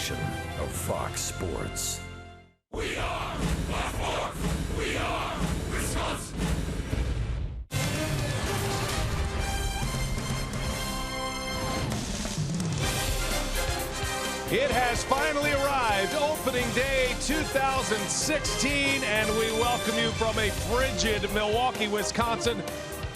station of Fox Sports. We are Fox. We are Wisconsin. It has finally arrived, opening day 2016, and we welcome you from a frigid Milwaukee, Wisconsin.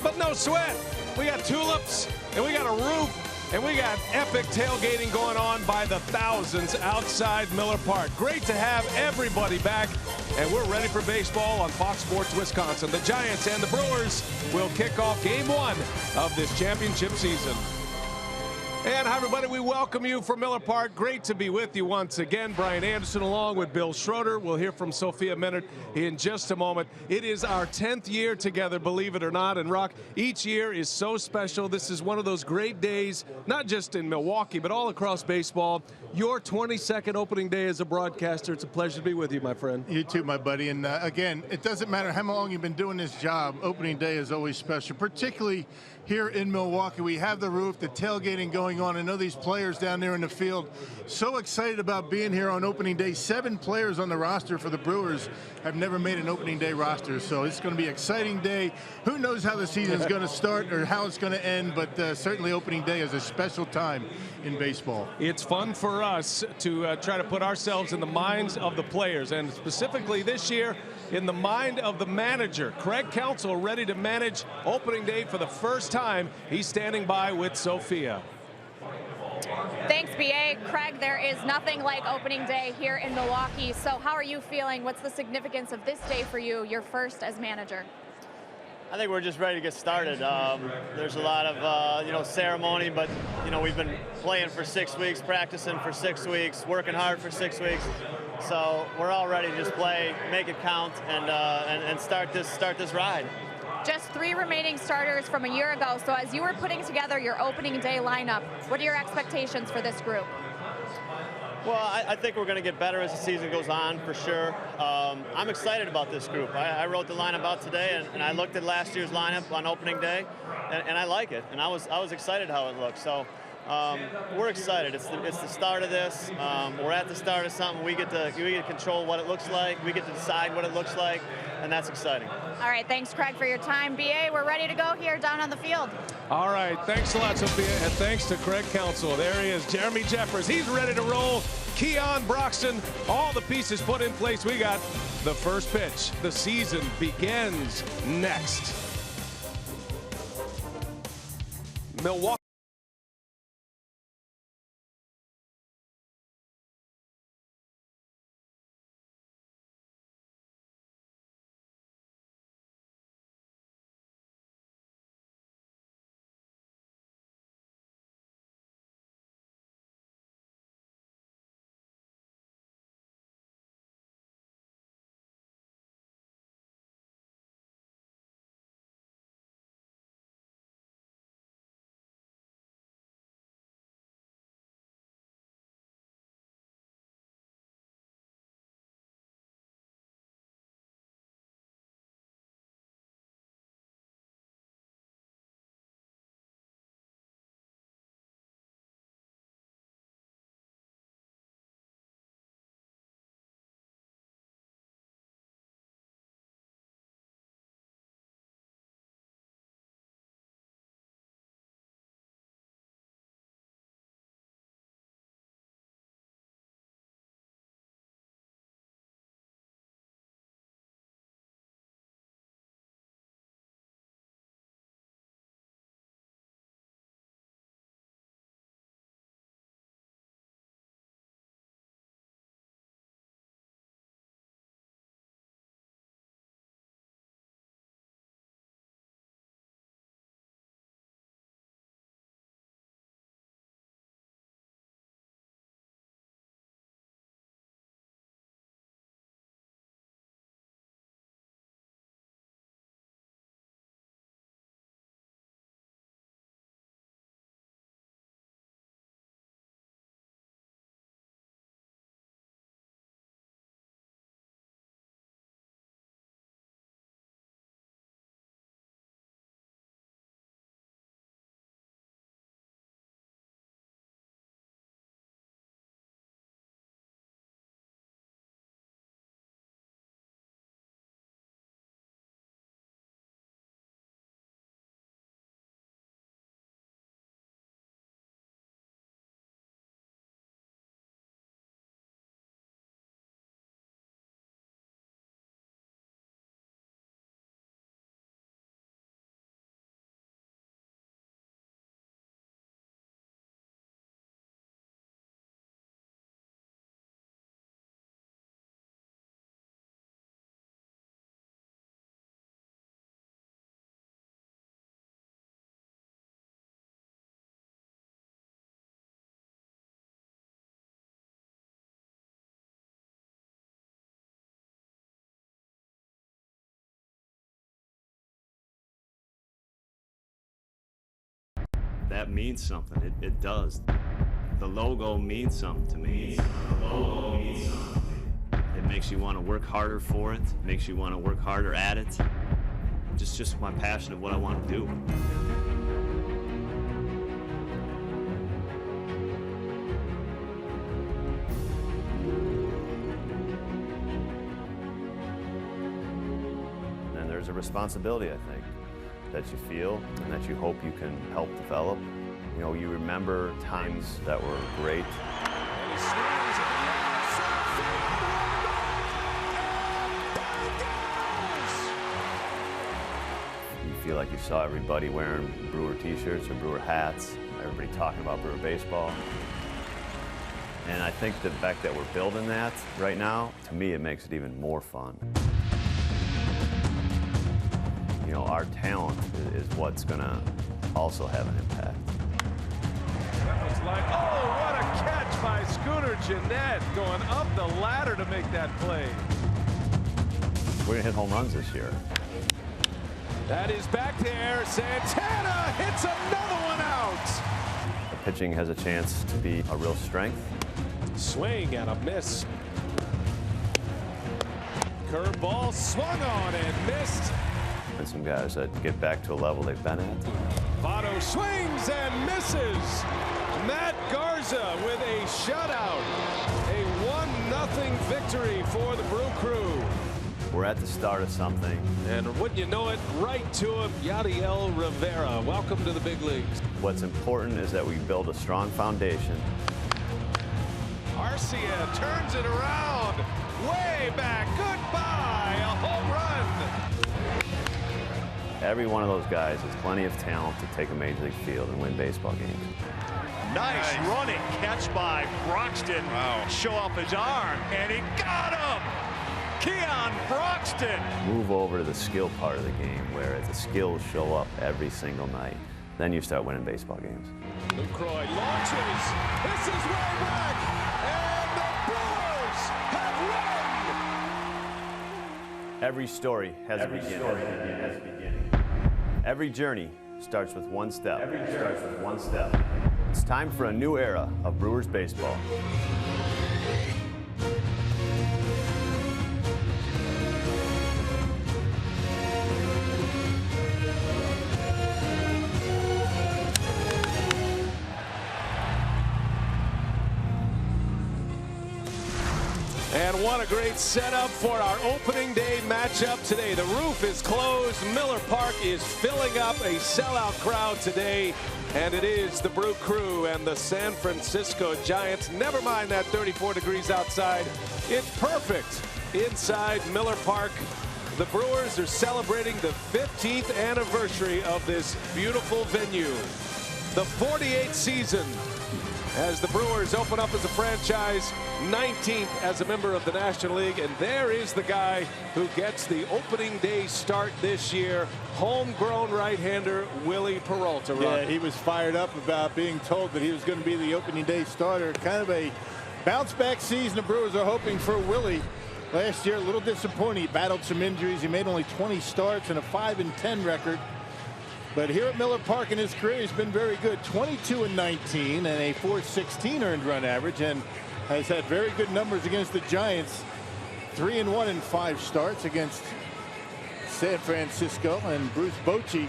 But no sweat. We got tulips, and we got a roof, and we got epic tailgating going on by the thousands outside Miller Park. Great to have everybody back, and we're ready for baseball on Fox Sports Wisconsin. The Giants and the Brewers will kick off Game 1 of this championship season. And hi, everybody. We welcome you from Miller Park. Great to be with you once again. Brian Anderson along with Bill Schroeder. We'll hear from Sophia Minnaert in just a moment. It is our 10th year together, believe it or not. And Rock, each year is so special. This is one of those great days, not just in Milwaukee, but all across baseball. Your 22nd opening day as a broadcaster. It's a pleasure to be with you, my friend. You too, my buddy. And again, it doesn't matter how long you've been doing this job. Opening day is always special, particularly here in Milwaukee. We have the roof, the tailgating going on. I know these players down there in the field so excited about being here on opening day. 7 players on the roster for the Brewers have never made an opening day roster, so it's going to be an exciting day. Who knows how the season is going to start or how it's going to end, but certainly opening day is a special time in baseball. It's fun for us to try to put ourselves in the minds of the players, and specifically this year in the mind of the manager. Craig Counsell ready to manage opening day for the first time. He's standing by with Sophia. Thanks, B.A. Craig, there is nothing like opening day here in Milwaukee. So how are you feeling? What's the significance of this day for you, your first as manager? I think we're just ready to get started. There's a lot of, ceremony, but, we've been playing for 6 weeks, practicing for 6 weeks, working hard for 6 weeks. So we're all ready to just play, make it count, and start this ride. Just 3 remaining starters from a year ago. So as you were putting together your opening day lineup, what are your expectations for this group? Well, I think we're going to get better as the season goes on, for sure. I'm excited about this group. I wrote the lineup out today, and I looked at last year's lineup on opening day, and I like it. And I was excited how it looked. So we're excited. It's the start of this. We're at the start of something. We get to control what it looks like. We get to decide what it looks like, and that's exciting. All right, thanks, Craig, for your time. B.A., we're ready to go here down on the field. All right, thanks a lot, Sophia, and thanks to Craig Counsell. There he is, Jeremy Jeffers. He's ready to roll. Keon Broxton, all the pieces put in place. We got the first pitch. The season begins next. Milwaukee. that means something. It does. The logo means something to me. It makes you want to work harder for it. Makes you want to work harder at it. Just my passion of what I want to do. And there's a responsibility, I think, that you feel and that you hope you can help develop. You know, you remember times that were great. You feel like you saw everybody wearing Brewer t-shirts or Brewer hats, everybody talking about Brewer baseball. And I think the fact that we're building that right now, to me, it makes it even more fun. You know, our talent is what's gonna also have an impact. That was like, oh, what a catch by Scooter Janette, going up the ladder to make that play. We're gonna hit home runs this year. That is back there. Santana hits another one out. The pitching has a chance to be a real strength. Swing and a miss. Curveball swung on and missed. And some guys that get back to a level they've been at. Votto swings and misses. Matt Garza with a shutout. A 1-0 victory for the Brew Crew. We're at the start of something. And wouldn't you know it, right to him, Yadiel Rivera. Welcome to the big leagues. What's important is that we build a strong foundation. Arcia turns it around. Way back. Goodbye. A home run. Every one of those guys has plenty of talent to take a major league field and win baseball games. Nice running catch by Broxton. Wow. Show off his arm, and he got him! Keon Broxton! Move over to the skill part of the game where the skills show up every single night. Then you start winning baseball games. Lucroy launches. This is way back. And the Brewers have won! Every story has a beginning. Every journey starts with one step. It's time for a new era of Brewers baseball. And what a great setup for our opening day matchup today. The roof is closed. Miller Park is filling up, a sellout crowd today. And it is the Brew Crew and the San Francisco Giants. Never mind that 34 degrees outside. It's perfect inside Miller Park. The Brewers are celebrating the 15th anniversary of this beautiful venue. The 48th season as the Brewers open up as a franchise, 19th as a member of the National League. And there is the guy who gets the opening day start this year, homegrown right-hander Willie Peralta. Yeah, he was fired up about being told that he was going to be the opening day starter. Kind of a bounce-back season the Brewers are hoping for Willie. Last year, a little disappointing. He battled some injuries. He made only 20 starts and a 5-10 record. But here at Miller Park in his career, he's been very good. 22-19 and a .416 earned run average, and has had very good numbers against the Giants. 3-1 in 5 starts against San Francisco. And Bruce Bochy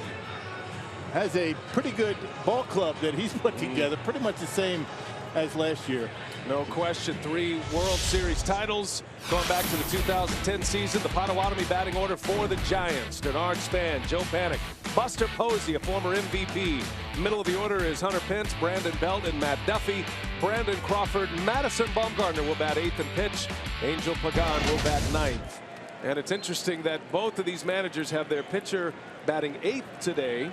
has a pretty good ball club that he's put together, pretty much the same as last year. No question. 3 World Series titles going back to the 2010 season. The Potawatomi batting order for the Giants: Denard Span, Joe Panik, Buster Posey, a former MVP. Middle of the order is Hunter Pence, Brandon Belt, and Matt Duffy. Brandon Crawford, Madison Bumgarner will bat 8th and pitch. Angel Pagan will bat 9th. And it's interesting that both of these managers have their pitcher batting 8th today.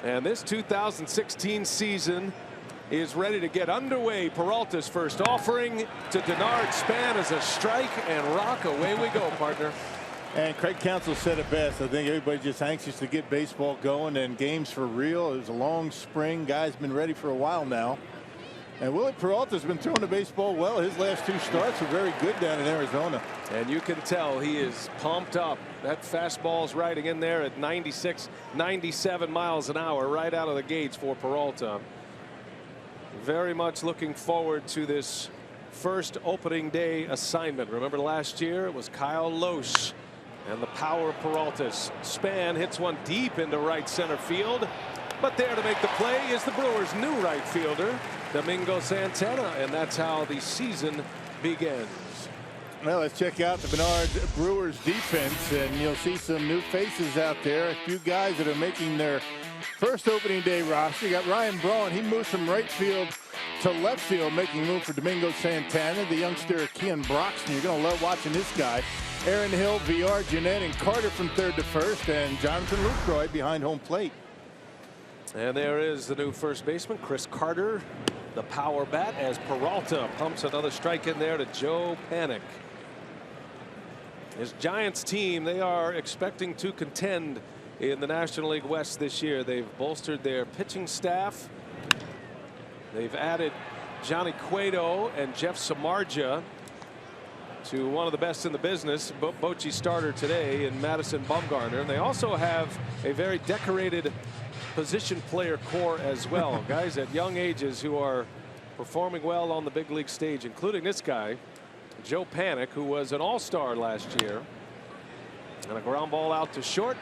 And this 2016 season is ready to get underway. Peralta's first offering to Denard Span as a strike, and rock. Away we go, partner. And Craig Counsell said it best. I think everybody's just anxious to get baseball going and games for real. It was a long spring. Guys been ready for a while now. And Willie Peralta's been throwing the baseball well. His last 2 starts were very good down in Arizona. And you can tell he is pumped up That fastball's riding in there at 96, 97 miles an hour right out of the gates for Peralta. Very much looking forward to this first opening day assignment. Remember last year it was Kyle Loesch and the power of Peralta's. Span hits one deep into right center field, but there to make the play is the Brewers' new right fielder, Domingo Santana, and that's how the season begins. Well, let's check out the Bernard Brewers defense, and you'll see some new faces out there. A few guys that are making their first opening day roster. You got Ryan Braun. He moves from right field to left field, making room for Domingo Santana. The youngster Keon Broxton. You're going to love watching this guy. Aaron Hill, VR, Janette, and Carter from third to first, and Jonathan Lucroy behind home plate. And there is the new first baseman, Chris Carter, the power bat, as Peralta pumps another strike in there to Joe Panik. His Giants team, they are expecting to contend in the National League West this year. They've bolstered their pitching staff. They've added Johnny Cueto and Jeff Samardzija to one of the best in the business, Bochy starter today, in Madison Bumgarner. And they also have a very decorated position player core as well. Guys at young ages who are performing well on the big league stage, including this guy, Joe Panik, who was an all-star last year. And a ground ball out to short.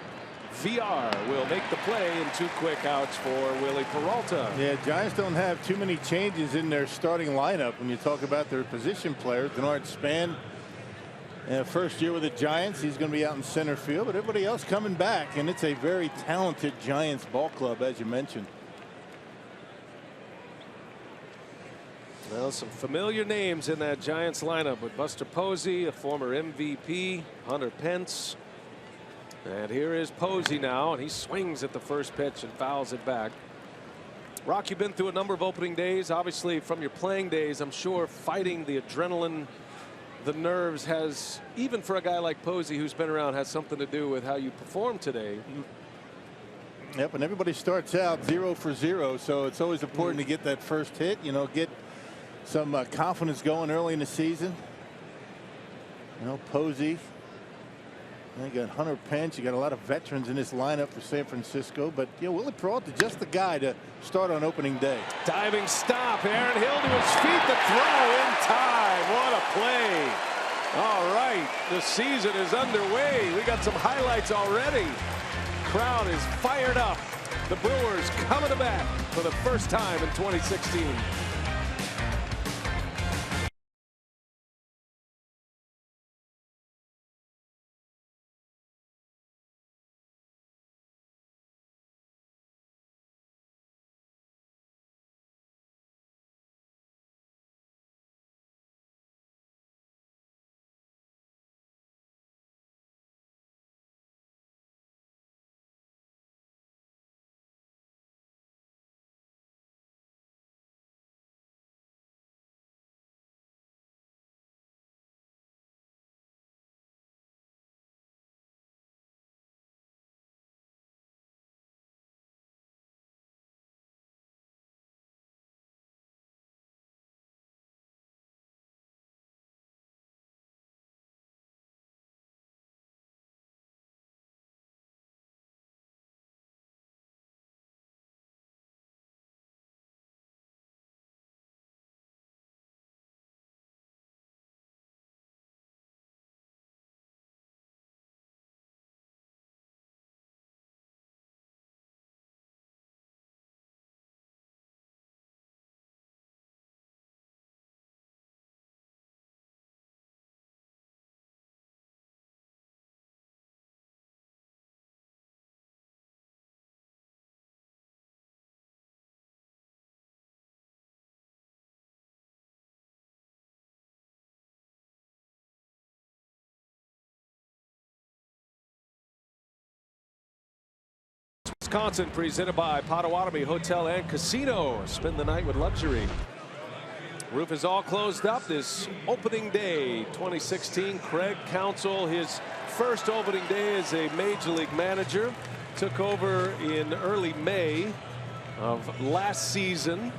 VR will make the play, and 2 quick outs for Willie Peralta. Yeah, Giants don't have too many changes in their starting lineup when you talk about their position players. Bernard Span, first year with the Giants, he's going to be out in center field, but everybody else coming back, and it's a very talented Giants ball club, as you mentioned. Well, some familiar names in that Giants lineup with Buster Posey, a former MVP, Hunter Pence. And here is Posey now, and he swings at the first pitch and fouls it back. Rock, you've been through a number of opening days. Obviously, from your playing days, I'm sure fighting the adrenaline, the nerves has, even for a guy like Posey who's been around, has something to do with how you perform today. Yep, and everybody starts out 0 for 0, so it's always important to get that first hit, you know, get some confidence going early in the season. You know, Posey. You got Hunter Pence. You got a lot of veterans in this lineup for San Francisco, but you know, Willie Peralta just the guy to start on opening day. Diving stop. Aaron Hill to his feet. The throw in time. What a play. All right, the season is underway. We got some highlights already. Crowd is fired up. The Brewers coming to bat for the first time in 2016. Wisconsin, presented by Potawatomi Hotel and Casino. Spend the night with luxury. Roof is all closed up this opening day 2016. Craig Counsell, his first opening day as a major league manager, took over in early May of last season,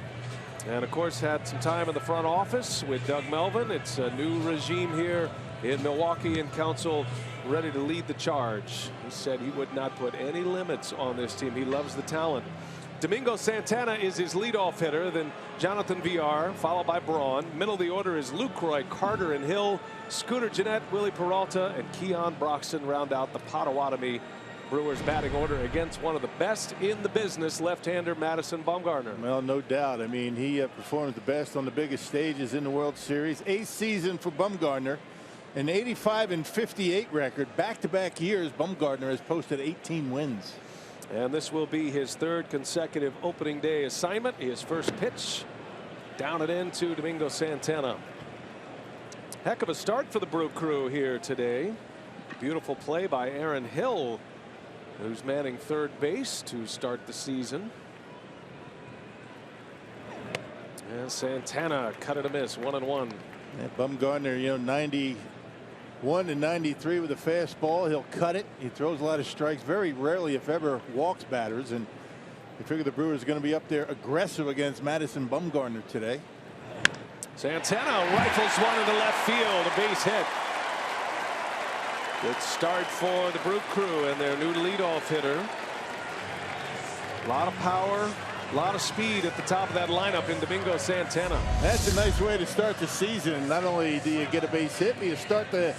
and of course had some time in the front office with Doug Melvin. It's a new regime here in Milwaukee, and Counsell ready to lead the charge. He said he would not put any limits on this team. He loves the talent. Domingo Santana is his leadoff hitter, then Jonathan Villar, followed by Braun. Middle of the order is Lucroy, Carter, and Hill. Scooter Janette, Willie Peralta, and Keon Broxton round out the Potawatomi Brewers batting order against one of the best in the business, left-hander Madison Bumgarner. Well, no doubt. I mean, he performs the best on the biggest stages in the World Series. 8th season for Bumgarner, an 85-58 record. Back-to-back years, Bumgarner has posted 18 wins. And this will be his 3rd consecutive opening day assignment. His first pitch down and into Domingo Santana. Heck of a start for the Brew Crew here today. Beautiful play by Aaron Hill, who's manning 3rd base to start the season. And Santana cut it a miss, 1-1. And Bumgarner, you know, 91 and 93 with a fastball. He'll cut it. He throws a lot of strikes. Very rarely, if ever, walks batters. And you figure the Brewers are going to be up there aggressive against Madison Bumgarner today. Santana rifles one into left field, a base hit. Good start for the Brew Crew and their new leadoff hitter. A lot of power, a lot of speed at the top of that lineup in Domingo Santana. That's a nice way to start the season. Not only do you get a base hit, but you start the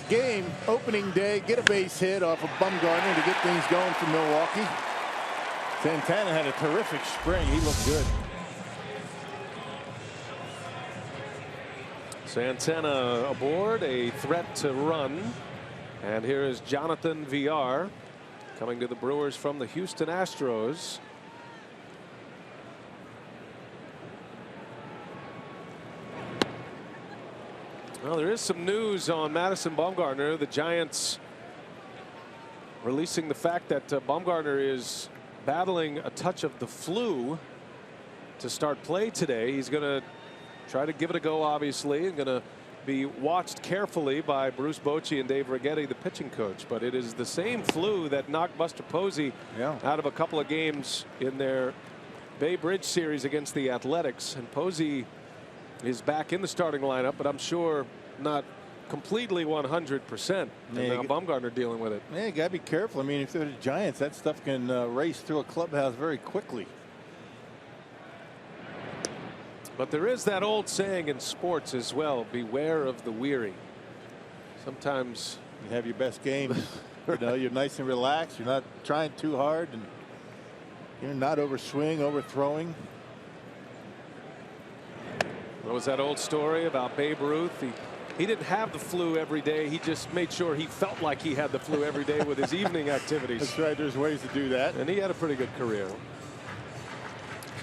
game opening day, get a base hit off of Bumgarner to get things going for Milwaukee. Santana had a terrific spring. He looked good. Santana aboard, a threat to run. And here is Jonathan Villar coming to the Brewers from the Houston Astros. Well, there is some news on Madison Bumgarner. The Giants releasing the fact that Bumgarner is battling a touch of the flu to start play today. He's going to try to give it a go, obviously, and going to be watched carefully by Bruce Bochy and Dave Righetti, the pitching coach. But it is the same flu that knocked Buster Posey out of a couple of games in their Bay Bridge series against the Athletics. And Posey is back in the starting lineup, but I'm sure not completely 100%. And now Bumgarner dealing with it. Yeah, you got to be careful. I mean, if they're the Giants, that stuff can race through a clubhouse very quickly. But there is that old saying in sports as well, beware of the weary. Sometimes you have your best games. You know, you're nice and relaxed. You're not trying too hard, and you're not overswing, overthrowing. What was that old story about Babe Ruth? He didn't have the flu every day. He just made sure he felt like he had the flu every day with his evening activities. That's right. There's ways to do that. And he had a pretty good career.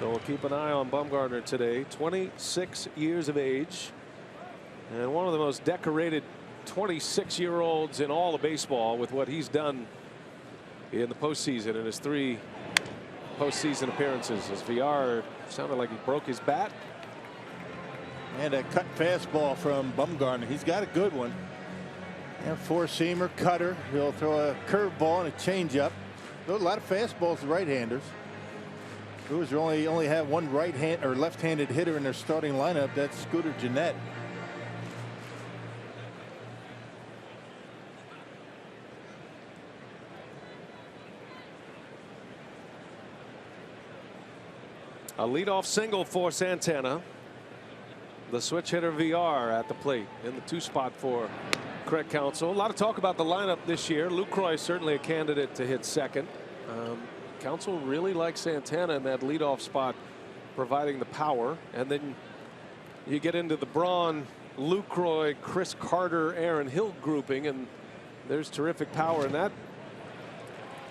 So we'll keep an eye on Bumgarner today. 26 years of age. And one of the most decorated 26-year-olds in all of baseball with what he's done in the postseason in his 3 postseason appearances. As Villar sounded like he broke his bat. And a cut fastball from Bumgarner. He's got a good one. And 4-seamer, cutter. He'll throw a curveball and a changeup. Throw a lot of fastballs to right-handers. Brewers only have one right-hand or left-handed hitter in their starting lineup. That's Scooter Janette. A leadoff single for Santana. The switch hitter Villar at the plate in the 2 spot for Craig Counsell. A lot of talk about the lineup this year. Lucroy certainly a candidate to hit second. Counsell really likes Santana in that leadoff spot, providing the power. And then you get into the Braun, Lucroy, Chris Carter, Aaron Hill grouping, and there's terrific power in that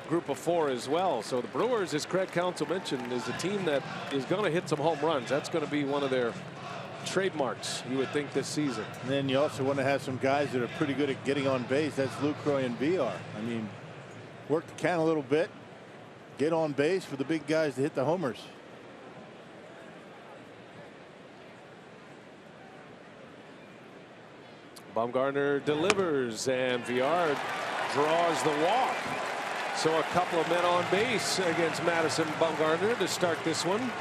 group of 4 as well. So the Brewers, as Craig Counsell mentioned, is a team that is going to hit some home runs. That's going to be one of their trademarks, you would think, this season. And then you also want to have some guys that are pretty good at getting on base. That's Lucroy and Villar. I mean, work the count a little bit. Get on base for the big guys to hit the homers. Bumgarner delivers, and Villar draws the walk. So a couple of men on base against Madison Bumgarner to start this one.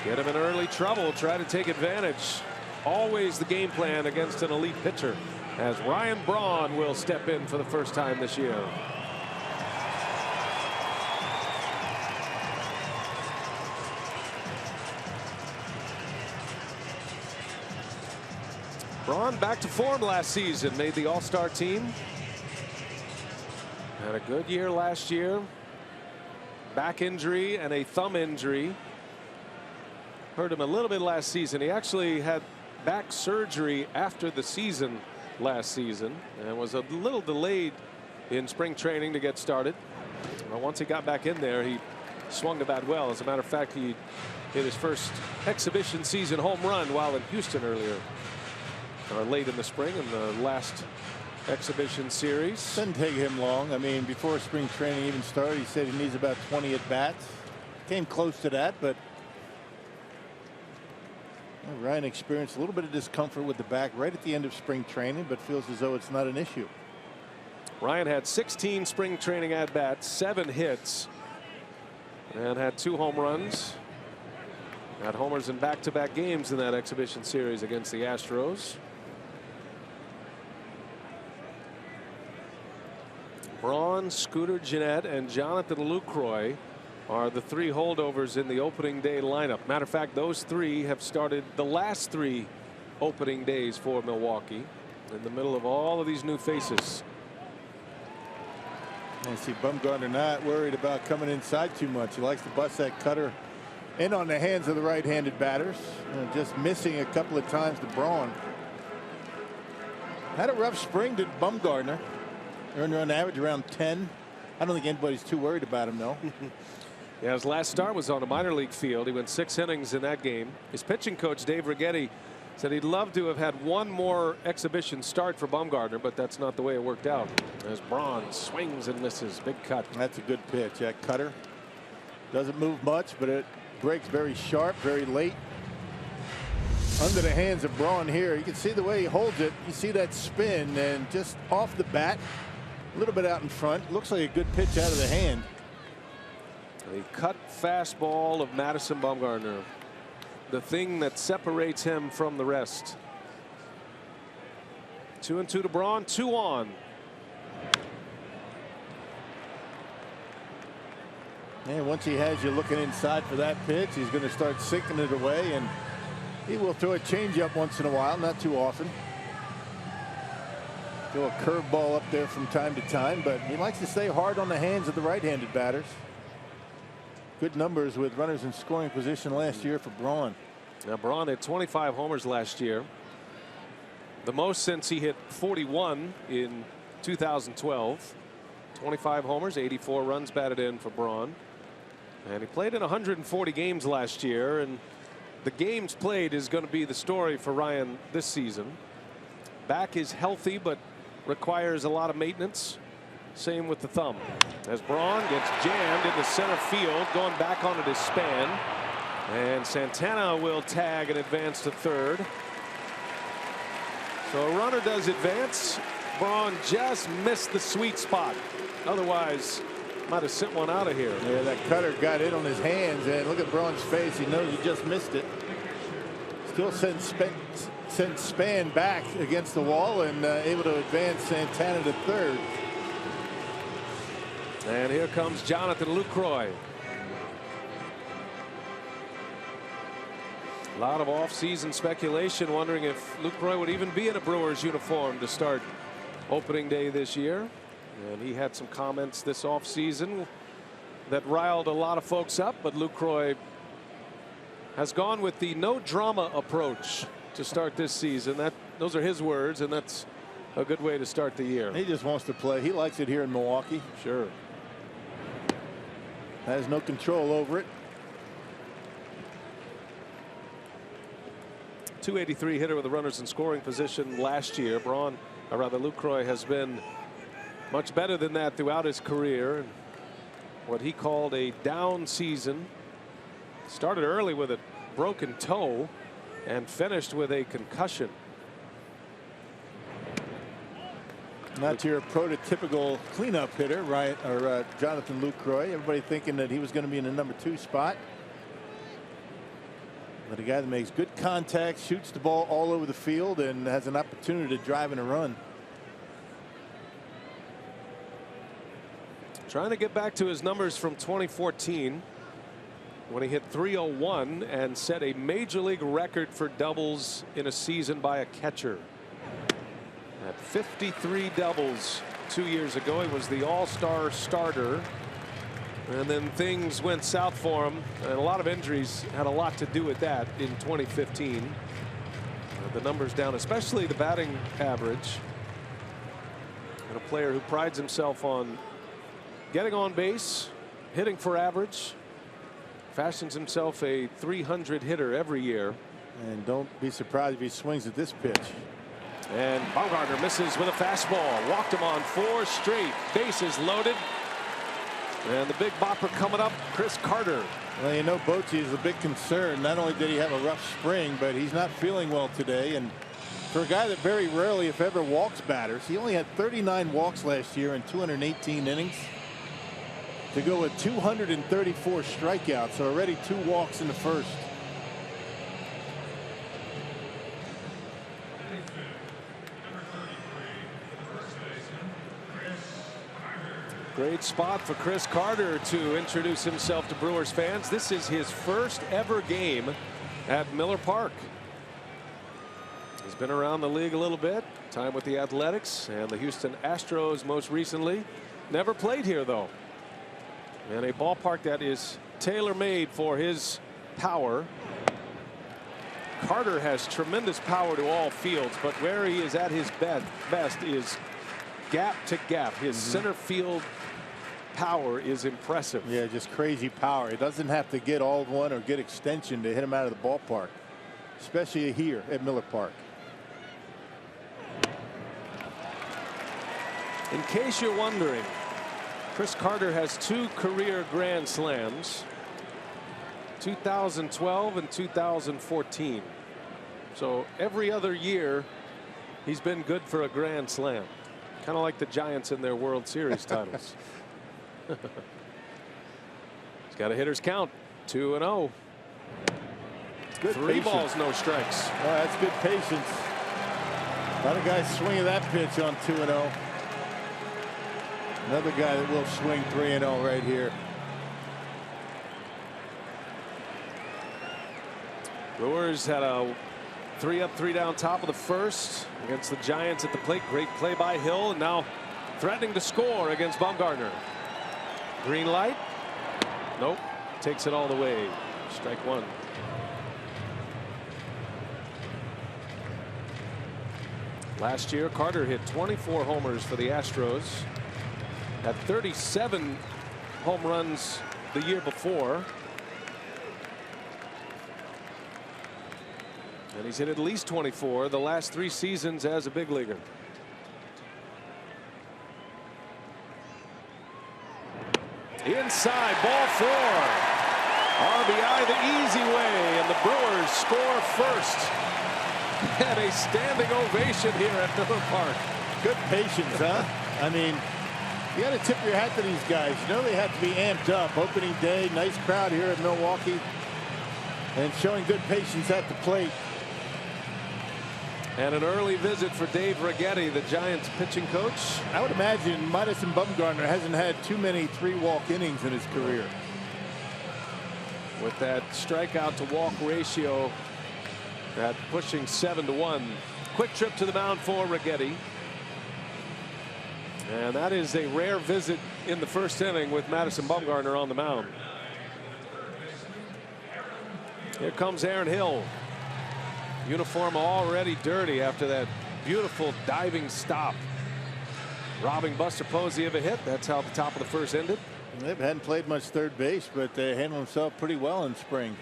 Get him in early trouble. Try to take advantage. always the game plan against an elite pitcher, as Ryan Braun will step in for the first time this year. Braun back to form last season, made the All-Star team. Had a good year last year. Back injury and a thumb injury hurt him a little bit last season. He actually had back surgery after the season last season and was a little delayed in spring training to get started. Well, once he got back in there, he swung the bat well. As a matter of fact, he hit his first exhibition season home run while in Houston earlier, or late in the spring in the last exhibition series. Didn't take him long. I mean, before spring training even started, he said he needs about 20 at bats. Came close to that, but Ryan experienced a little bit of discomfort with the back right at the end of spring training, but feels as though it's not an issue. Ryan had 16 spring training at bats, 7 hits, and had 2 home runs. Had homers in back-to-back games in that exhibition series against the Astros. Braun, Scooter Janette, and Jonathan Lucroy are the 3 holdovers in the opening day lineup. Matter of fact, those 3 have started the last 3 opening days for Milwaukee in the middle of all of these new faces. And see Bumgarner not worried about coming inside too much. He likes to bust that cutter in on the hands of the right-handed batters. Just missing a couple of times to Braun. Had a rough spring, did Bumgarner. Earned run average around 10. I don't think anybody's too worried about him, though. Yeah, his last start was on a minor league field. He went 6 innings in that game. His pitching coach, Dave Righetti, said he'd love to have had one more exhibition start for Bumgarner, but that's not the way it worked out. As Braun swings and misses. Big cut. That's a good pitch. That cutter doesn't move much, but it breaks very sharp, very late. Under the hands of Braun here. You can see the way he holds it. You see that spin, and just off the bat, a little bit out in front. Looks like a good pitch out of the hand. A cut fastball of Madison Bumgarner. The thing that separates him from the rest. 2-2 to Braun, 2 on. And once he has you looking inside for that pitch, he's going to start sinking it away, and he will throw a changeup once in a while, not too often. Throw a curveball up there from time to time, but he likes to stay hard on the hands of the right-handed batters. Good numbers with runners in scoring position last year for Braun. Now Braun had 25 homers last year, the most since he hit 41 in 2012. 25 homers, 84 runs batted in for Braun, and he played in 140 games last year, and the games played is going to be the story for Ryan this season. Back is healthy, but requires a lot of maintenance. Same with the thumb. As Braun gets jammed into center field, going back onto his span, and Santana will tag and advance to third. So a runner does advance. Braun just missed the sweet spot. Otherwise, might have sent one out of here. Yeah, that cutter got in on his hands, and look at Braun's face. He knows he just missed it. Still sent Span back against the wall and able to advance Santana to third. And here comes Jonathan Lucroy. A lot of off-season speculation, wondering if Lucroy would even be in a Brewers uniform to start opening day this year. And he had some comments this offseason that riled a lot of folks up, but Lucroy has gone with the no drama approach to start this season. Those are his words, and that's a good way to start the year. He just wants to play. He likes it here in Milwaukee. Sure. Has no control over it. .283 hitter with the runners in scoring position last year. Lucroy has been much better than that throughout his career. What he called a down season. Started early with a broken toe and finished with a concussion. Not your prototypical cleanup hitter, right? Or Jonathan Lucroy. Everybody thinking that he was going to be in the #2 spot. But a guy that makes good contact, shoots the ball all over the field, and has an opportunity to drive in a run. Trying to get back to his numbers from 2014 when he hit 301 and set a major league record for doubles in a season by a catcher. At 53 doubles 2 years ago, he was the all-star starter. And then things went south for him, and a lot of injuries had a lot to do with that in 2015. The numbers down, especially the batting average. And a player who prides himself on getting on base, hitting for average, fashions himself a 300 hitter every year. And don't be surprised if he swings at this pitch. And Bumgarner misses with a fastball. Walked him on 4 straight. Bases loaded. And the big bopper coming up, Chris Carter. Well, you know, Bochy is a big concern. Not only did he have a rough spring, but he's not feeling well today. And for a guy that very rarely, if ever, walks batters, he only had 39 walks last year in 218 innings. To go with 234 strikeouts, so already 2 walks in the first. Great spot for Chris Carter to introduce himself to Brewers fans. This is his first ever game at Miller Park. He's been around the league a little bit, time with the Athletics and the Houston Astros most recently. Never played here though. And a ballpark that is tailor-made for his power. Carter has tremendous power to all fields, but where he is at his best is gap to gap. His center field power is impressive. Yeah, just crazy power. He doesn't have to get all one or get extension to hit him out of the ballpark, especially here at Miller Park. In case you're wondering, Chris Carter has 2 career grand slams, 2012 and 2014. So every other year he's been good for a grand slam, kind of like the Giants in their World Series titles. He's got a hitter's count, 2-0. It's good 3 patience. balls, no strikes. Oh, that's good patience. A lot of guys swinging that pitch on 2-0. Another guy that will swing 3-0 right here. Brewers had a 3-up, 3-down top of the first against the Giants at the plate. Great play by Hill, and now threatening to score against Bumgarner. Green light. Nope. Takes it all the way. Strike 1. Last year, Carter hit 24 homers for the Astros. Had 37 home runs the year before. And he's hit at least 24 the last 3 seasons as a big leaguer. Inside, ball 4. RBI the easy way, and the Brewers score first. And a standing ovation here at Miller Park. Good patience, huh? I mean, you got to tip your hat to these guys. You know they have to be amped up. Opening day, nice crowd here at Milwaukee, and showing good patience at the plate. And an early visit for Dave Righetti, the Giants pitching coach. I would imagine Madison Bumgarner hasn't had too many 3-walk innings in his career. With that strikeout to walk ratio at pushing 7-1. Quick trip to the mound for Righetti. And that is a rare visit in the first inning with Madison Bumgarner on the mound. Here comes Aaron Hill. Uniform already dirty after that beautiful diving stop, robbing Buster Posey of a hit. That's how the top of the first ended. They hadn't played much third base, but they handled themselves pretty well in spring.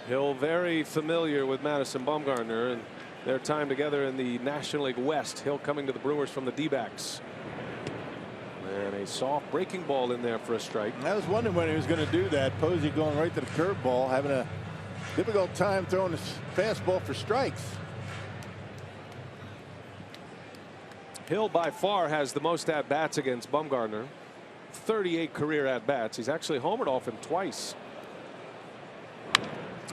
Hill very familiar with Madison Bumgarner and their time together in the National League West. Hill coming to the Brewers from the D-backs. And a soft breaking ball in there for a strike. I was wondering when he was going to do that. Posey going right to the curveball, having a difficult time throwing his fastball for strikes. Hill by far has the most at-bats against Bumgarner. 38 career at-bats. He's actually homered off him twice.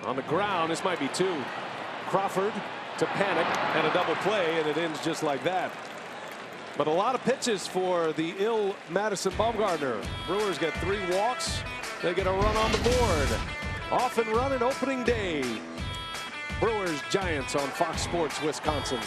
On the ground, this might be 2. Crawford to panic and a double play, and it ends just like that. But a lot of pitches for the ill Madison Bumgarner. Brewers get 3 walks. They get a run on the board. Off and running opening day. Brewers Giants on Fox Sports Wisconsin.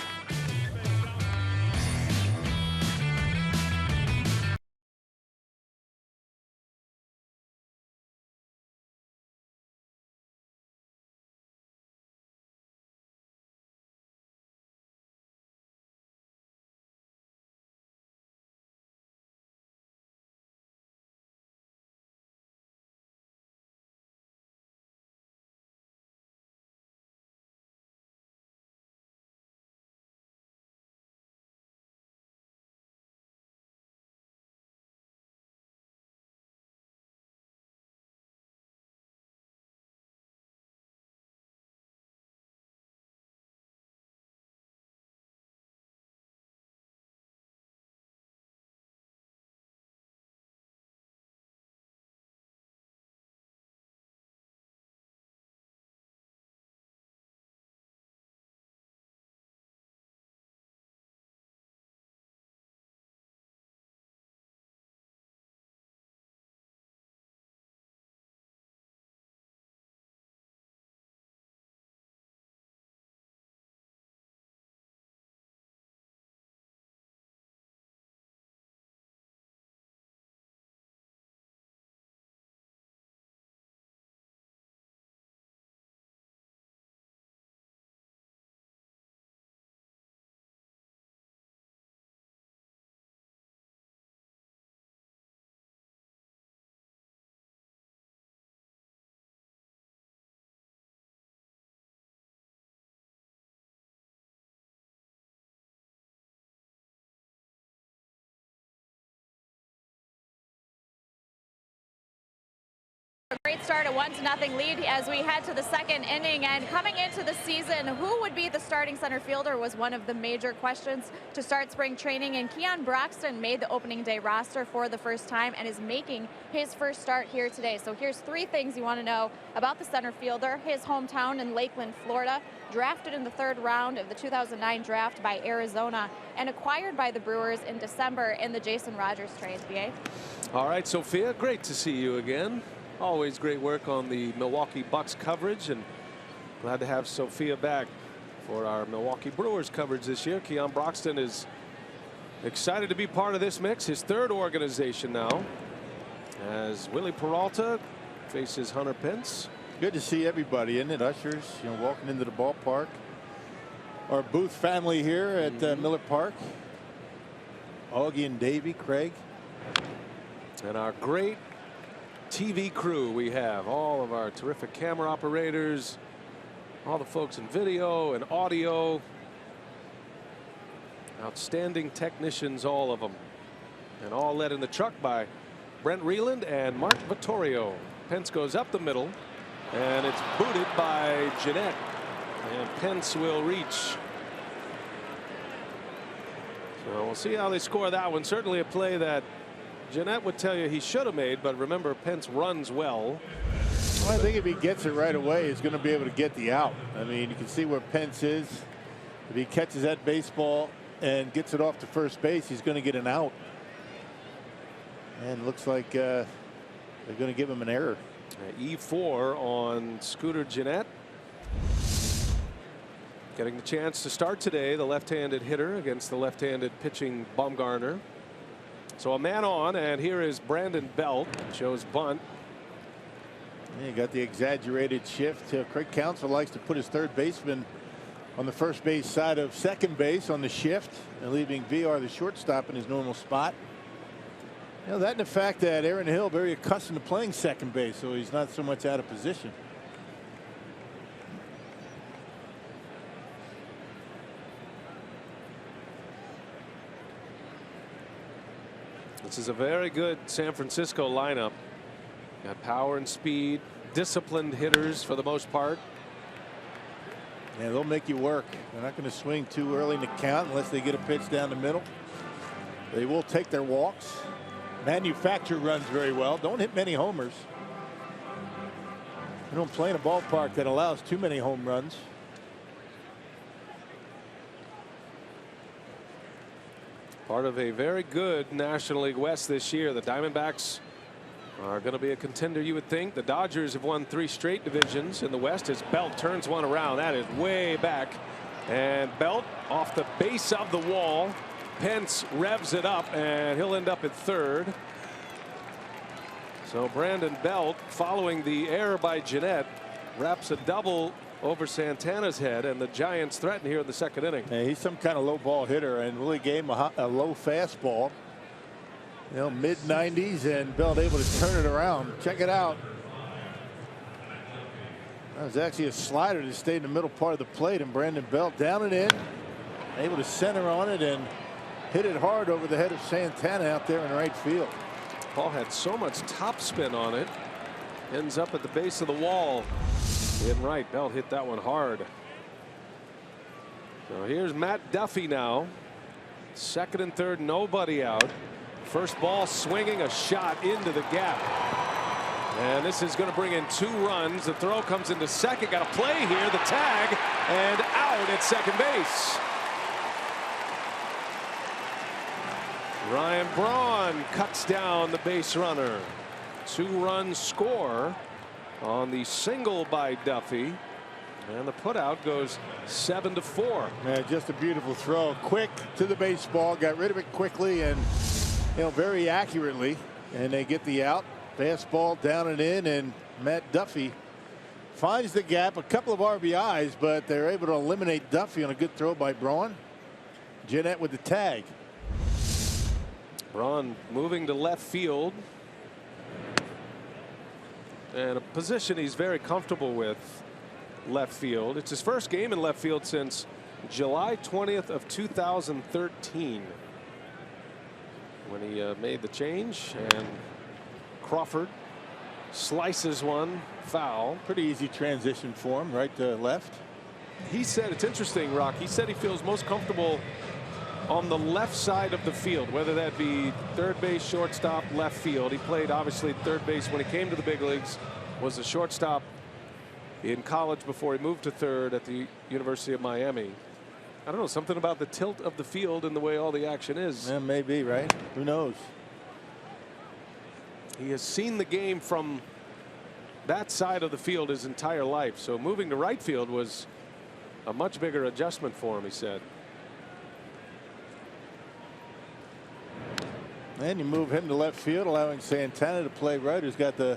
A great start, a 1-0 lead as we head to the second inning. And coming into the season, who would be the starting center fielder was one of the major questions to start spring training. And Keon Broxton made the opening day roster for the first time and is making his first start here today. So here's 3 things you want to know about the center fielder. His hometown in Lakeland, Florida, drafted in the 3rd round of the 2009 draft by Arizona and acquired by the Brewers in December in the Jason Rogers trade. BA. All right, Sophia, great to see you again. Always great work on the Milwaukee Bucks coverage, and glad to have Sophia back for our Milwaukee Brewers coverage this year. Keon Broxton is excited to be part of this mix, his 3rd organization now, as Willie Peralta faces Hunter Pence. Good to see everybody, isn't it? Ushers, walking into the ballpark. Our Booth family here at Miller Park. Augie and Davey, Craig. And our great TV crew we have, all of our terrific camera operators, all the folks in video and audio, outstanding technicians, all of them, and all led in the truck by Brent Reeland and Mark Vittorio. Pence goes up the middle, and it's booted by Janette, and Pence will reach. So we'll see how they score that one. Certainly a play that Janette would tell you he should have made, but remember, Pence runs well. Well, I think if he gets it right away, he's going to be able to get the out. I mean, you can see where Pence is. If he catches that baseball and gets it off to first base, he's going to get an out. And it looks like they're going to give him an error. E4 on Scooter Janette. Getting the chance to start today, the left-handed hitter against the left-handed pitching Bumgarner. So a man on, and here is Brandon Belt. Shows bunt. Yeah, you got the exaggerated shift. Craig Counsell likes to put his 3rd baseman on the first base side of second base on the shift, and leaving VR, the shortstop, in his normal spot. That and the fact that Aaron Hill very accustomed to playing second base, so he's not so much out of position. This is a very good San Francisco lineup. Got power and speed, disciplined hitters for the most part. Yeah, they'll make you work. They're not going to swing too early in the count unless they get a pitch down the middle. They will take their walks. Manufacture runs very well. Don't hit many homers. You don't play in a ballpark that allows too many home runs. Part of a very good National League West this year. The Diamondbacks are going to be a contender, you would think. The Dodgers have won 3 straight divisions in the West as Belt turns one around. That is way back. And Belt off the base of the wall. Pence revs it up, and he'll end up at third. So Brandon Belt, following the error by Janette, wraps a double over Santana's head, and the Giants threaten here in the 2nd inning. Yeah, he's some kind of low ball hitter, and Willie gave him a low fastball. You know, mid-90s, and Belt able to turn it around. Check it out. That was actually a slider that stayed in the middle part of the plate, and Brandon Belt down and in, able to center on it and hit it hard over the head of Santana out there in right field. Ball had so much topspin on it. Ends up at the base of the wall. In right. Belt hit that one hard. So here's Matt Duffy now. 2nd and 3rd, nobody out. First ball swinging, a shot into the gap. And this is going to bring in 2 runs. The throw comes into second. Got a play here. The tag and out at second base. Ryan Braun cuts down the base runner. 2-run score on the single by Duffy. And the putout goes 7-4. Yeah, just a beautiful throw. Quick to the baseball. Got rid of it quickly and, you know, very accurately. And they get the out. Fastball down and in. And Matt Duffy finds the gap. A couple of RBIs, but they're able to eliminate Duffy on a good throw by Braun. Janette with the tag. Braun moving to left field. And a position he's very comfortable with, left field. It's his first game in left field since July 20th of 2013 when he made the change, and Crawford slices one foul. Pretty easy transition for him, right to left. He said, it's interesting, Rock, he said he feels most comfortable on the left side of the field, whether that be third base, shortstop, left field. He played obviously third base when he came to the big leagues, was a shortstop in college before he moved to third at the University of Miami. I don't know, something about the tilt of the field and the way all the action is. Yeah, maybe, right? Who knows? He has seen the game from that side of the field his entire life, so moving to right field was a much bigger adjustment for him, he said. And you move him to left field, allowing Santana to play right, who's got the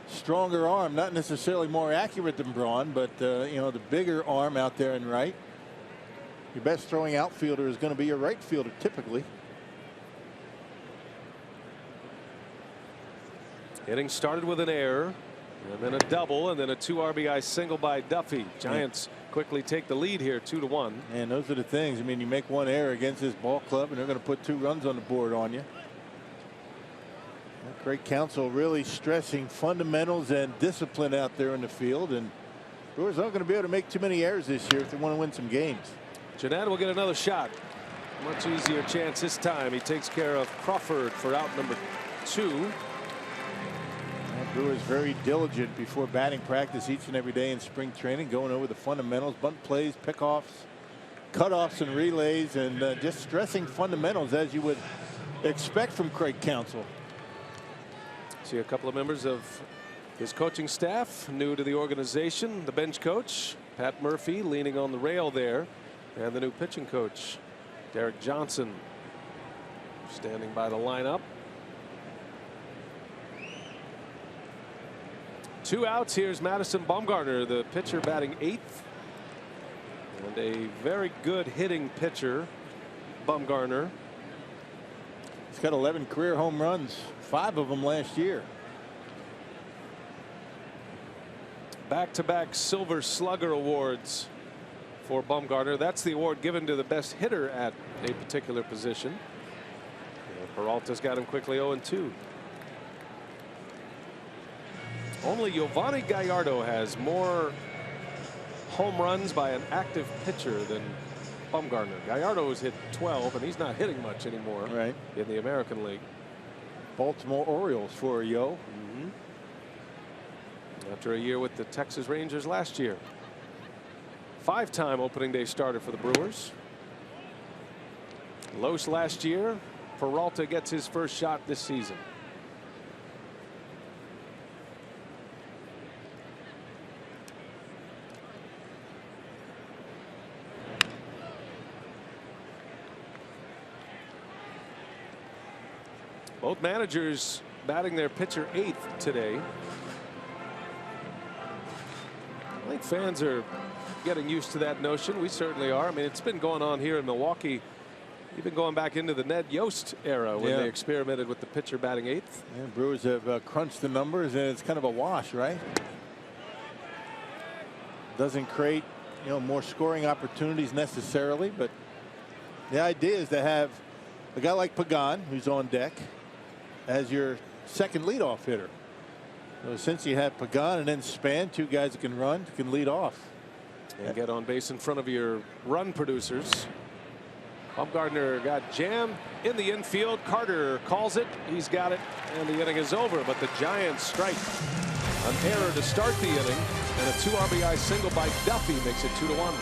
stronger arm, not necessarily more accurate than Braun, but you know, the bigger arm out there in right. Your best throwing outfielder is going to be your right fielder typically. Inning started with an error, and then a double, and then a 2 RBI single by Duffy. Giants quickly take the lead here, 2-1. And those are the things. I mean, you make one error against this ball club, and they're going to put 2 runs on the board on you. Great Counsell really stressing fundamentals and discipline out there in the field, and Brewers aren't going to be able to make too many errors this year if they want to win some games. Janette will get another shot. Much easier chance this time. He takes care of Crawford for out number 2. Brewers very diligent before batting practice each and every day in spring training, going over the fundamentals, bunt plays, pickoffs, cutoffs, and relays, and just stressing fundamentals as you would expect from Craig Counsell. See a couple of members of his coaching staff new to the organization. The bench coach Pat Murphy leaning on the rail there, and the new pitching coach Derek Johnson standing by the lineup. 2 outs. Here's Madison Bumgarner, the pitcher, batting 8th, and a very good hitting pitcher, Bumgarner. He's got 11 career home runs, 5 of them last year. Back-to-back Silver Slugger awards for Bumgarner. That's the award given to the best hitter at a particular position. Peralta's got him quickly 0-2. Only Yovani Gallardo has more home runs by an active pitcher than Bumgarner. Gallardo has hit 12, and he's not hitting much anymore in the American League. Baltimore Orioles for Yo. after a year with the Texas Rangers last year. 5-time opening day starter for the Brewers. Los last year. Peralta gets his first shot this season. Both managers batting their pitcher 8th today. I think fans are getting used to that notion. We certainly are. I mean, it's been going on here in Milwaukee. Even going back into the Ned Yost era when they experimented with the pitcher batting 8th. Yeah, Brewers have crunched the numbers, and it's kind of a wash, right? Doesn't create, more scoring opportunities necessarily, but the idea is to have a guy like Pagan, who's on deck, as your second leadoff hitter. So since you have Pagan and then Span, 2 guys that can run, can lead off and get on base in front of your run producers. Bumgarner got jammed in the infield. Carter calls it. He's got it, and the inning is over. But the Giants strike an error to start the inning, and a 2 RBI single by Duffy makes it 2-1.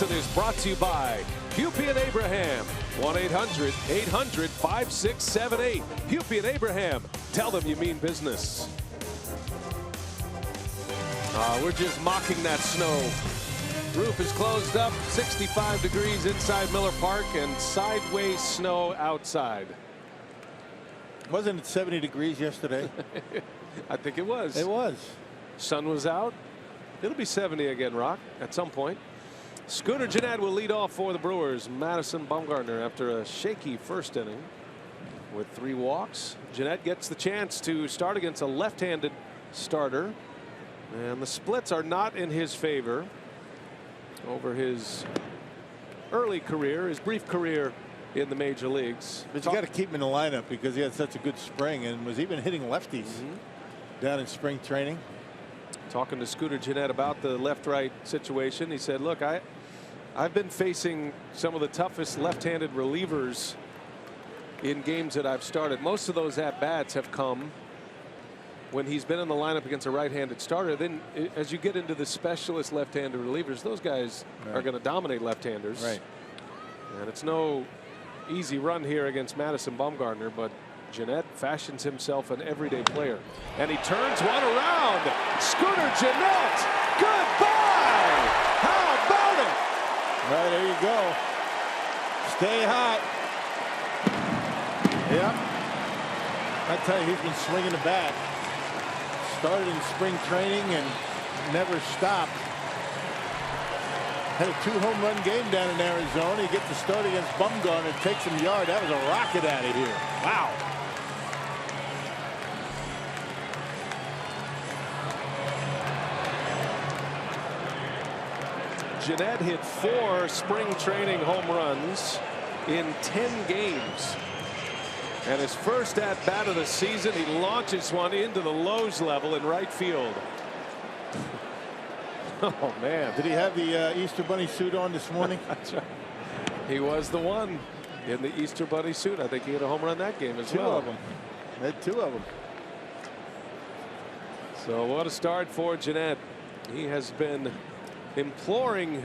Is brought to you by Hupy and Abraham. 1-800-800-5678. Hupy and Abraham. Tell them you mean business. We're just mocking that snow. Roof is closed up. 65 degrees inside Miller Park and sideways snow outside. Wasn't it 70 degrees yesterday? I think it was. It was. Sun was out. It'll be 70 again, Rock, at some point. Scooter Janette will lead off for the Brewers. Madison Bumgarner after a shaky first inning with 3 walks. Janette gets the chance to start against a left-handed starter, and the splits are not in his favor over his early career, his brief career in the major leagues. But you got to keep him in the lineup because he had such a good spring and was even hitting lefties down in spring training. Talking to Scooter Janette about the left-right situation, he said, look, I've been facing some of the toughest left-handed relievers in games that I've started. Most of those at-bats have come when he's been in the lineup against a right-handed starter. Then as you get into the specialist left-handed relievers, those guys are going to dominate left-handers. Right. And it's no easy run here against Madison Bumgarner, but Janette fashions himself an everyday player. And he turns one around. Scooter Janette, goodbye! How about it? Right, there you go. Stay hot. Yep. I tell you, he's been swinging the bat. Started in spring training and never stopped. Had a 2-home run game down in Arizona. He gets the start against Bumgarner, takes him yard. That was a rocket out of here. Wow. Janette hit 4 spring training home runs in 10 games. And his first at bat of the season, he launches one into the Lowe's level in right field. Oh, man. Did he have the Easter Bunny suit on this morning? That's right. He was the one in the Easter Bunny suit. I think he hit a home run that game as well. 2 of them. Had 2 of them. So what a start for Janette. He has been imploring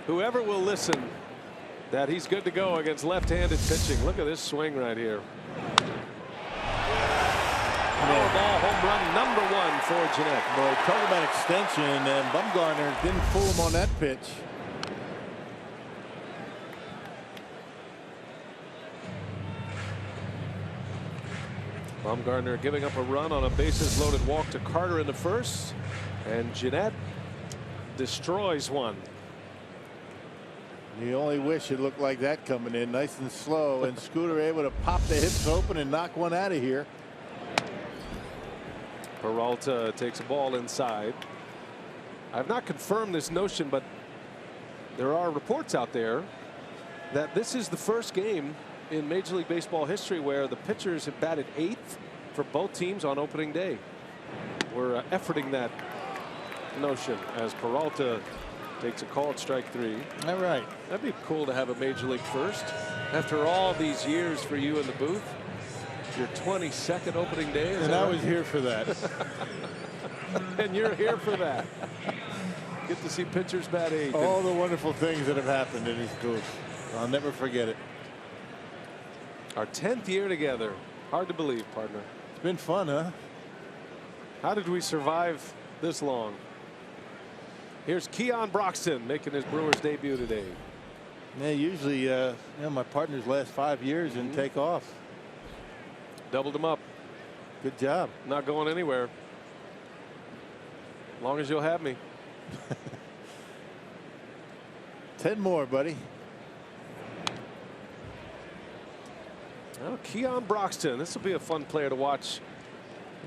whoever will listen that he's good to go against left-handed pitching. Look at this swing right here. Powerball home run number 1 for Janette. Boy, talk about extension, and Bumgarner didn't fool him on that pitch. Bumgarner giving up a run on a bases loaded walk to Carter in the first, and Janette destroys one. You only wish it looked like that coming in nice and slow, and Scooter able to pop the hips open and knock one out of here. Peralta takes a ball inside. I've not confirmed this notion, but there are reports out there that this is the first game in Major League Baseball history where the pitchers have batted 8th for both teams on opening day. We're efforting that notion as Peralta takes a call at strike 3. All right. That'd be cool to have a major league first after all these years for you in the booth. Your 22nd opening day. And I was here for that. And you're here for that. Get to see pitchers bat 8. All the wonderful things that have happened in his booth. I'll never forget it. Our 10th year together. Hard to believe, partner. It's been fun, huh? How did we survive this long? Here's Keon Broxton making his Brewers debut today. Yeah, usually my partners last 5 years and take off. Doubled him up. Good job. Not going anywhere. Long as you'll have me. 10 more, buddy. Well, Keon Broxton, this will be a fun player to watch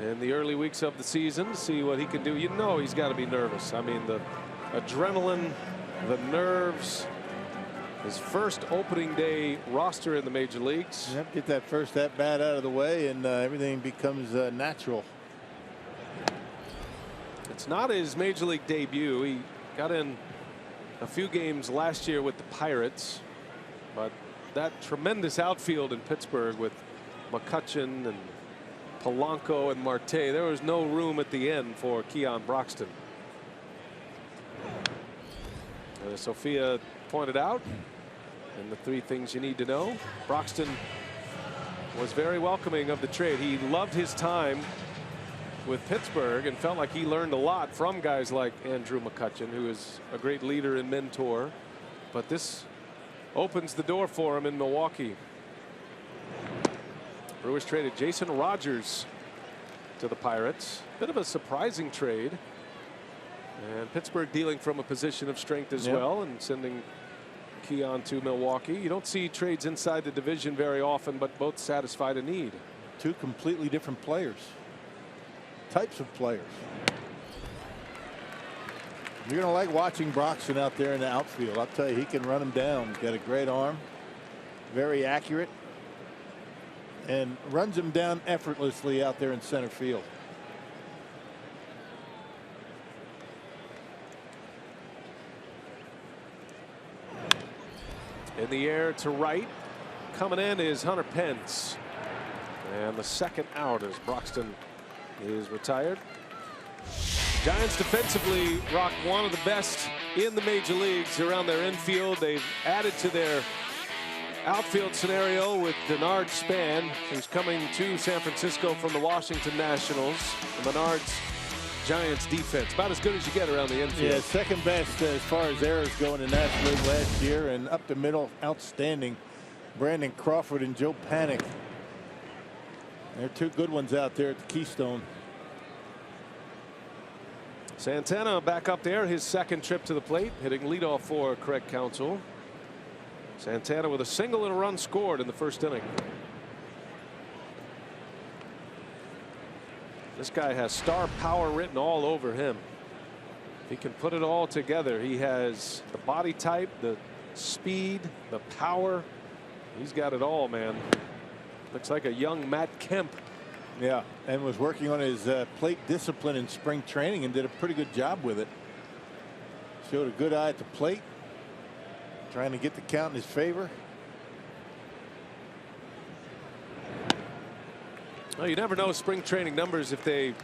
in the early weeks of the season. See what he can do. You know he's got to be nervous. I mean, the adrenaline, the nerves. His first opening day roster in the major leagues. Yep, get that first at bat out of the way, and everything becomes natural. It's not his major league debut. He got in a few games last year with the Pirates, but that tremendous outfield in Pittsburgh with McCutchen and Polanco and Marte, there was no room at the end for Keon Broxton. As Sophia pointed out, and the 3 things you need to know, Broxton was very welcoming of the trade. He loved his time with Pittsburgh and felt like he learned a lot from guys like Andrew McCutchen, who is a great leader and mentor. But this opens the door for him in Milwaukee. Brewers traded Jason Rogers to the Pirates. Bit of a surprising trade. And Pittsburgh dealing from a position of strength as well and sending Keon to Milwaukee. You don't see trades inside the division very often, but both satisfied a need. 2 completely different players. Types of players. You're going to like watching Broxton out there in the outfield. I'll tell you, he can run him down. He's got a great arm. Very accurate. And runs him down effortlessly out there in center field. In the air to right. Coming in is Hunter Pence. And the second out as Broxton is retired. Giants defensively, Rock, one of the best in the major leagues around their infield. They've added to their outfield scenario with Denard Span, who's coming to San Francisco from the Washington Nationals. The Menard's Giants defense, about as good as you get around the infield. Yeah, second best as far as errors go in the National League last year, and up the middle, outstanding. Brandon Crawford and Joe Panic. There are 2 good ones out there at the Keystone. Santana back up there, his second trip to the plate, hitting leadoff for Craig Counsell. Santana with a single and a run scored in the first inning. This guy has star power written all over him. If he can put it all together, he has the body type, the speed, the power. He's got it all, man. Looks like a young Matt Kemp. Yeah, and was working on his plate discipline in spring training and did a pretty good job with it. Showed a good eye at the plate, trying to get the count in his favor. Well, you never know spring training numbers if they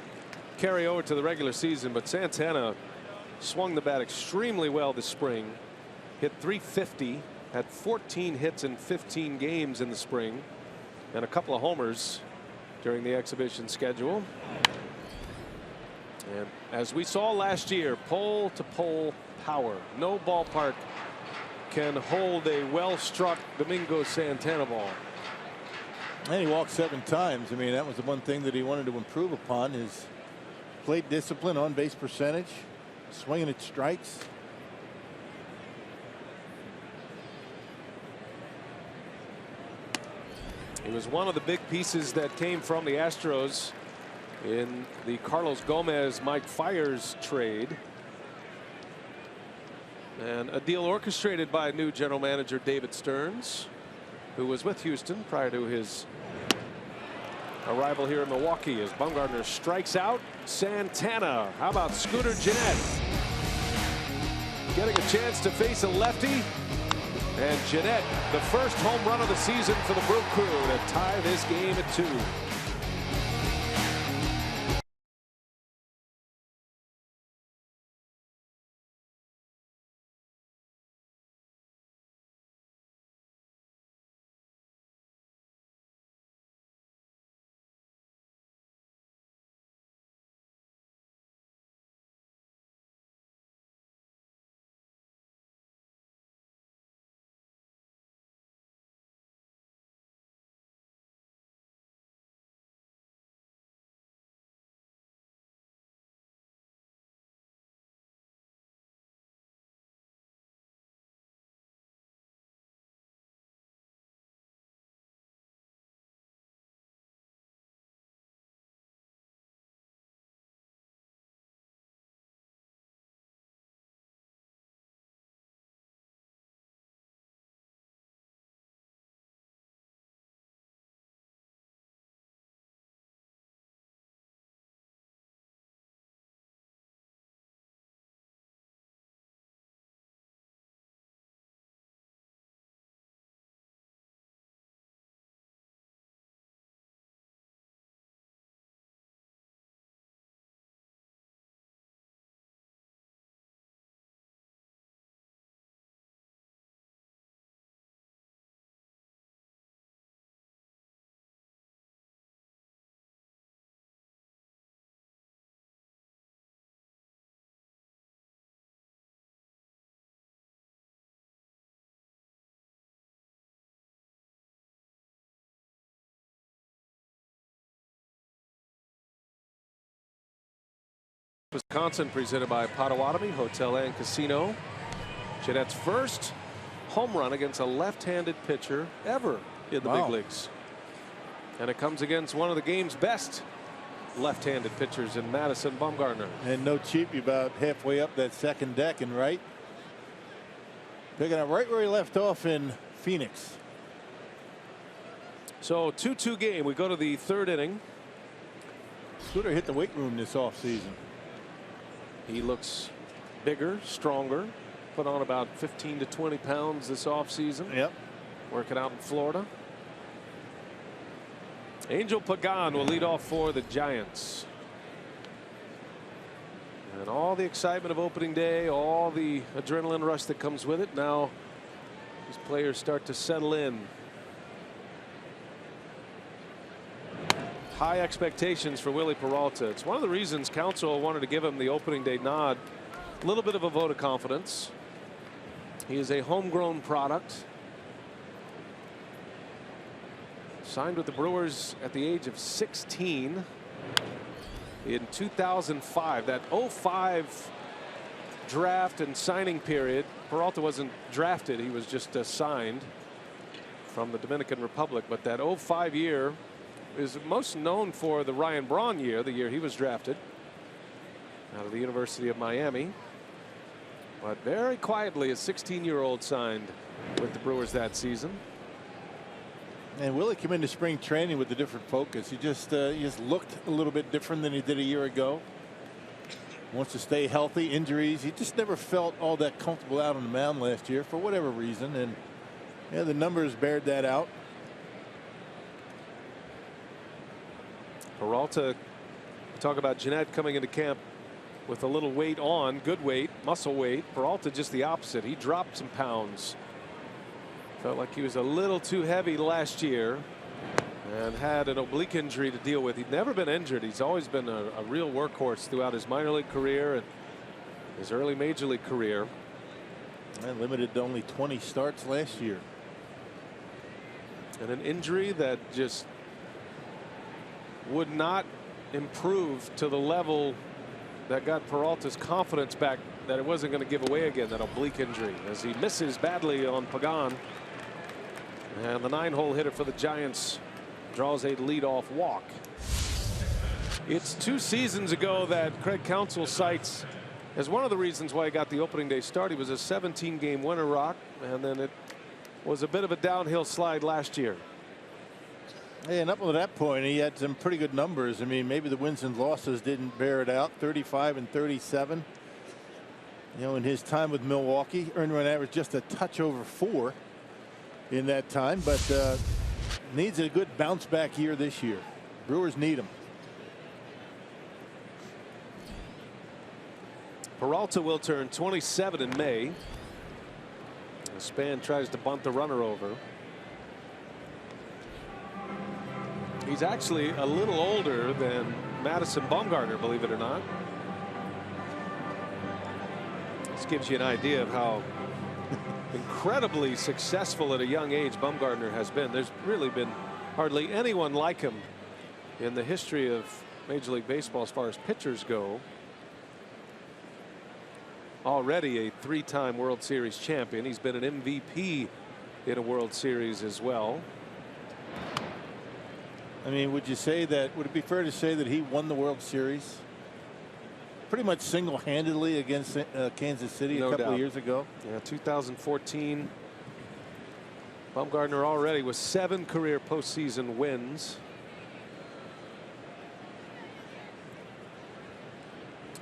carry over to the regular season, but Santana swung the bat extremely well this spring. Hit .350, had 14 hits in 15 games in the spring, and a couple of homers during the exhibition schedule. And as we saw last year, pole to pole power. No ballpark can hold a well struck Domingo Santana ball. And he walked 7 times. I mean, that was the one thing that he wanted to improve upon, his plate discipline, on base percentage, swinging at strikes. He was one of the big pieces that came from the Astros in the Carlos Gomez Mike Fiers trade, and a deal orchestrated by new general manager David Stearns, who was with Houston prior to his arrival here in Milwaukee. As Bumgarner strikes out Santana. How about Scooter Janette getting a chance to face a lefty? And Janette, the first home run of the season for the Brew Crew to tie this game at 2. Wisconsin, presented by Potawatomi Hotel and Casino. Janette's first home run against a left-handed pitcher ever in the big leagues. And it comes against one of the game's best left-handed pitchers in Madison Bumgarner. And no cheapie, about halfway up that second deck and right. Picking up right where he left off in Phoenix. So 2-2 game. We go to the third inning. Scooter hit the weight room this offseason. He looks bigger, stronger, put on about 15 to 20 pounds this offseason. Yep. Working out in Florida. Angel Pagan will lead off for the Giants. And all the excitement of opening day, all the adrenaline rush that comes with it. Now these players start to settle in. High expectations for Willie Peralta. It's one of the reasons Counsell wanted to give him the opening day nod. A little bit of a vote of confidence. He is a homegrown product. Signed with the Brewers at the age of 16. in 2005. That 05 draft and signing period, Peralta wasn't drafted, he was just signed from the Dominican Republic. But that 05 year is most known for the Ryan Braun year, the year he was drafted out of the University of Miami. But very quietly, a 16-year-old signed with the Brewers that season. And Willie came into spring training with a different focus. He just looked a little bit different than he did a year ago. Wants to stay healthy. Injuries. He just never felt all that comfortable out on the mound last year for whatever reason. And yeah, the numbers bared that out. Peralta, talk about Janette coming into camp with a little weight on, good weight, muscle weight. Peralta just the opposite. He dropped some pounds. Felt like he was a little too heavy last year and had an oblique injury to deal with. He'd never been injured. He's always been a real workhorse throughout his minor league career and his early major league career. And limited to only 20 starts last year. And an injury that just would not improve to the level that got Peralta's confidence back that it wasn't going to give away again, that oblique injury, as he misses badly on Pagan. And the 9-hole hitter for the Giants draws a leadoff walk. It's 2 seasons ago that Craig Counsell cites as one of the reasons why he got the opening day start. He was a 17-game winner, Rock, and then it was a bit of a downhill slide last year. Hey, and up to that point, he had some pretty good numbers. I mean, maybe the wins and losses didn't bear it out. 35 and 37. You know, in his time with Milwaukee, earned run average just a touch over 4 in that time, but needs a good bounce back year this year. Brewers need him. Peralta will turn 27 in May. Span tries to bunt the runner over. He's actually a little older than Madison Bumgarner, believe it or not. This gives you an idea of how incredibly successful at a young age Bumgarner has been. There's really been hardly anyone like him in the history of Major League Baseball as far as pitchers go. Already a 3-time World Series champion. He's been an MVP in a World Series as well. I mean, would it be fair to say that he won the World Series pretty much single-handedly against Kansas City a couple of years ago? Yeah, 2014. Bumgarner already with 7 career postseason wins.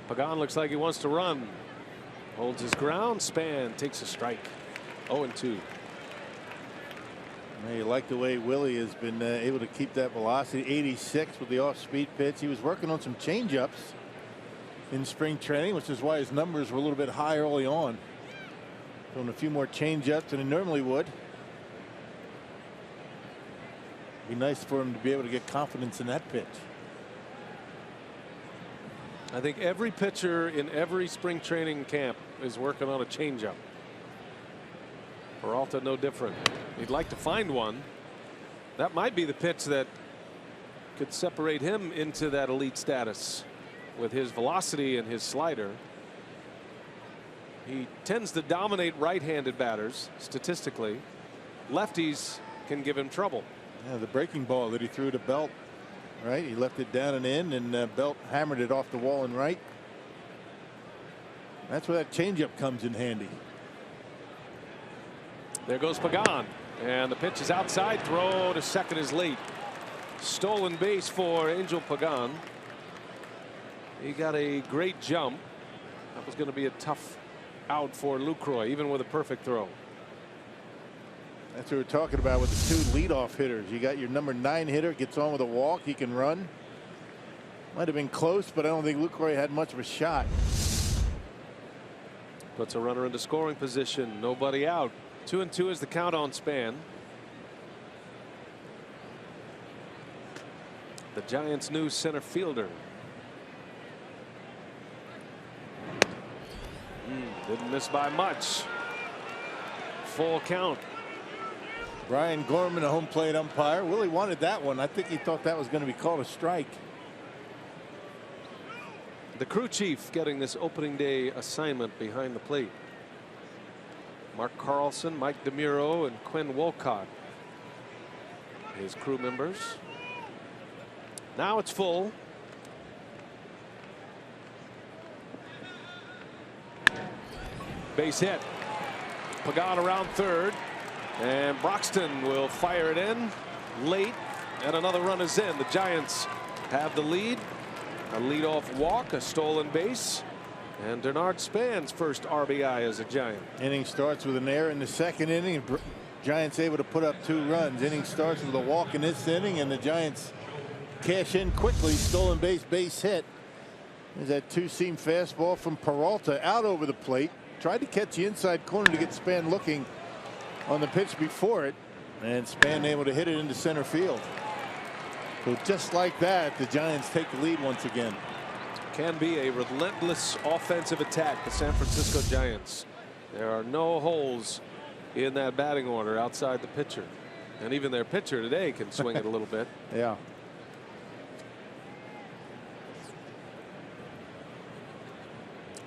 Pagan looks like he wants to run. Holds his ground. Span takes a strike. 0-2. You like the way Willie has been able to keep that velocity. 86 with the off-speed pitch. He was working on some change-ups in spring training, which is why his numbers were a little bit high early on. Doing a few more change-ups than he normally would. Be nice for him to be able to get confidence in that pitch. I think every pitcher in every spring training camp is working on a changeup. Peralta no different. He'd like to find one. That might be the pitch that could separate him into that elite status with his velocity and his slider. He tends to dominate right-handed batters statistically. Lefties can give him trouble. Yeah, the breaking ball that he threw to Belt, right? He left it down and in, and Belt hammered it off the wall and right. That's where that changeup comes in handy. There goes Pagan, and the pitch is outside. Throw to second is late. Stolen base for Angel Pagan. He got a great jump. That was going to be a tough out for Lucroy, even with a perfect throw. That's what we're talking about with the 2 leadoff hitters. You got your number 9 hitter, gets on with a walk. He can run. Might have been close, but I don't think Lucroy had much of a shot. Puts a runner into scoring position. Nobody out. 2-2 is the count on Span. The Giants' new center fielder. Didn't miss by much. Full count. Brian Gorman, a home plate umpire. Willie wanted that one. I think he thought that was going to be called a strike. The crew chief getting this opening day assignment behind the plate. Mark Carlson, Mike DeMuro, and Quinn Wolcott, his crew members. Now it's full. Base hit. Pagan around third, and Broxton will fire it in late, and another run is in. The Giants have the lead. A leadoff walk, a stolen base, and Denard Span's first RBI as a Giant. Inning starts with an error in the second inning. Giants able to put up 2 runs. Inning starts with a walk in this inning, and the Giants cash in quickly. Stolen base hit. There's that 2-seam fastball from Peralta out over the plate. Tried to catch the inside corner to get Span looking on the pitch before it, and Span able to hit it into center field. So just like that, the Giants take the lead once again. Can be a relentless offensive attack, the San Francisco Giants. There are no holes in that batting order outside the pitcher, and even their pitcher today can swing it a little bit. Yeah.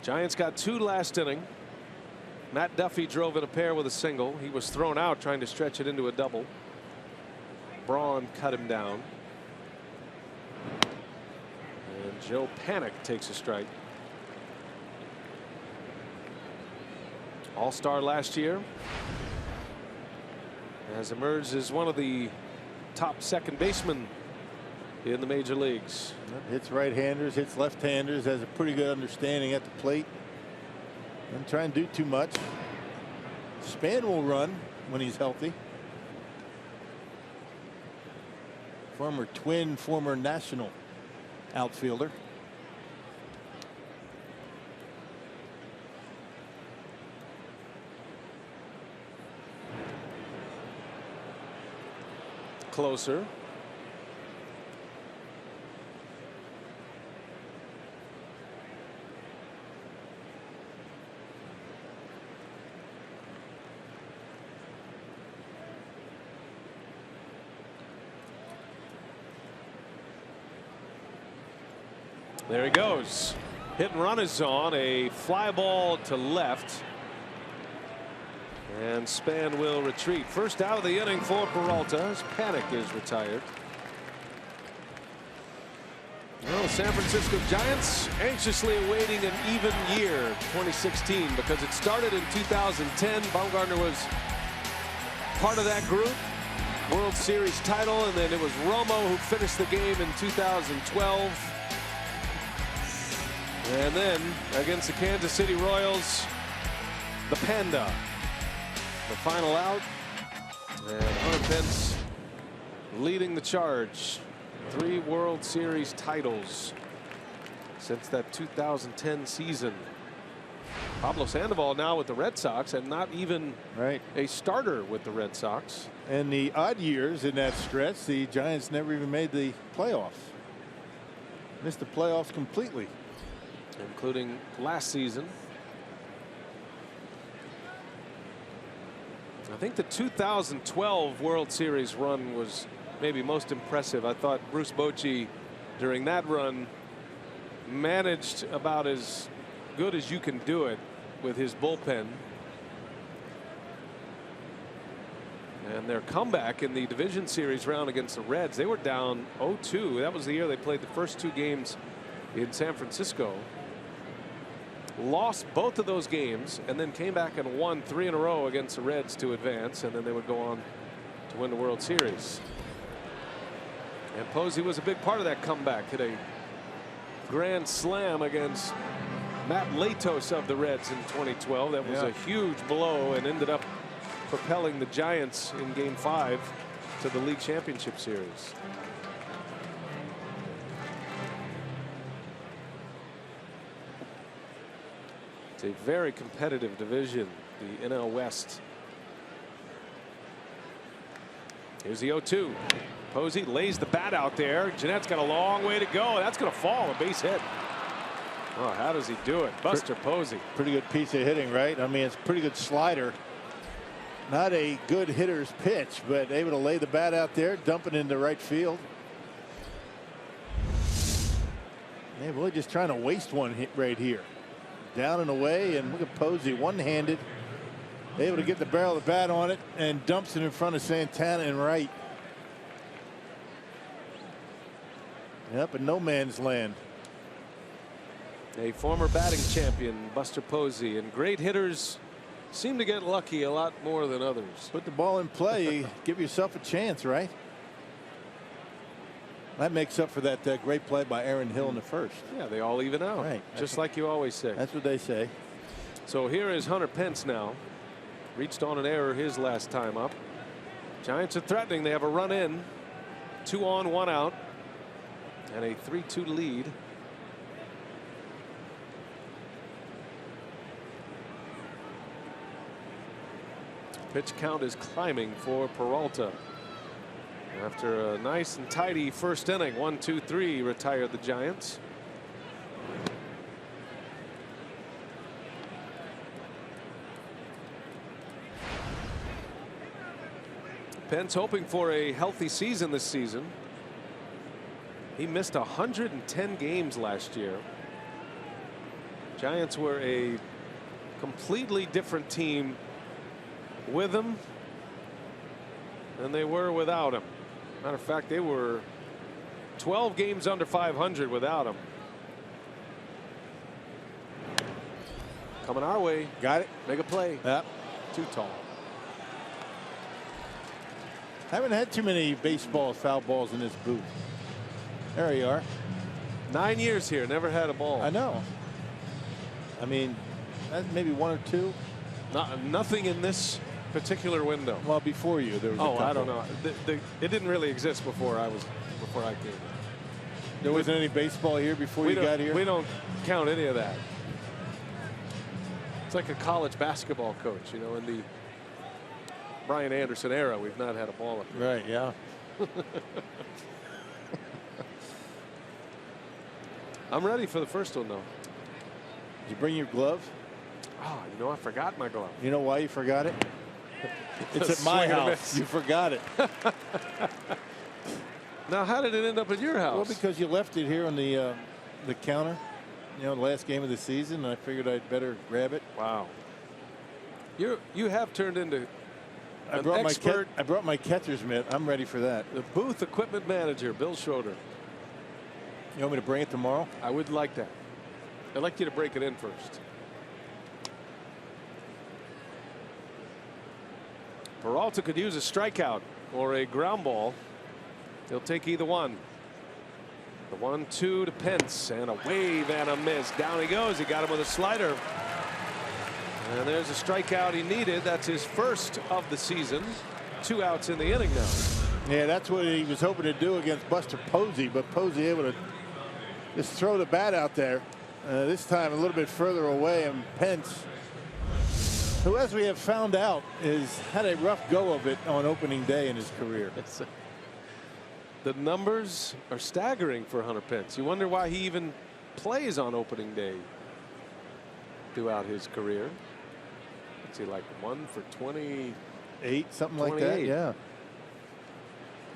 Giants got 2 last inning. Matt Duffy drove in a pair with a single. He was thrown out trying to stretch it into a double. Braun cut him down. And Joe Panik takes a strike. All-star last year. Has emerged as one of the top second basemen in the major leagues. Hits right-handers, hits left-handers, has a pretty good understanding at the plate. Doesn't try and do too much. Span will run when he's healthy. Former Twin, former National outfielder. Closer. There he goes. Hit and run is on. A fly ball to left. And Span will retreat. First out of the inning for Peralta as Panik is retired. Well, San Francisco Giants anxiously awaiting an even year 2016 because it started in 2010. Baumgartner was part of that group. World Series title, and then it was Romo who finished the game in 2012. And then against the Kansas City Royals, the Panda. The final out, and Hunter Pence leading the charge. 3 World Series titles since that 2010 season. Pablo Sandoval now with the Red Sox, and not even a starter with the Red Sox. And the odd years in that stretch, the Giants never even made the playoffs. Missed the playoffs completely. Including last season. I think the 2012 World Series run was maybe most impressive. I thought Bruce Bochy during that run managed about as good as you can do it with his bullpen. And their comeback in the division series round against the Reds, they were down 0-2. That was the year they played the first 2 games in San Francisco. Lost both of those games and then came back and won 3 in a row against the Reds to advance, and then they would go on to win the World Series. And Posey was a big part of that comeback. Hit a grand slam against Matt Latos of the Reds in 2012. That was a huge blow and ended up propelling the Giants in Game 5 to the League Championship Series. It's a very competitive division, the NL West. Here's the 0-2. Posey lays the bat out there. Janette's got a long way to go. That's going to fall. A base hit. Oh, how does he do it? Buster Posey. Pretty good piece of hitting, right? I mean, it's a pretty good slider. Not a good hitter's pitch, but able to lay the bat out there, dump it into right field. They're really just trying to waste one hit right here. Down and away, and look at Posey, one-handed, able to get the barrel of the bat on it and dumps it in front of Santana and right. Yep, in no man's land. A former batting champion, Buster Posey, and great hitters seem to get lucky a lot more than others. Put the ball in play, give yourself a chance, right? That makes up for that great play by Aaron Hill in the first. Yeah, they all even out. Right. Just like you always say. That's what they say. So here is Hunter Pence now. Reached on an error his last time up. Giants are threatening. They have a run in. 2 on, 1 out. And a 3-2 lead. Pitch count is climbing for Peralta. After a nice and tidy first inning, 1-2-3, retired the Giants. Pence hoping for a healthy season this season. He missed 110 games last year. Giants were a completely different team with him than they were without him. Matter of fact, they were 12 games under 500 without him. Coming our way. Got it. Make a play. Yep. Too tall. Haven't had too many baseball foul balls in this booth. There you are. 9 years here, never had a ball. I know. I mean, maybe 1 or 2. Nothing in this particular window. Well, before you, there was. Oh, I don't know. It didn't really exist before I came. There wasn't any baseball here before you got here. We don't count any of that. It's like a college basketball coach, you know, in the Brian Anderson era. We've not had a ball up here. Right. Yeah. I'm ready for the first one, though. Did you bring your glove? Oh, you know, I forgot my glove. You know why you forgot it? It's at my house. You forgot it. Now, how did it end up at your house? Well, because you left it here on the counter, you know, the last game of the season, and I figured I'd better grab it. Wow. You have turned into I brought my catcher's mitt. I'm ready for that. The booth equipment manager, Bill Schroeder. You want me to bring it tomorrow? I would like that. I'd like you to break it in first. Peralta could use a strikeout or a ground ball. He'll take either one. The 1-2 to Pence, and a wave and a miss. Down he goes. He got him with a slider. And there's a strikeout he needed. That's his first of the season. 2 outs in the inning now. Yeah, that's what he was hoping to do against Buster Posey, but Posey able to just throw the bat out there. This time a little bit further away, and Pence, who, as we have found out, has had a rough go of it on opening day in his career. The numbers are staggering for Hunter Pence. You wonder why he even plays on opening day throughout his career. Let's see, like 1 for 28, something like that. Yeah.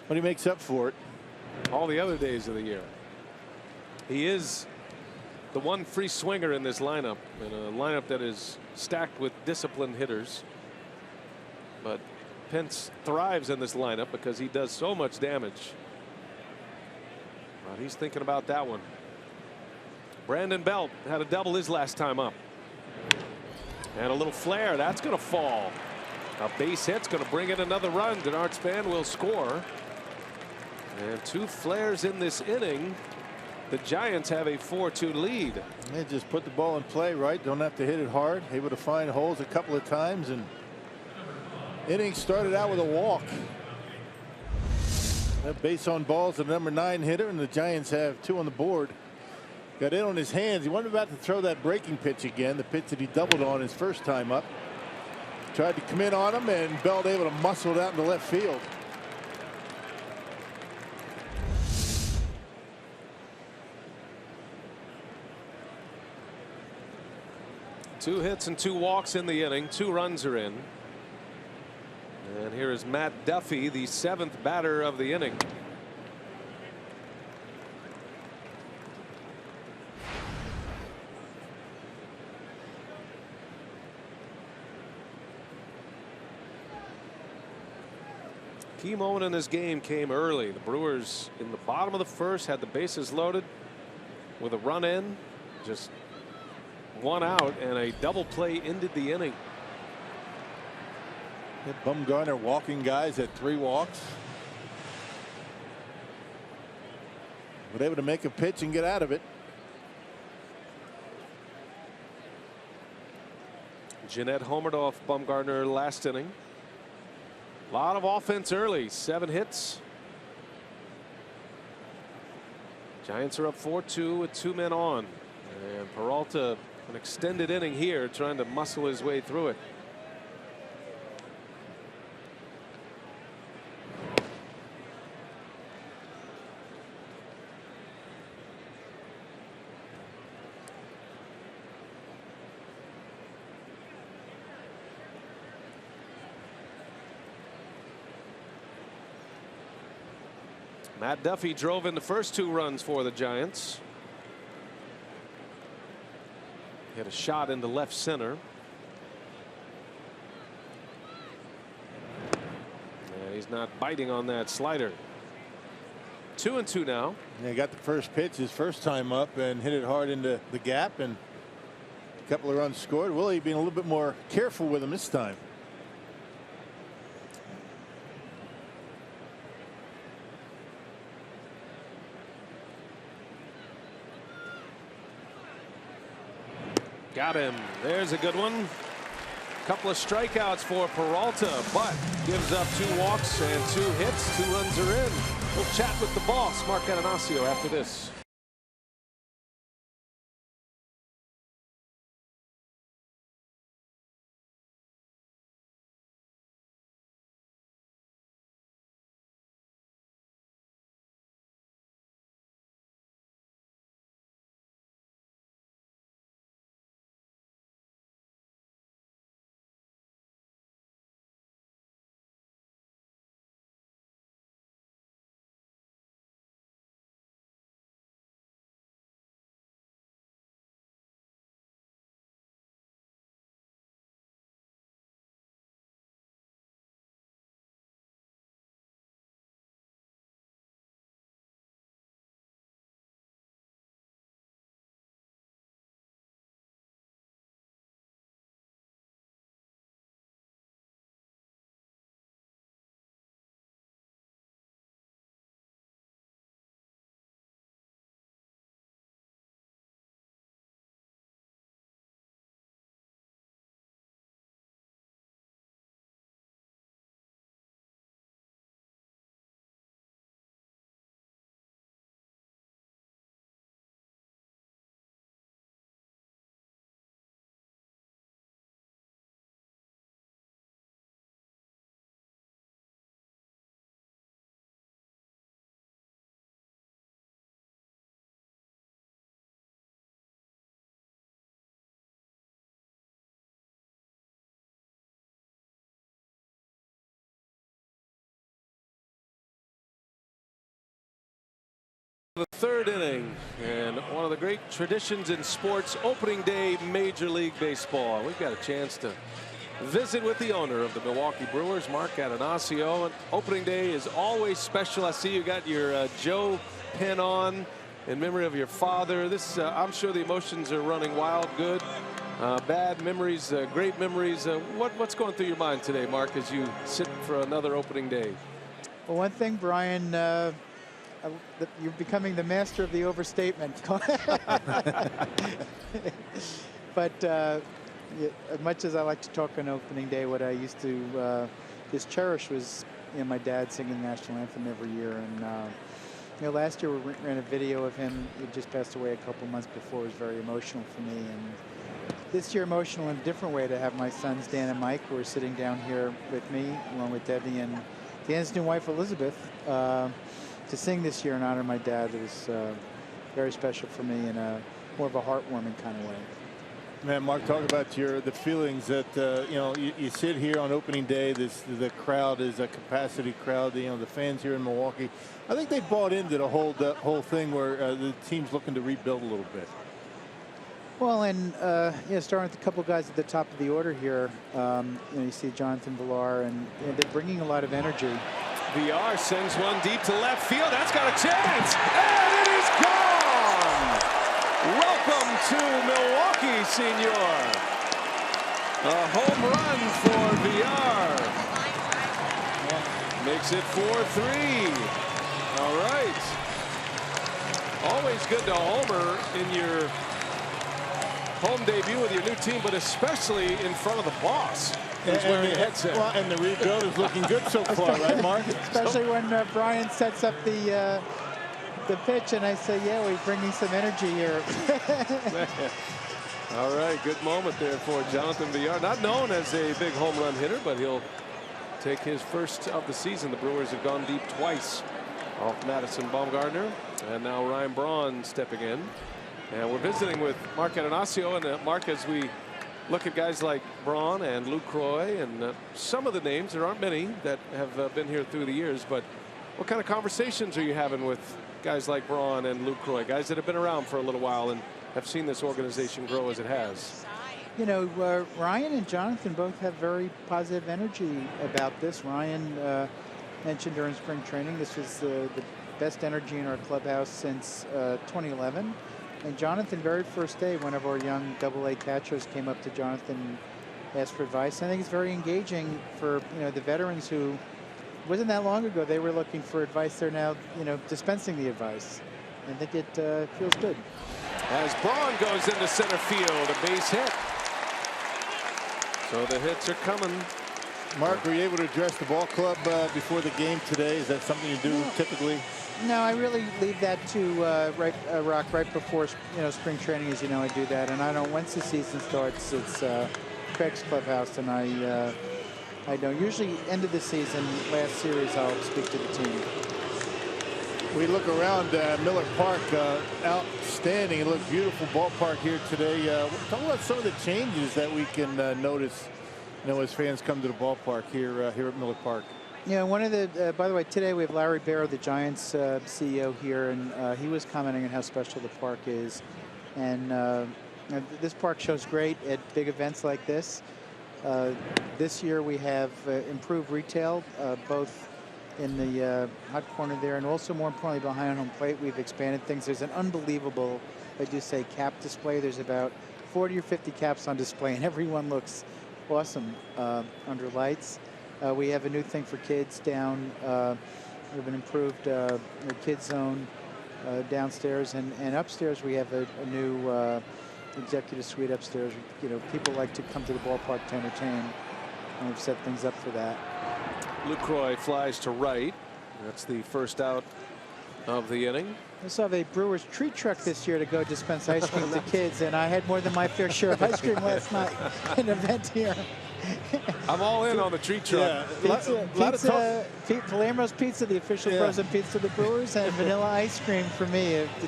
But he makes up for it all the other days of the year. He is the one free swinger in this lineup, in a lineup that is stacked with disciplined hitters. But Pence thrives in this lineup because he does so much damage. But he's thinking about that one. Brandon Belt had a double his last time up. And a little flare, that's going to fall. A base hit's going to bring in another run. Denard Span will score. And 2 flares in this inning. The Giants have a 4-2 lead. They just put the ball in play, right? Don't have to hit it hard. Able to find holes a couple of times, and inning started out with a walk. That base on balls, the number 9 hitter, and the Giants have 2 on the board. Got in on his hands. He wasn't about to throw that breaking pitch again, the pitch that he doubled on his first time up. Tried to come in on him, and Belt able to muscle it out into left field. Two hits and 2 walks in the inning. 2 runs are in. And here is Matt Duffy, the 7th batter of the inning. key moment in this game came early. The Brewers in the bottom of the first had the bases loaded with a run in, just one out, and a double play ended the inning. Bumgarner walking guys at 3 walks. But able to make a pitch and get out of it. Janette homered off Bumgarner last inning. A lot of offense early. 7 hits. Giants are up 4-2 with 2 men on. And Peralta, an extended inning here, trying to muscle his way through it. Matt Duffy drove in the first 2 runs for the Giants. Hit a shot into left center. And he's not biting on that slider. 2-2 now. Yeah, he got the first pitch his first time up and hit it hard into the gap, and a couple of runs scored. Willie being a little bit more careful with him this time. Got him. There's a good one. Couple of strikeouts for Peralta, but gives up 2 walks and 2 hits. 2 runs are in. We'll chat with the boss, Mark Atanasio, after this. The 3rd inning, and one of the great traditions in sports, opening day Major League Baseball. We've got a chance to visit with the owner of the Milwaukee Brewers, Mark Atanasio. And opening day is always special. I see you got your Joe pin on in memory of your father. This, I'm sure the emotions are running wild. Good, bad memories, great memories. What's going through your mind today, Mark, as you sit for another opening day? Well, one thing, Brian, you're becoming the master of the overstatement. But as much as I like to talk on opening day, what I used to just cherish was, my dad singing the national anthem every year. And last year we ran a video of him. He just passed away a couple months before. It was very emotional for me. And this year, emotional in a different way, to have my sons Dan and Mike, who are sitting down here with me, along with Debbie and Dan's new wife Elizabeth, to sing this year in honor of my dad. It was very special for me in a more of a heartwarming kind of way. Man, Mark, talk about the feelings that you sit here on opening day. The crowd is a capacity crowd. The fans here in Milwaukee, I think they bought into the whole thing where the team's looking to rebuild a little bit. Well, and starting with a couple guys at the top of the order here, you see Jonathan Villar, and they're bringing a lot of energy. VR sends one deep to left field. That's got a chance, and it is gone. Welcome to Milwaukee, senor. A home run for VR. Makes it 4-3. All right. Always good to homer in your home debut with your new team, but especially in front of the boss. He's wearing a headset. Well, and the rebuild is looking good so far, right, Mark? Especially when Brian sets up the pitch, and I say, yeah, we're bringing some energy here. All right, good moment there for Jonathan Villar. Not known as a big home run hitter, but he'll take his first of the season. The Brewers have gone deep twice off Madison Bumgarner, and now Ryan Braun stepping in. And we're visiting with Mark Atanasio, and Mark, as we look at guys like Braun and Lucroy and some of the names, there aren't many that have been here through the years, but what kind of conversations are you having with guys like Braun and Lucroy, guys that have been around for a little while and have seen this organization grow as it has? You know, Ryan and Jonathan both have very positive energy about this. Ryan mentioned during spring training this was the best energy in our clubhouse since 2011. And Jonathan, very first day, one of our young AA catchers came up to Jonathan and asked for advice. I think it's very engaging for, you know, the veterans who, wasn't that long ago, they were looking for advice. They're now, you know, dispensing the advice. I think it feels good. As Braun goes into center field, a base hit. So the hits are coming. Mark, were you able to address the ball club before the game today? Is that something you do typically? No, I really leave that to Rock right before, you know, spring training. As you know, I do that, and I don't. Once the season starts, it's Craig's clubhouse, and I don't. Usually, end of the season, last series, I'll speak to the team. We look around Miller Park, outstanding. It looks beautiful ballpark here today. Talk about some of the changes that we can notice, you know, as fans come to the ballpark here at Miller Park. Yeah, one of the, by the way, today we have Larry Barrow, the Giants CEO here, and he was commenting on how special the park is. And this park shows great at big events like this. This year we have improved retail, both in the hot corner there, and also more importantly behind home plate. We've expanded things. There's an unbelievable, I do say, cap display. There's about 40 or 50 caps on display, and everyone looks awesome under lights. We have a new thing for kids down. We have an improved kids zone downstairs, and upstairs we have a new executive suite upstairs. You know, people like to come to the ballpark to entertain, and we've set things up for that. Lucroy flies to right. That's the first out of the inning. I saw a Brewers treat truck this year to go dispense ice cream to kids, and I had more than my fair share of ice cream last night in an event here. I'm all in on the treat truck. Yeah. Palermo's Pizza, the official frozen pizza of the Brewers, and vanilla ice cream for me, the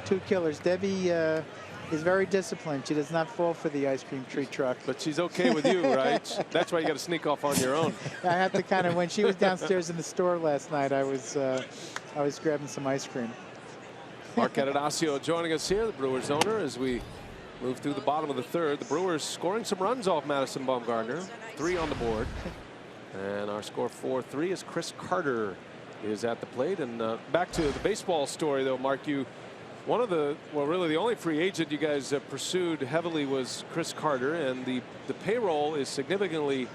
two killers. Debbie is very disciplined. She does not fall for the ice cream treat truck. But she's okay with you, right? That's why you got to sneak off on your own. I have to kind of, when she was downstairs in the store last night, I was grabbing some ice cream. Mark Atanasio joining us here, the Brewers owner, as we move through the bottom of the third. The Brewers scoring some runs off Madison Bumgarner. 3 on the board. And our score 4-3 as Chris Carter is at the plate. And back to the baseball story, though, Mark, one of the, well, really the only free agent you guys pursued heavily was Chris Carter, and the payroll is significantly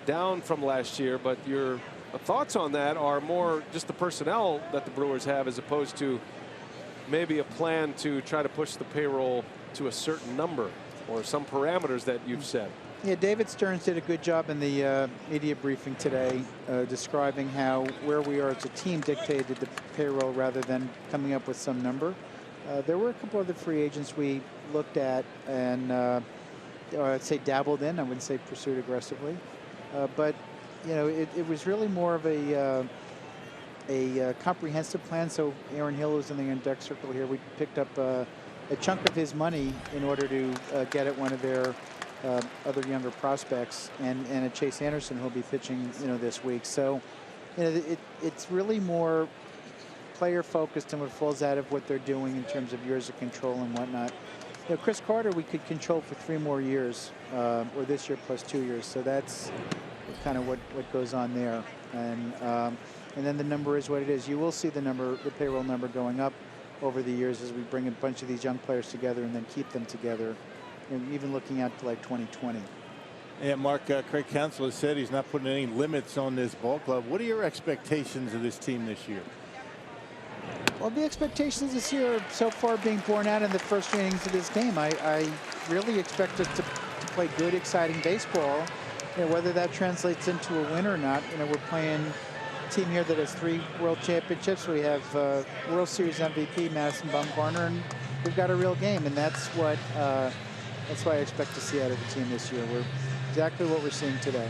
down from last year, but your thoughts on that are more just the personnel that the Brewers have as opposed to maybe a plan to try to push the payroll to a certain number or some parameters that you've set. Yeah, David Stearns did a good job in the media briefing today describing how where we are as a team dictated the payroll rather than coming up with some number. There were a couple other free agents we looked at and I'd say dabbled in. I wouldn't say pursued aggressively, but you know, it was really more of a comprehensive plan. So Aaron Hill was in the on-deck circle here. We picked up a chunk of his money in order to get at one of their other younger prospects, and a Chase Anderson who'll be pitching, you know, this week. So, you know, it's really more player focused and what falls out of what they're doing in terms of years of control and whatnot. You know, Chris Carter we could control for 3 more years, or this year plus 2 years. So that's kind of what goes on there. And then the number is what it is. You will see the payroll number going up over the years as we bring a bunch of these young players together and then keep them together, and even looking out to like 2020. Yeah, Mark, Craig Counsell has said he's not putting any limits on this ball club. What are your expectations of this team this year? Well, the expectations this year are so far being borne out in the first innings of this game. I really expect us to play good, exciting baseball. You know, whether that translates into a win or not, you know, we're playing a team here that has 3 World Championships. We have World Series MVP Madison Bumgarner, and we've got a real game, and that's what I expect to see out of the team this year. We're exactly what we're seeing today.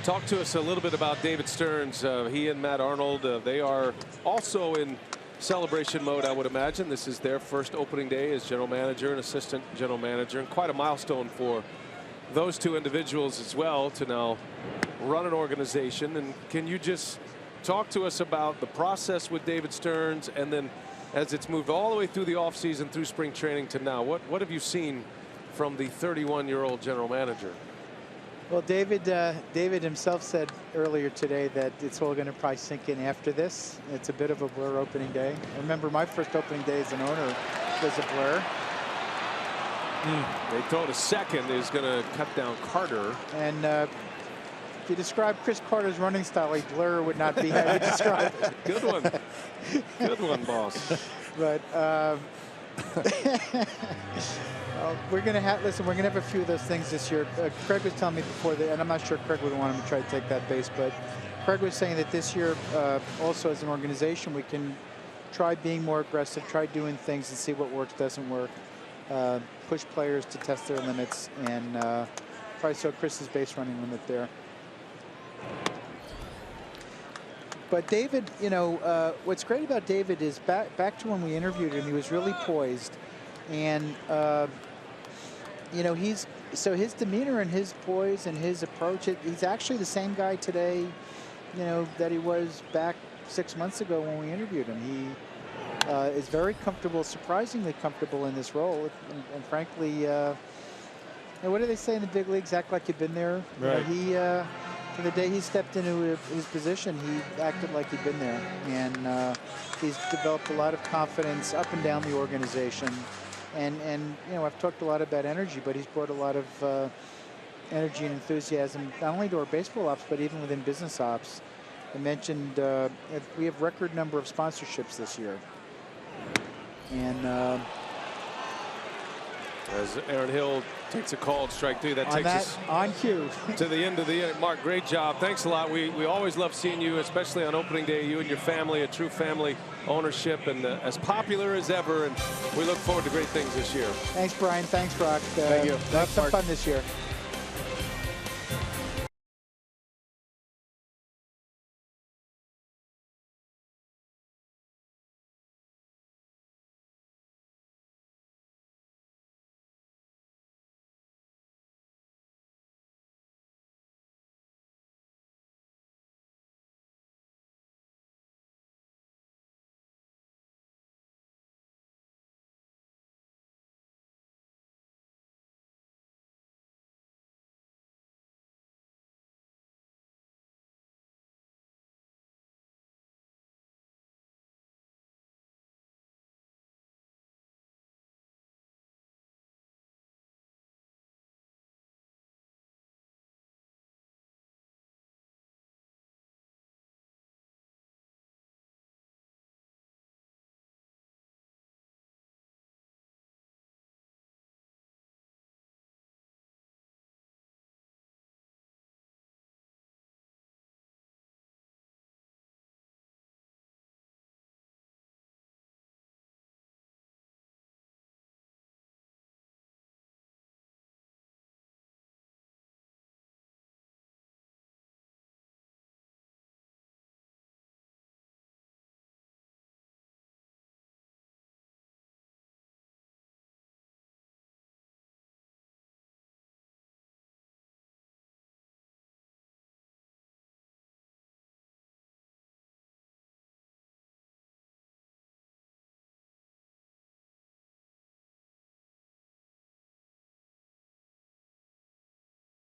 Talk to us a little bit about David Stearns. He and Matt Arnold, they are also in celebration mode, I would imagine. This is their first opening day as general manager and assistant general manager, and quite a milestone for those 2 individuals as well to now run an organization. And can you just talk to us about the process with David Stearns, and then as it's moved all the way through the offseason, through spring training to now, what have you seen from the 31-year-old general manager? Well, David himself said earlier today that it's all going to probably sink in after this. It's a bit of a blur opening day. I remember my first opening day as an owner was a blur. They told a second is going to cut down Carter. And if you describe Chris Carter's running style, a blur would not be how you describe it. Good one. Good one, boss. But we're going to have, listen, we're going to have a few of those things this year. Craig was telling me before that, and I'm not sure Craig would want him to try to take that base, but Craig was saying that this year, also as an organization, we can try being more aggressive, try doing things and see what works, doesn't work. Push players to test their limits, and probably saw Chris's base running limit there. But David, you know, what's great about David is back to when we interviewed him, he was really poised. And, you know, his demeanor and his poise and his approach, he's actually the same guy today, you know, that he was back 6 months ago when we interviewed him. He is very comfortable, surprisingly comfortable in this role. And frankly, you know, what do they say in the big leagues? Act like you've been there. Right. You know, from the day he stepped into his position, he acted like he'd been there. And he's developed a lot of confidence up and down the organization. And you know, I've talked a lot about energy, but he's brought a lot of energy and enthusiasm, not only to our baseball ops, but even within business ops. I mentioned we have record number of sponsorships this year. And as Aaron Hill takes a called strike 3, that takes us on cue to the end of the inning. Mark, great job. Thanks a lot. We always love seeing you, especially on opening day. You and your family, a true family ownership, and as popular as ever. And we look forward to great things this year. Thanks, Brian. Thanks, Rock. Thank you. Have some fun this year.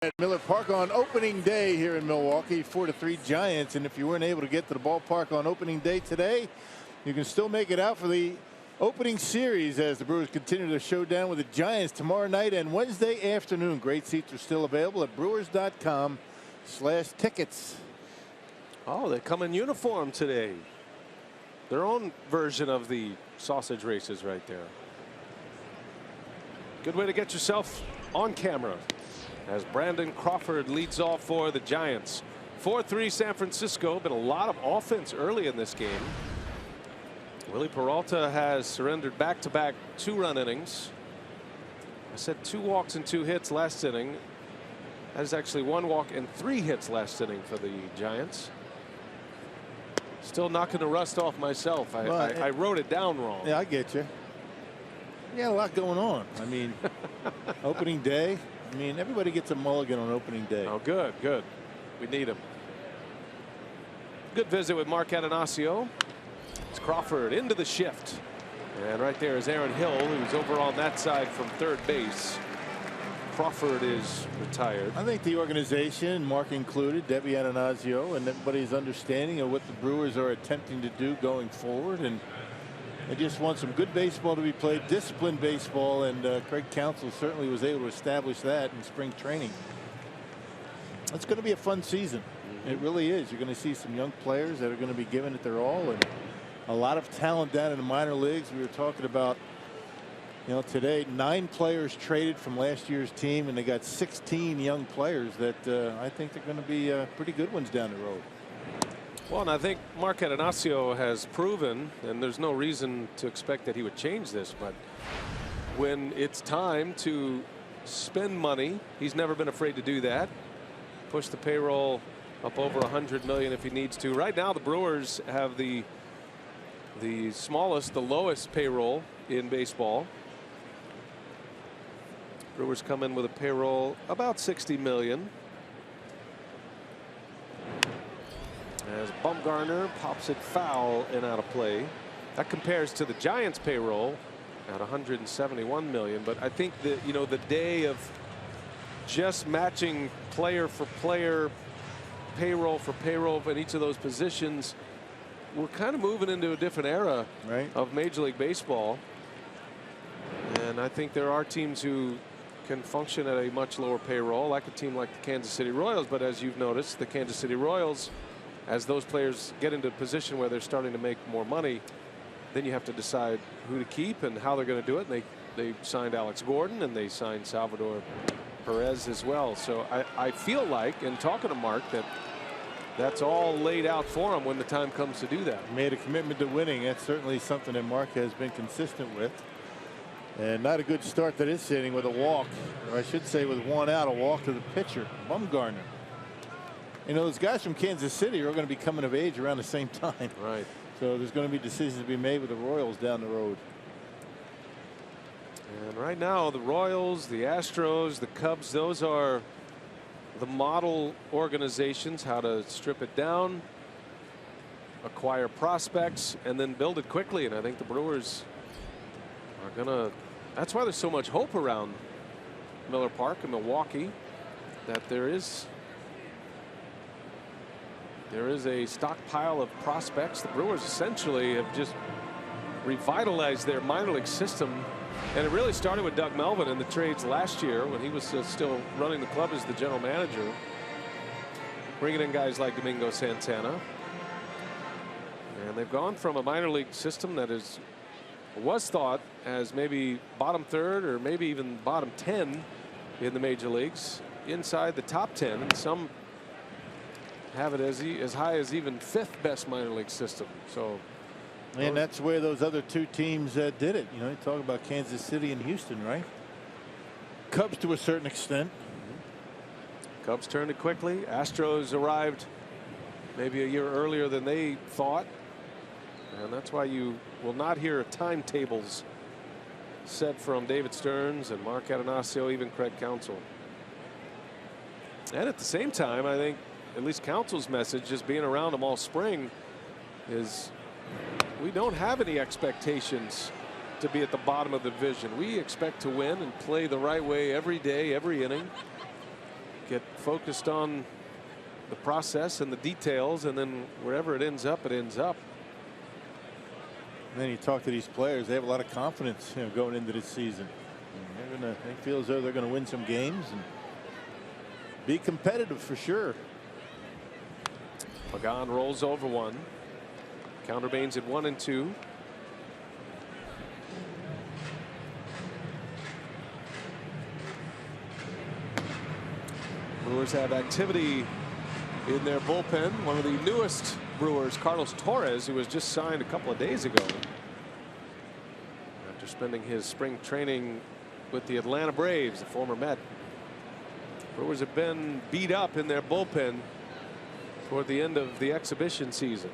At Miller Park on opening day here in Milwaukee, 4-3 Giants. And if you weren't able to get to the ballpark on opening day today, you can still make it out for the opening series as the Brewers continue to showdown with the Giants tomorrow night and Wednesday afternoon. Great seats are still available at brewers.com/tickets. Oh, they come in uniform today. Their own version of the sausage races right there. Good way to get yourself on camera as Brandon Crawford leads off for the Giants. 4-3 San Francisco. Been a lot of offense early in this game. Willie Peralta has surrendered back-to-back 2-run innings. I said 2 walks and 2 hits last inning. That is actually 1 walk and 3 hits last inning for the Giants. Still knocking the rust off myself. I wrote it down wrong. Yeah, I get you. You got a lot going on. I mean, opening day. I mean, everybody gets a mulligan on opening day. Oh, good, good. We need him. Good visit with Mark Atanasio. It's Crawford into the shift. And right there is Aaron Hill, who's over on that side from third base. Crawford is retired. I think the organization, Mark included, Debbie Atanasio, and everybody's understanding of what the Brewers are attempting to do going forward. And they just want some good baseball to be played, disciplined baseball, and Craig Counsell certainly was able to establish that in spring training. It's going to be a fun season. It really is. You're going to see some young players that are going to be giving it their all, and a lot of talent down in the minor leagues. We were talking about, you know, today 9 players traded from last year's team, and they got 16 young players that I think they're going to be pretty good ones down the road. Well, and I think Mark Atanasio has proven, and there's no reason to expect that he would change this, but when it's time to spend money, he's never been afraid to do that. Push the payroll up over $100 million if he needs to. Right now, the Brewers have the smallest, the lowest payroll in baseball. Brewers come in with a payroll about $60 million. As Bumgarner pops it foul and out of play. That compares to the Giants payroll at $171 million. But I think that, you know, the day of just matching player for player, payroll for payroll in each of those positions, we're kind of moving into a different era of Major League Baseball. And I think there are teams who can function at a much lower payroll, like a team like the Kansas City Royals. But as you've noticed, the Kansas City Royals, as those players get into a position where they're starting to make more money, then you have to decide who to keep and how they're going to do it. And they signed Alex Gordon, and they signed Salvador Perez as well. So I feel like, in talking to Mark, that that's all laid out for him when the time comes to do that. Made a commitment to winning. That's certainly something that Mark has been consistent with. And not a good start to this inning with a walk, or I should say with 1 out, a walk to the pitcher, Bumgarner. You know, those guys from Kansas City are going to be coming of age around the same time. Right. So there's going to be decisions to be made with the Royals down the road. And right now, the Royals, the Astros, the Cubs, those are the model organizations, how to strip it down, acquire prospects, and then build it quickly. And I think the Brewers are going to, that's why there's so much hope around Miller Park in Milwaukee, that there is a stockpile of prospects. The Brewers essentially have just revitalized their minor league system. And it really started with Doug Melvin in the trades last year when he was still running the club as the general manager, bringing in guys like Domingo Santana. And they've gone from a minor league system that was thought as maybe bottom 3rd or maybe even bottom 10 in the major leagues, inside the top 10, and some have it as high as even 5th best minor league system. So, and that's where those other 2 teams did it. You know, you talk about Kansas City and Houston, right? Cubs to a certain extent. Cubs turned it quickly. Astros arrived maybe a year earlier than they thought, and that's why you will not hear timetables set from David Stearns and Mark Atanasio, even Craig Counsell. And at the same time, I think at least Counsell's message, just being around them all spring, is we don't have any expectations to be at the bottom of the division. We expect to win and play the right way every day, every inning. get focused on the process and the details, and then wherever it ends up, it ends up. And then you talk to these players, they have a lot of confidence, going into this season. And they feel as though they're going to win some games and be competitive for sure. Pagan rolls over one. Counterbane's at 1-2. Brewers have activity in their bullpen. One of the newest Brewers, Carlos Torres, who was just signed a couple of days ago after spending his spring training with the Atlanta Braves, the former Met. Brewers have been beat up in their bullpen toward the end of the exhibition season.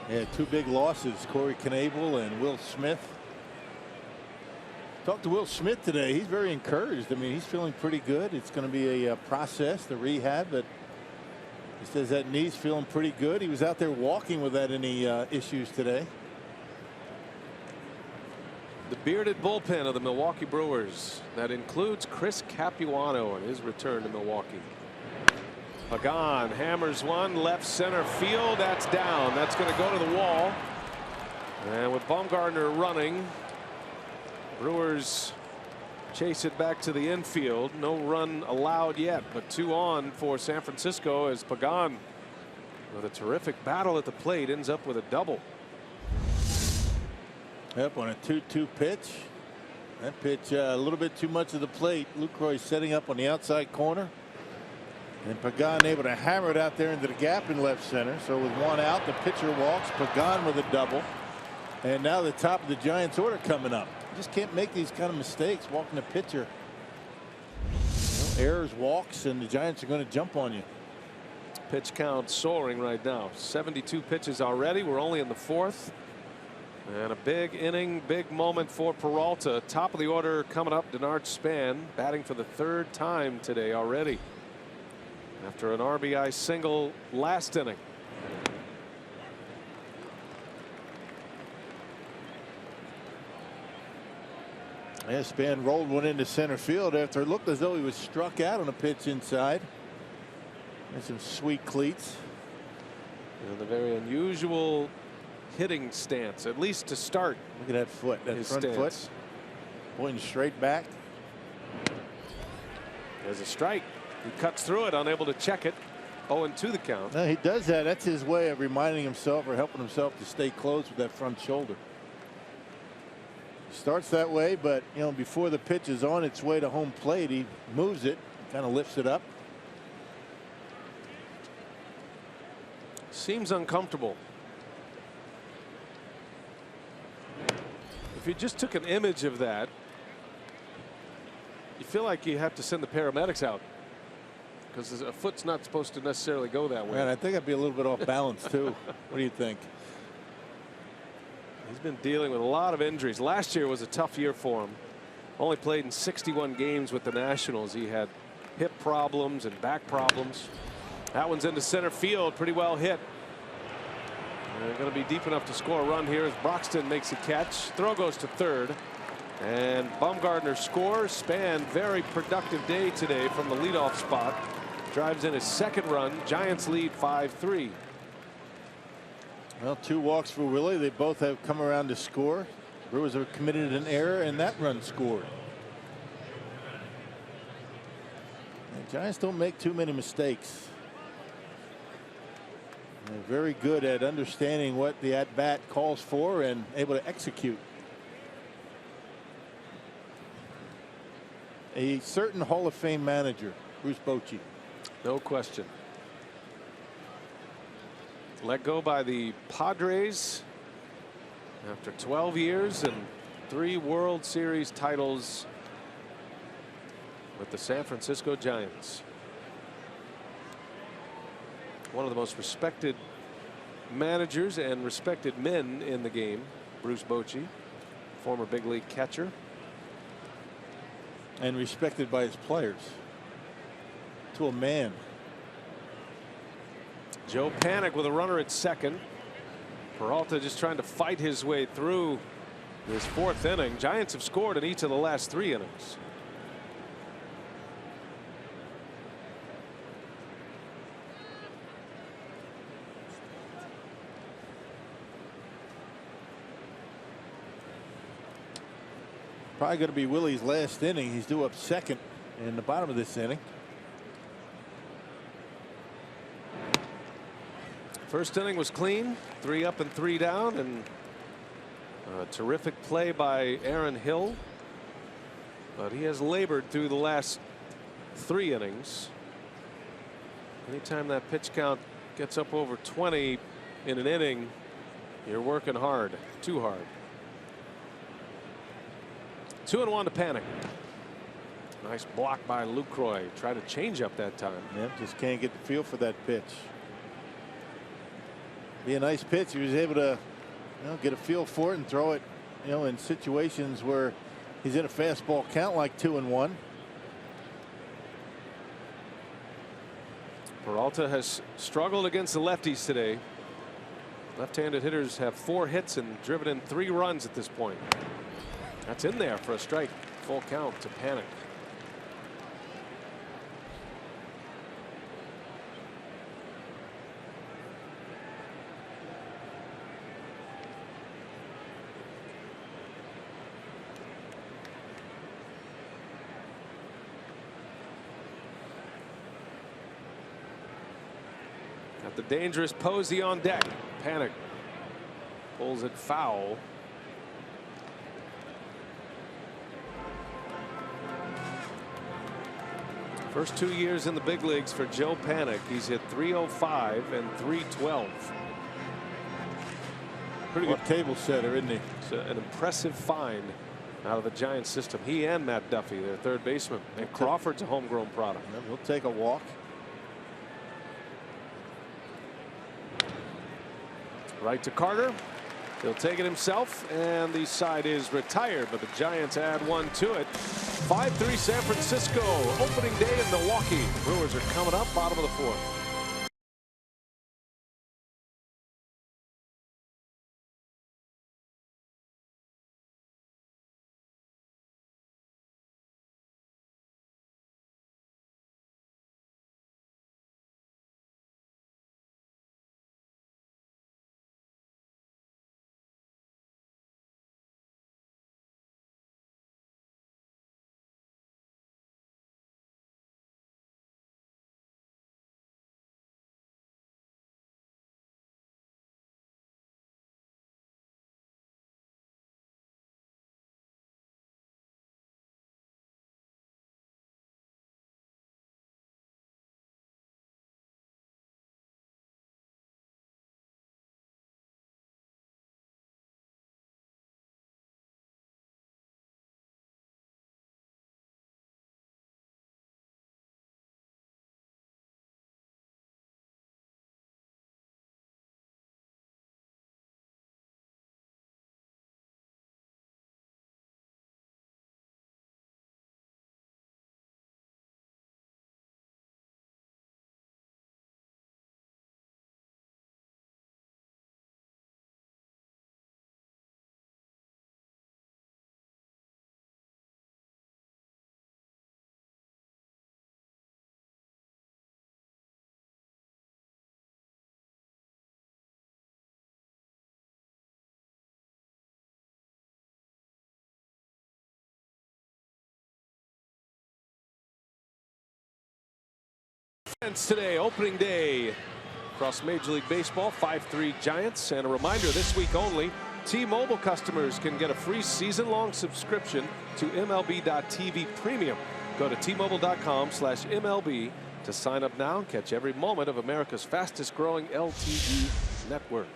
Yeah, 2 big losses, Corey Knebel and Will Smith. Talked to Will Smith today. He's very encouraged. I mean, he's feeling pretty good. It's going to be a process, the rehab, but he says that knee's feeling pretty good. He was out there walking without any issues today. The bearded bullpen of the Milwaukee Brewers. That includes Chris Capuano on his return to Milwaukee. Pagan hammers one, left center field. That's down. That's going to go to the wall. And with Baumgartner running, Brewers chase it back to the infield. No run allowed yet, but 2 on for San Francisco as Pagan, with a terrific battle at the plate, ends up with a double. Yep, on a 2-2 pitch. That pitch a little bit too much of the plate. Lucroy setting up on the outside corner. And Pagan able to hammer it out there into the gap in left center. So with 1 out, the pitcher walks. Pagan with a double. And now the top of the Giants order coming up. You just can't make these kind of mistakes walking a pitcher. Errors, walks, and the Giants are going to jump on you. Pitch count soaring right now. 72 pitches already. We're only in the 4th. And a big inning, big moment for Peralta. Top of the order coming up. Denard Span batting for the 3rd time today already, after an RBI single last inning. Yeah, Span rolled one into center field after it looked as though he was struck out on a pitch inside. There's some sweet cleats. And a very unusual hitting stance, at least to start. Look at that foot, that front foot pointing straight back. There's a strike. He cuts through it, unable to check it. 0-2 the count. No, he does that. That's his way of reminding himself or helping himself to stay close with that front shoulder. Starts that way, but before the pitch is on its way to home plate, he moves it, kind of lifts it up. Seems uncomfortable. If you just took an image of that, you feel like you have to send the paramedics out, because a foot's not supposed to necessarily go that way. Man, I think I'd be a little bit off balance too. What do you think? He's been dealing with a lot of injuries. Last year was a tough year for him. Only played in 61 games with the Nationals. He had hip problems and back problems. That one's into center field, pretty well hit. They're going to be deep enough to score a run here as Broxton makes a catch. Throw goes to 3rd. And Baumgartner scores. Span, very productive day today from the leadoff spot. Drives in his 2nd run. Giants lead 5-3. Well, 2 walks for Willie. They both have come around to score. Brewers have committed an error, and that run scored. The Giants don't make too many mistakes. They're very good at understanding what the at-bat calls for and able to execute. A certain Hall of Fame manager, Bruce Bochy. No question. Let go by the Padres after 12 years and 3 World Series titles with the San Francisco Giants. One of the most respected managers and respected men in the game, Bruce Bochy, former big league catcher. And respected by his players to a man. Joe Panik with a runner at 2nd. Peralta just trying to fight his way through this 4th inning. Giants have scored in each of the last 3 innings. Probably going to be Willie's last inning. He's due up second in the bottom of this inning. First inning was clean, 3 up and 3 down, and a terrific play by Aaron Hill. But he has labored through the last 3 innings. Anytime that pitch count gets up over 20 in an inning, you're working hard, too hard. 2-1 to Panic. Nice block by Lucroy. Tried to change up that time. Yeah, just can't get the feel for that pitch. Be a nice pitch. He was able to, get a feel for it and throw it, in situations where he's in a fastball count like 2-1. Peralta has struggled against the lefties today. Left-handed hitters have 4 hits and driven in 3 runs at this point. That's in there for a strike. Full count to Panic. Got the dangerous Posey on deck. Panic pulls it foul. First 2 years in the big leagues for Joe Panic. He's hit .305 and .312. Pretty good table setter, isn't he? It's an impressive find out of the Giants system. He and Matt Duffy, their third baseman. And Crawford's a homegrown product. He'll take a walk. Right to Carter. He'll take it himself, and the side is retired, but the Giants add 1 to it. 5-3 San Francisco. Opening day in Milwaukee. Brewers are coming up, bottom of the 4th. Today, opening day across Major League Baseball. 5-3 Giants. And a reminder, this week only, T-Mobile customers can get a free season-long subscription to MLB.TV Premium. Go to T-Mobile.com/MLB to sign up now and catch every moment of America's fastest-growing LTE network.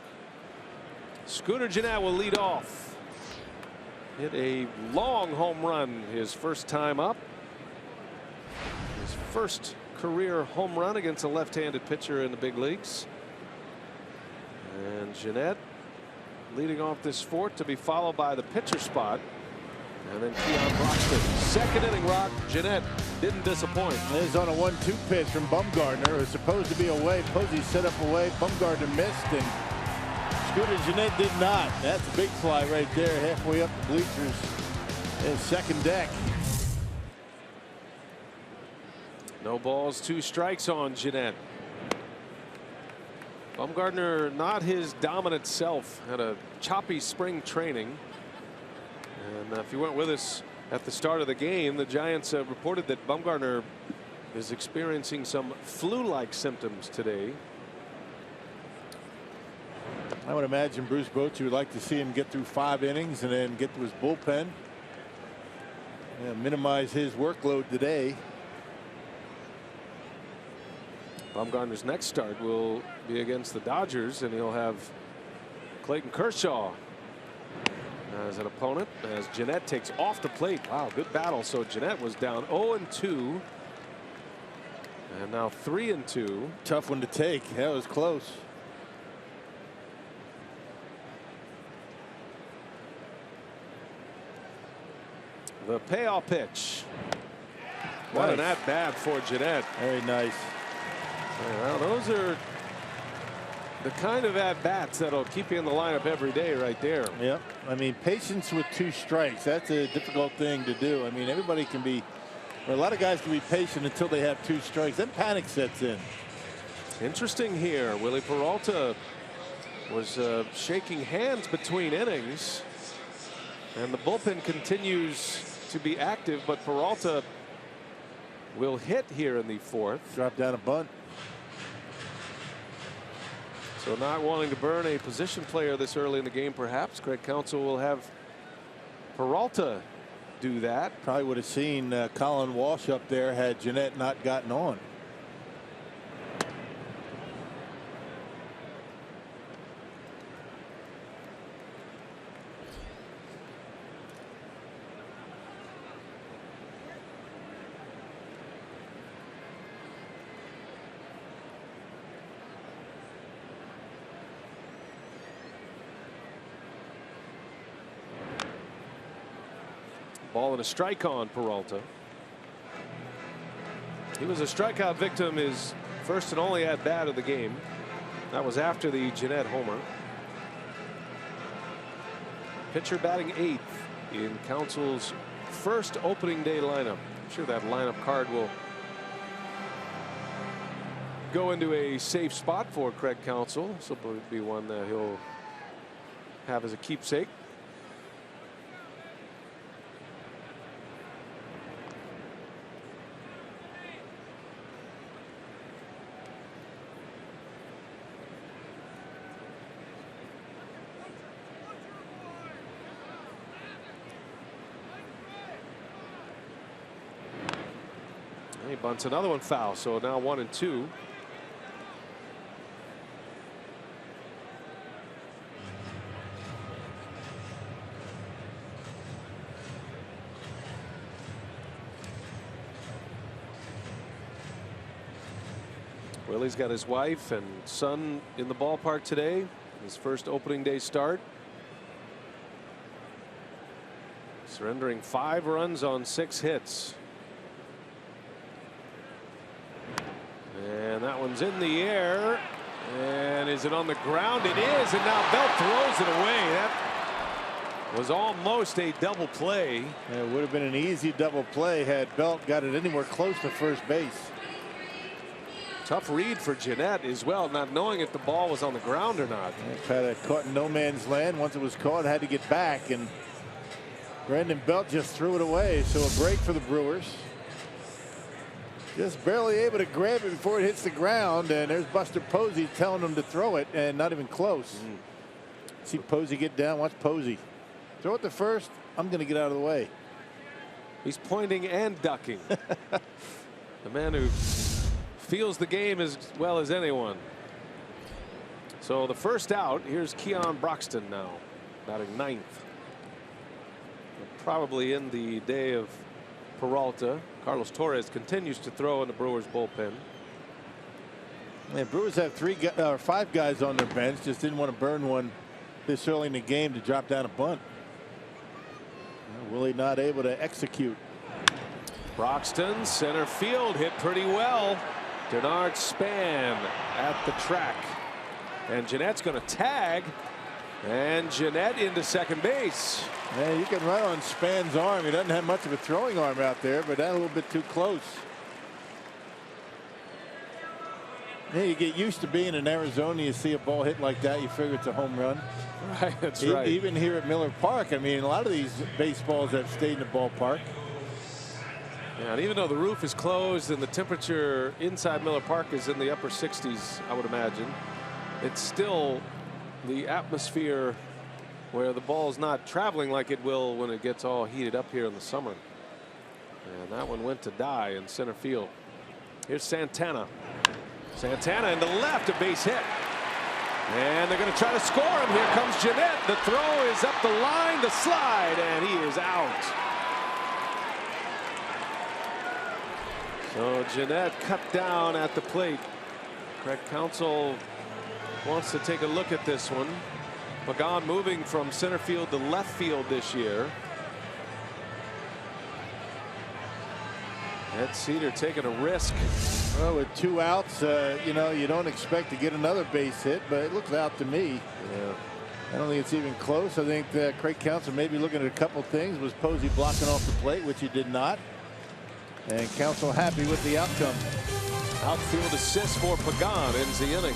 Scooter Janette will lead off. Hit a long home run his first time up. His first career home run against a left-handed pitcher in the big leagues. And Janette leading off this 4th, to be followed by the pitcher spot. And then Keon Broxton. Second inning, Rock. Janette didn't disappoint. This is on a 1-2 pitch from Bumgarner. It was supposed to be away. Posey set up away. Bumgarner missed, and Scooter Janette did not. That's a big fly right there, halfway up the bleachers in second deck. No balls, 2 strikes on Janette. Bumgarner, not his dominant self, had a choppy spring training. And if you weren't with us At the start of the game, the Giants reported that Bumgarner is experiencing some flu-like symptoms today. I would imagine Bruce Bochy would like to see him get through 5 innings and then get to his bullpen. Minimize his workload today. Bumgarner's next start will be against the Dodgers, and he'll have Clayton Kershaw as an opponent as Janette takes off the plate. Wow, good battle. So Janette was down 0-2 and now 3-2. Tough one to take. That was close. The payoff pitch. What an at bat for Janette. Very nice. Well, those are the kind of at bats that'll keep you in the lineup every day right there. Yep. I mean, patience with 2 strikes. That's a difficult thing to do. I mean, everybody can be, or a lot of guys can be patient until they have 2 strikes. Then panic sets in. Interesting here. Willie Peralta was shaking hands between innings, and the bullpen continues to be active, but Peralta will hit here in the 4th. Drop down a bunt. So not wanting to burn a position player this early in the game, perhaps Craig Counsell will have Peralta do that. Probably would have seen Colin Walsh up there had Janette not gotten on. Ball and a strike on Peralta. He was a strikeout victim his first and only at bat of the game. That was after the Janette homer. Pitcher batting 8th in Counsell's first opening day lineup. I'm sure that lineup card will go into a safe spot for Craig Counsell. So it'll be one that he'll have as a keepsake. He bunts another one foul, so now 1-2. Willie's got his wife and son in the ballpark today. His first opening day start. Surrendering 5 runs on 6 hits. And that one's in the air. And is it on the ground? It is. And now Belt throws it away. That was almost a double play. It would have been an easy double play had Belt got it anywhere close to first base. Tough read for Janette as well, not knowing if the ball was on the ground or not. Had it caught in no man's land. Once it was caught, had to get back, and Brandon Belt just threw it away. So a break for the Brewers. Just barely able to grab it before it hits the ground, and there's Buster Posey telling him to throw it, and not even close. See Posey get down. Watch Posey throw it to first. I'm going to get out of the way. He's pointing and ducking. The man who feels the game as well as anyone. So the first out, here's Keon Broxton now, batting 9th. Probably in the day of Peralta. Carlos Torres continues to throw in the Brewers bullpen. And Brewers have 5 guys on their bench. Just didn't want to burn one this early in the game to drop down a bunt. Willie not able to execute. Broxton center field hit pretty well. Denard Span at the track, and Janette's going to tag, and Janette into second base. Yeah, you can run on Span's arm. He doesn't have much of a throwing arm out there, but that's a little bit too close. Yeah, you get used to being in Arizona. You see a ball hit like that, you figure it's a home run. Right, that's right. Even here at Miller Park, I mean, a lot of these baseballs have stayed in the ballpark. Yeah, and even though the roof is closed and the temperature inside Miller Park is in the upper 60s, I would imagine, it's still the atmosphere where the ball's not traveling like it will when it gets all heated up here in the summer. And that one went to die in center field. Here's Santana. Santana in the left, a base hit. And they're going to try to score him. Here comes Janette. The throw is up the line, the slide, and he is out. So Janette cut down at the plate. Craig Counsell wants to take a look at this one. Pagan moving from center field to left field this year. Ed Cedar taking a risk. Well, with 2 outs, you know, you don't expect to get another base hit, but it looks out to me. Yeah. I don't think it's even close. I think Craig Counsell may be looking at a couple things. Was Posey blocking off the plate, which he did not. And Counsell happy with the outcome. Outfield assist for Pagan ends the inning.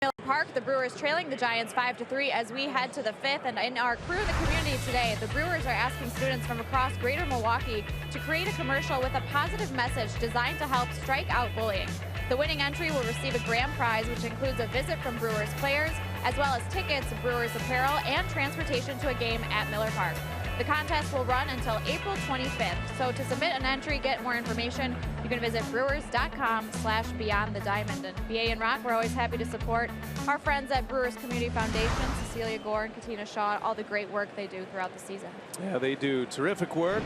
Miller Park, the Brewers trailing the Giants 5-3 as we head to the 5th. And in our Crew the Community today, the Brewers are asking students from across greater Milwaukee to create a commercial with a positive message designed to help strike out bullying. The winning entry will receive a grand prize, which includes a visit from Brewers players, as well as tickets, Brewers apparel, and transportation to a game at Miller Park. The contest will run until April 25th. So to submit an entry, get more information, you can visit brewers.com/beyondthediamond. And BA and Rock, we're always happy to support our friends at Brewers Community Foundation, Cecilia Gore and Katina Shaw, all the great work they do throughout the season. Yeah, they do terrific work.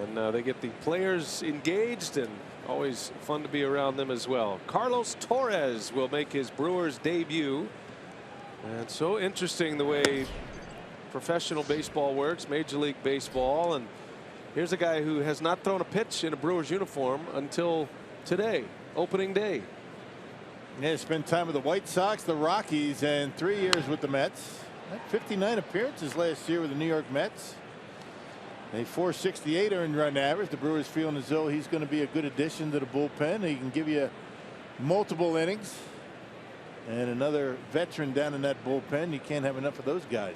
And they get the players engaged, and always fun to be around them as well. Carlos Torres will make his Brewers debut. And so interesting the way professional baseball works, Major League Baseball. And here's a guy who has not thrown a pitch in a Brewers uniform until today, opening day. Yeah, spent time with the White Sox, the Rockies, and 3 years with the Mets. Had 59 appearances last year with the New York Mets. A .468 earned run average. The Brewers feeling as though he's going to be a good addition to the bullpen. He can give you multiple innings. And another veteran down in that bullpen. You can't have enough of those guys.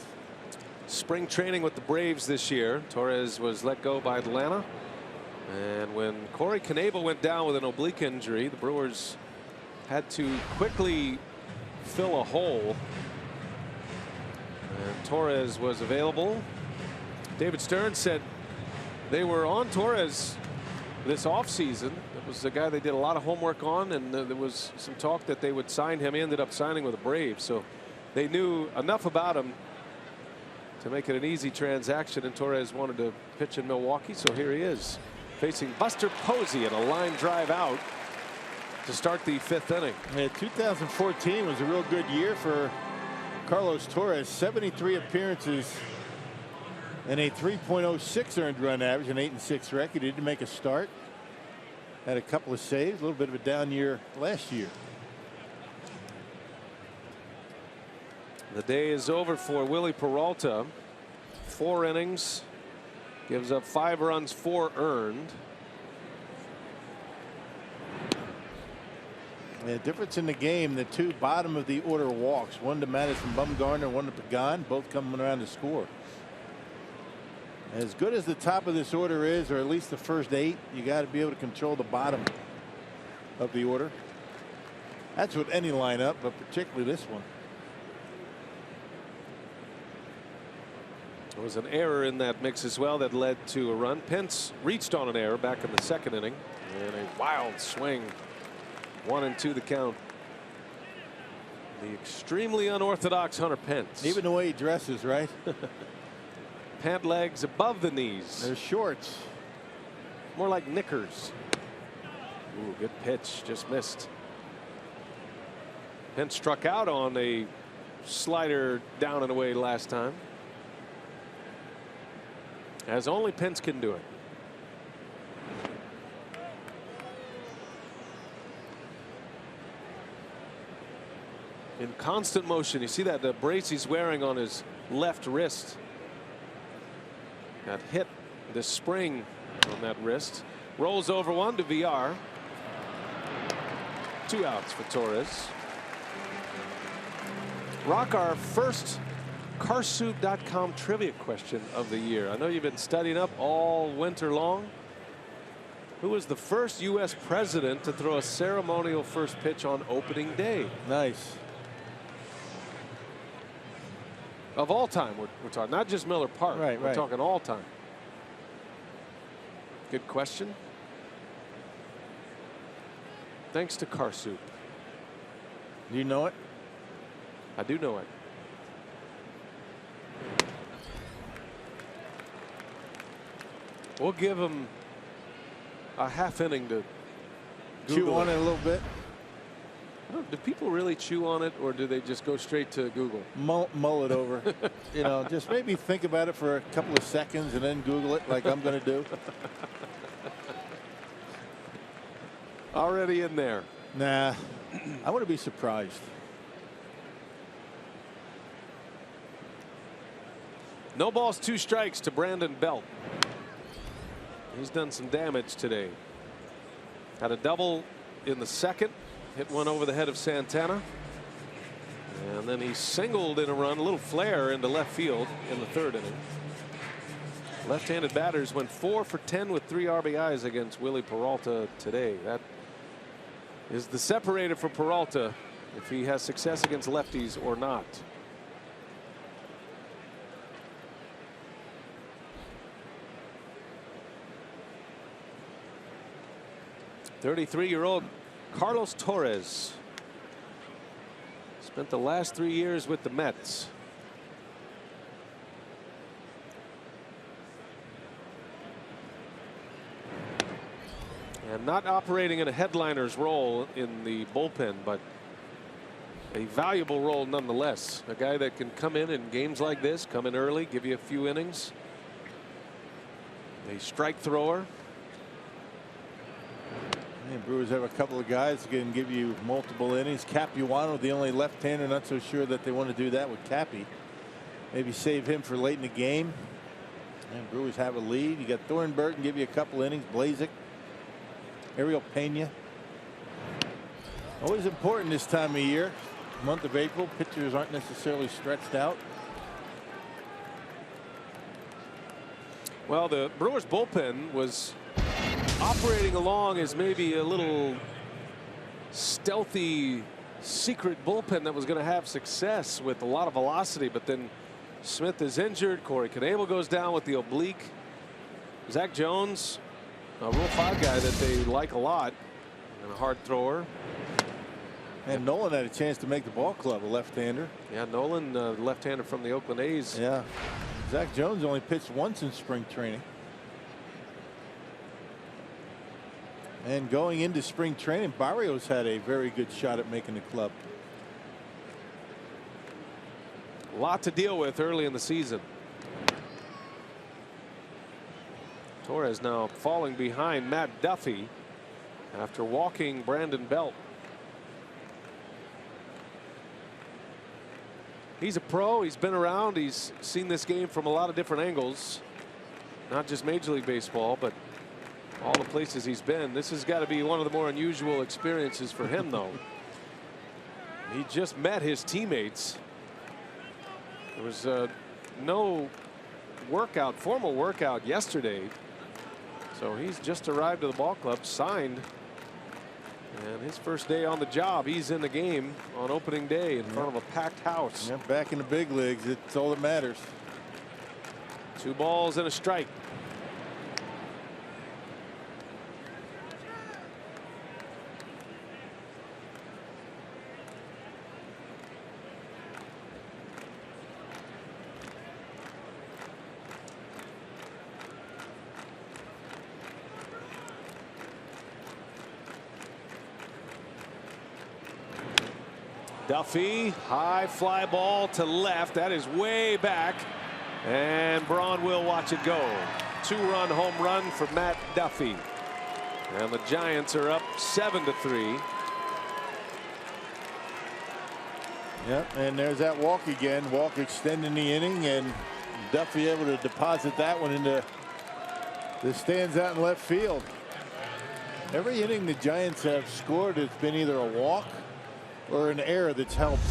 Spring training with the Braves this year. Torres was let go by Atlanta. And when Corey Knebel went down with an oblique injury, the Brewers had to quickly fill a hole. And Torres was available. David Stern said they were on Torres this offseason. It was a guy they did a lot of homework on, and there was some talk that they would sign him. He ended up signing with the Braves, so they knew enough about him to make it an easy transaction, and Torres wanted to pitch in Milwaukee, so here he is facing Buster Posey in a line drive out. to start the 5th inning. Yeah, 2014 was a real good year for Carlos Torres. 73 appearances and a 3.06 earned run average, an 8-6 record. He didn't make a start. Had a couple of saves, a little bit of a down year last year. The day is over for Willie Peralta. 4 innings, gives up 5 runs, 4 earned. The difference in the game, the 2 bottom of the order walks, one to Madison Bumgarner, one to Pagan, both coming around to score. As good as the top of this order is, or at least the first 8, you got to be able to control the bottom of the order. That's with any lineup, but particularly this one. There was an error in that mix as well that led to a run. Pence reached on an error back in the 2nd inning, and a wild swing. 1-2 the count. The extremely unorthodox Hunter Pence. Even the way he dresses, right? Pant legs above the knees. They're shorts. More like knickers. Ooh, good pitch, just missed. Pence struck out on a slider down and away last time. As only Pence can do it. In constant motion. You see that the brace he's wearing on his left wrist. Got hit this spring on that wrist. Rolls over one to VR. 2 outs for Torres. Rock, our first Carsoup.com trivia question of the year. I know you've been studying up all winter long. Who was the first U.S. president to throw a ceremonial first pitch on opening day? Nice. Of all time, we're talking, not just Miller Park. Right, we're talking all time. Good question. Thanks to Carsoup. Do you know it? I do know it. We'll give him a half inning to chew on it a little bit. Do people really chew on it, or do they just go straight to Google? Mull it over. You know, just maybe think about it for a couple of seconds and then Google it like I'm going to do. Already in there. Nah, I want to be surprised. No balls, 2 strikes to Brandon Belt. He's done some damage today. Had a double in the 2nd. Hit one over the head of Santana. And then he singled in a run, a little flare into left field in the 3rd inning. Left-handed batters went 4 for 10 with 3 RBIs against Willie Peralta today. That is the separator for Peralta, if he has success against lefties or not. .33-year-old Carlos Torres spent the last 3 years with the Mets. And not operating in a headliner's role in the bullpen, but a valuable role nonetheless. A guy that can come in games like this, come in early, give you a few innings. A strike thrower. And Brewers have a couple of guys that can give you multiple innings. Capuano, the only left-hander, not so sure that they want to do that with Cappy. Maybe save him for late in the game. And Brewers have a lead. You got Thornburg can give you a couple innings. Blazek, Ariel Pena. Always important this time of year. Month of April, pitchers aren't necessarily stretched out. Well, the Brewers bullpen was operating along as maybe a little stealthy secret bullpen that was going to have success with a lot of velocity, but then Smith is injured. Corey Knebel goes down with the oblique. Zach Jones, a Rule 5 guy that they like a lot, and a hard thrower. And Nolan had a chance to make the ball club, a left-hander. Yeah, Nolan, left-hander from the Oakland A's. Yeah. Zach Jones only pitched once in spring training. And going into spring training, Barrios had a very good shot at making the club. A lot to deal with early in the season. Torres now falling behind Matt Duffy after walking Brandon Belt. He's a pro. He's been around. He's seen this game from a lot of different angles. Not just Major League Baseball, but all the places he's been. This has got to be one of the more unusual experiences for him, though. He just met his teammates. There was no formal workout yesterday. So he's just arrived to the ball club, signed. And his first day on the job, he's in the game on opening day in front of a packed house. Yeah, back in the big leagues, it's all that matters. 2 balls and a strike. Duffy, high fly ball to left. That is way back. And Braun will watch it go. 2-run home run for Matt Duffy. And the Giants are up 7-3. Yep, and there's that walk again. Walk extending the inning, and Duffy able to deposit that one into the stands out in left field. Every inning the Giants have scored, it's been either a walk or an error that's helped.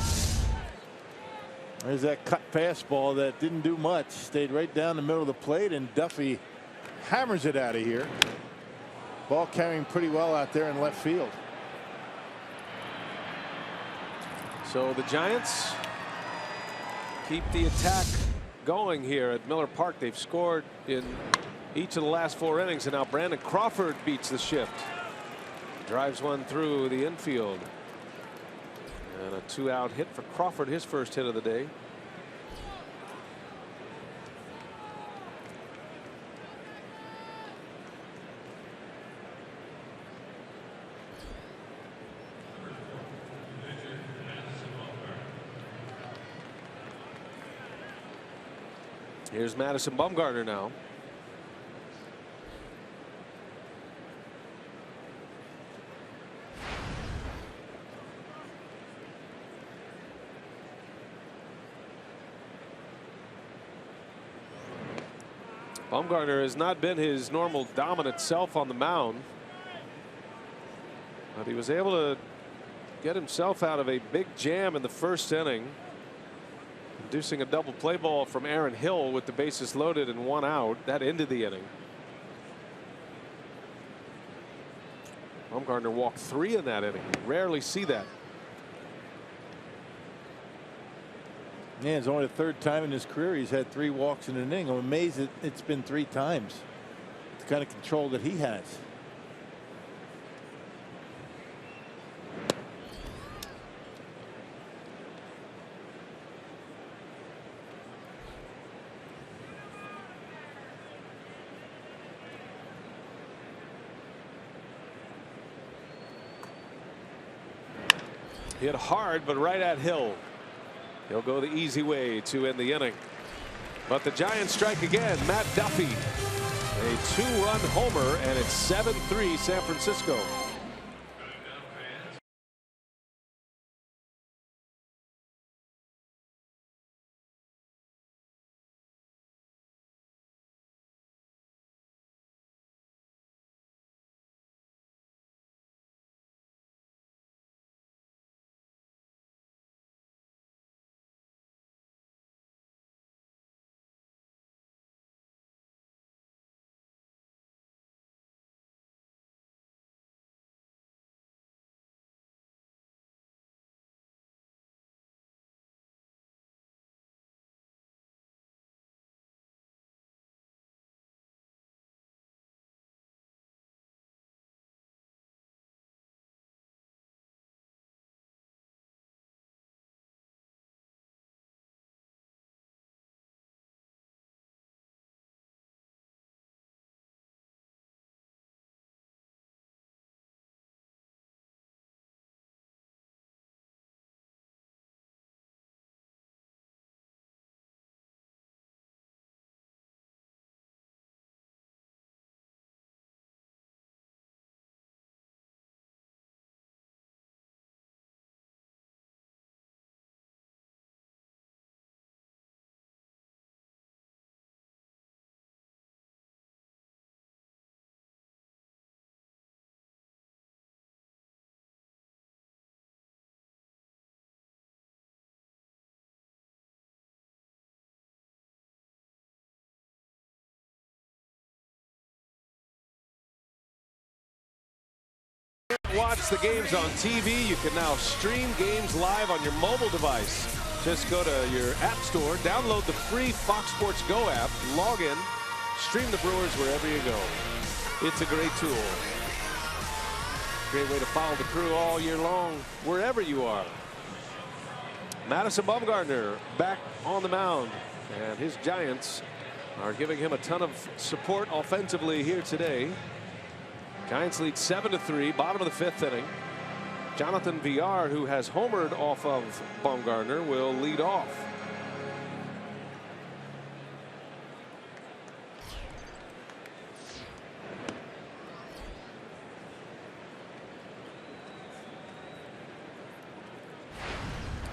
There's that cut fastball that didn't do much, stayed right down the middle of the plate, and Duffy hammers it out of here. Ball carrying pretty well out there in left field. So the Giants keep the attack going here at Miller Park. They've scored in each of the last 4 innings, and now Brandon Crawford beats the shift. Drives one through the infield. And a 2-out hit for Crawford, his first hit of the day. Here's Madison Bumgarner now. Bumgarner has not been his normal dominant self on the mound, but he was able to get himself out of a big jam in the first inning, inducing a double play ball from Aaron Hill with the bases loaded and 1 out. That ended the inning. Bumgarner walked 3 in that inning. You rarely see that. Yeah, it's only the 3rd time in his career he's had 3 walks in an inning. I'm amazed that it's been 3 times. The kind of control that he has. Hit hard, but right at Hill. He'll go the easy way to end the inning. But the Giants strike again. Matt Duffy, a 2-run homer, and it's 7-3 San Francisco. Watch the games on TV. You can now stream games live on your mobile device. Just go to your app store, download the free Fox Sports Go app, log in, stream the Brewers wherever you go. It's a great tool. Great way to follow the crew all year long, wherever you are. Madison Bumgarner back on the mound, and his Giants are giving him a ton of support offensively here today. Giants lead 7-3, bottom of the 5th inning. Jonathan Villar, who has homered off of Bumgarner, will lead off.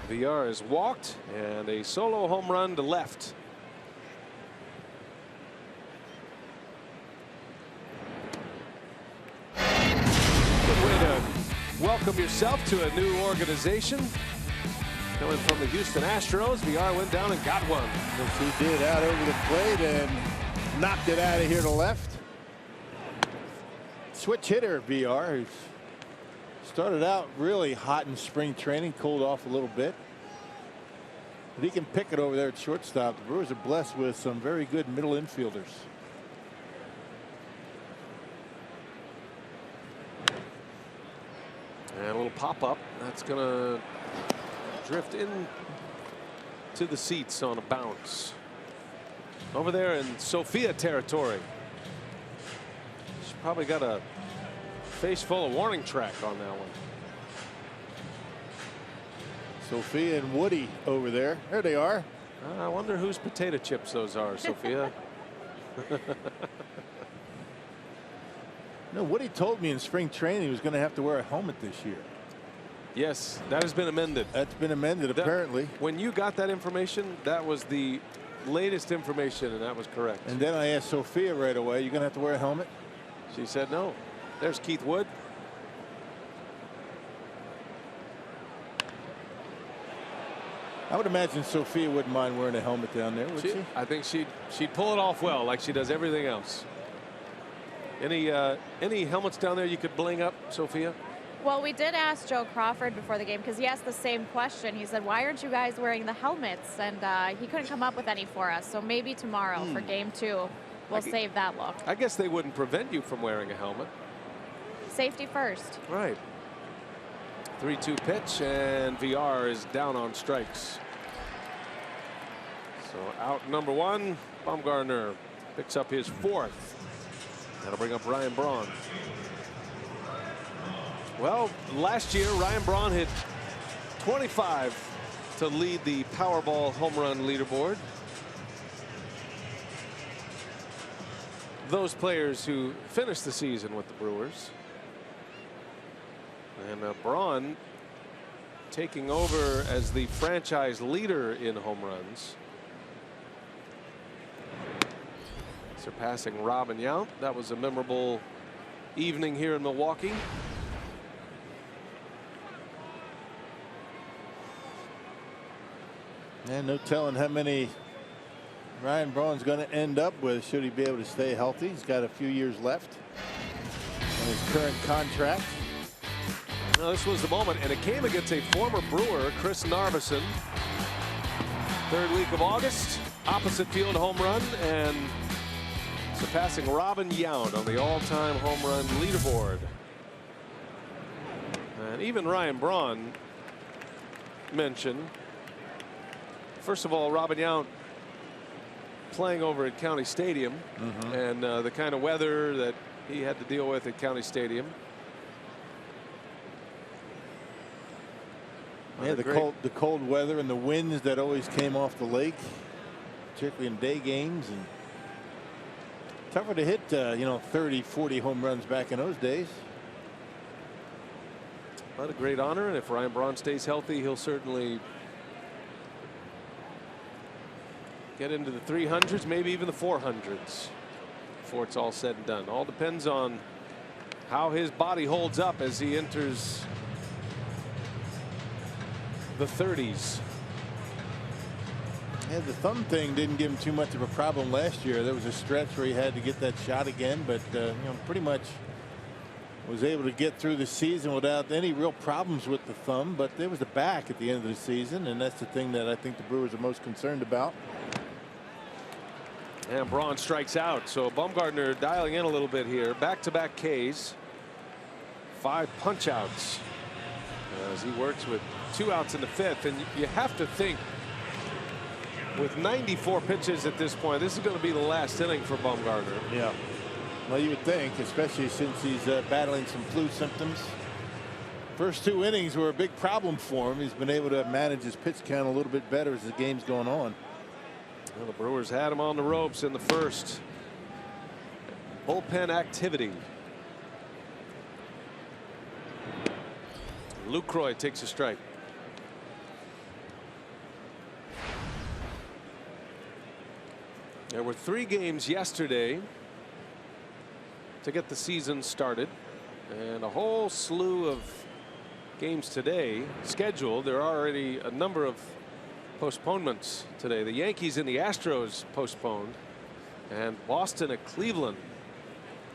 Villar has walked, and a solo home run to left. Welcome yourself to a new organization. Coming from the Houston Astros, Villar went down and got one. Yes, he did, out over the plate and knocked it out of here to left. Switch hitter, Villar, who's started out really hot in spring training, cooled off a little bit. But he can pick it over there at shortstop. The Brewers are blessed with some very good middle infielders. And a little pop-up. That's going to drift in to the seats on a bounce. Over there in Sophia territory. She's probably got a face full of warning track on that one. Sophia and Woody over there. There they are. I wonder whose potato chips those are, Sophia. No, Woody told me in spring training he was going to have to wear a helmet this year. Yes, that has been amended. That's been amended, apparently. When you got that information, that was the latest information, and that was correct. And then I asked Sophia right away, "You going to have to wear a helmet?" She said no. There's Keith Wood. I would imagine Sophia wouldn't mind wearing a helmet down there, would she? I think she'd pull it off well, like she does everything else. Any helmets down there you could bling up, Sophia? Well, we did ask Joe Crawford before the game because he asked the same question. He said, "Why aren't you guys wearing the helmets?" And he couldn't come up with any for us. So maybe tomorrow for game 2, we'll save that look. I guess they wouldn't prevent you from wearing a helmet. Safety first. Right. 3-2 pitch, and Villar is down on strikes. So out number 1, Bumgarner picks up his 4th. That'll bring up Ryan Braun. Well, last year Ryan Braun hit 25 to lead the Powerball home run leaderboard. Those players who finished the season with the Brewers. And Braun taking over as the franchise leader in home runs, surpassing Robin Yount. That was a memorable evening here in Milwaukee. And no telling how many Ryan Braun's going to end up with should he be able to stay healthy. He's got a few years left on his current contract. Well, this was the moment, and it came against a former Brewer, Chris Narveson. 3rd week of August, opposite field home run, and surpassing Robin Yount on the all-time home run leaderboard. And even Ryan Braun mentioned, first of all, Robin Yount playing over at County Stadium, and the kind of weather that he had to deal with at County Stadium. Yeah, the cold weather and the winds that always came off the lake, particularly in day games, and tougher to hit 30, 40 home runs back in those days. But a great honor, and if Ryan Braun stays healthy, he'll certainly get into the 300s, maybe even the 400s before it's all said and done. All depends on how his body holds up as he enters the 30s. Yeah, the thumb thing didn't give him too much of a problem last year. There was a stretch where he had to get that shot again, but pretty much Was able to get through the season without any real problems with the thumb, but there was the back at the end of the season, and that's the thing that I think the Brewers are most concerned about. And Braun strikes out, so Bumgarner dialing in a little bit here. Back-to-back Ks, 5 punch-outs as he works with 2 outs in the 5th. And you have to think, with 94 pitches at this point, this is going to be the last inning for Bumgarner. Yeah. Well, you would think, especially since he's battling some flu symptoms. First 2 innings were a big problem for him. He's been able to manage his pitch count a little bit better as the game's going on. Well, the Brewers had him on the ropes in the first. Bullpen activity. Lucroy takes a strike. There were 3 games yesterday to get the season started, and a whole slew of games today scheduled. There are already a number of postponements today. The Yankees and the Astros postponed, and Boston at Cleveland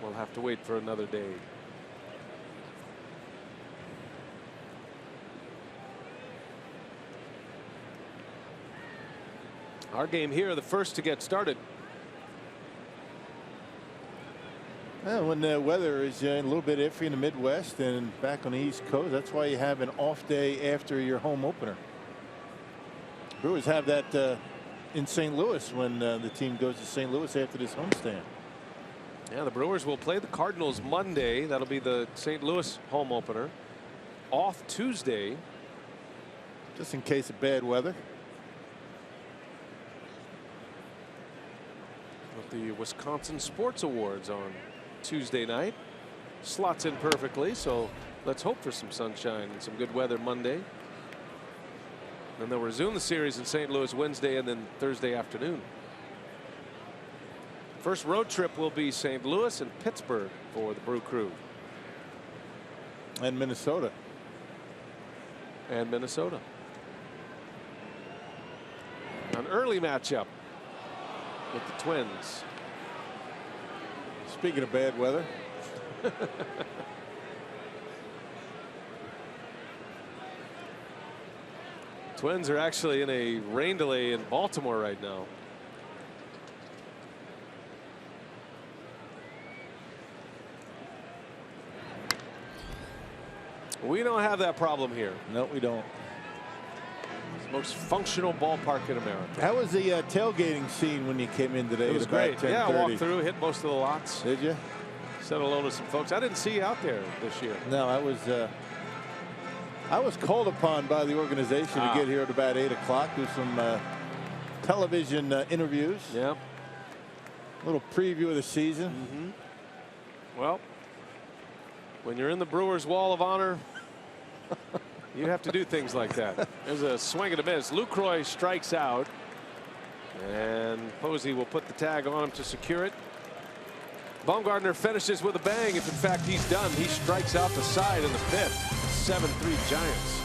will have to wait for another day. Our game here, the first to get started. Well, when the weather is a little bit iffy in the Midwest and back on the East Coast, that's why you have an off day after your home opener. Brewers have that in St. Louis when the team goes to St. Louis after this homestand. Yeah, the Brewers will play the Cardinals Monday. That'll be the St. Louis home opener. Off Tuesday. Just in case of bad weather. With the Wisconsin Sports Awards on Tuesday night. Slots in perfectly, so let's hope for some sunshine and some good weather Monday. Then they'll resume the series in St. Louis Wednesday and then Thursday afternoon. First road trip will be St. Louis and Pittsburgh for the Brew Crew. And Minnesota. And Minnesota. An early matchup with the Twins. Speaking of bad weather. Twins are actually in a rain delay in Baltimore right now. We don't have that problem here. No, we don't. It's the most functional ballpark in America. How was the tailgating scene when you came in today? It was great. Yeah, I walked through, hit most of the lots. Did you? Said hello to some folks. I didn't see you out there this year. No, I was called upon by the organization to get here at about 8 o'clock, do some television interviews. Yeah. A little preview of the season. Mm-hmm. Well, when you're in the Brewers Wall of Honor, you have to do things like that. There's a swing and a miss. Lucroy strikes out, and Posey will put the tag on him to secure it. Bumgarner finishes with a bang. If in fact he's done, he strikes out the side in the 5th. 7-3 Giants.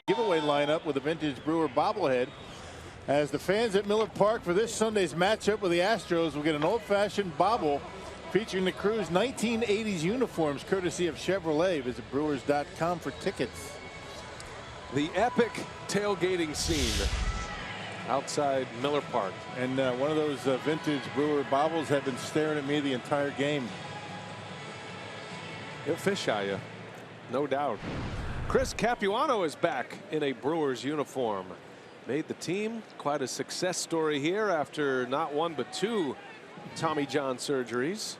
giveaway lineup with a vintage Brewer bobblehead. As the fans at Miller Park for this Sunday's matchup with the Astros will get an old-fashioned bobble featuring the crew's 1980s uniforms, courtesy of Chevrolet. Visit Brewers.com for tickets. The epic tailgating scene outside Miller Park. And one of those vintage Brewer bobbles had been staring at me the entire game. He'll fish at you, no doubt. Chris Capuano is back in a Brewers uniform. Made the team. Quite a success story here after not one but two Tommy John surgeries.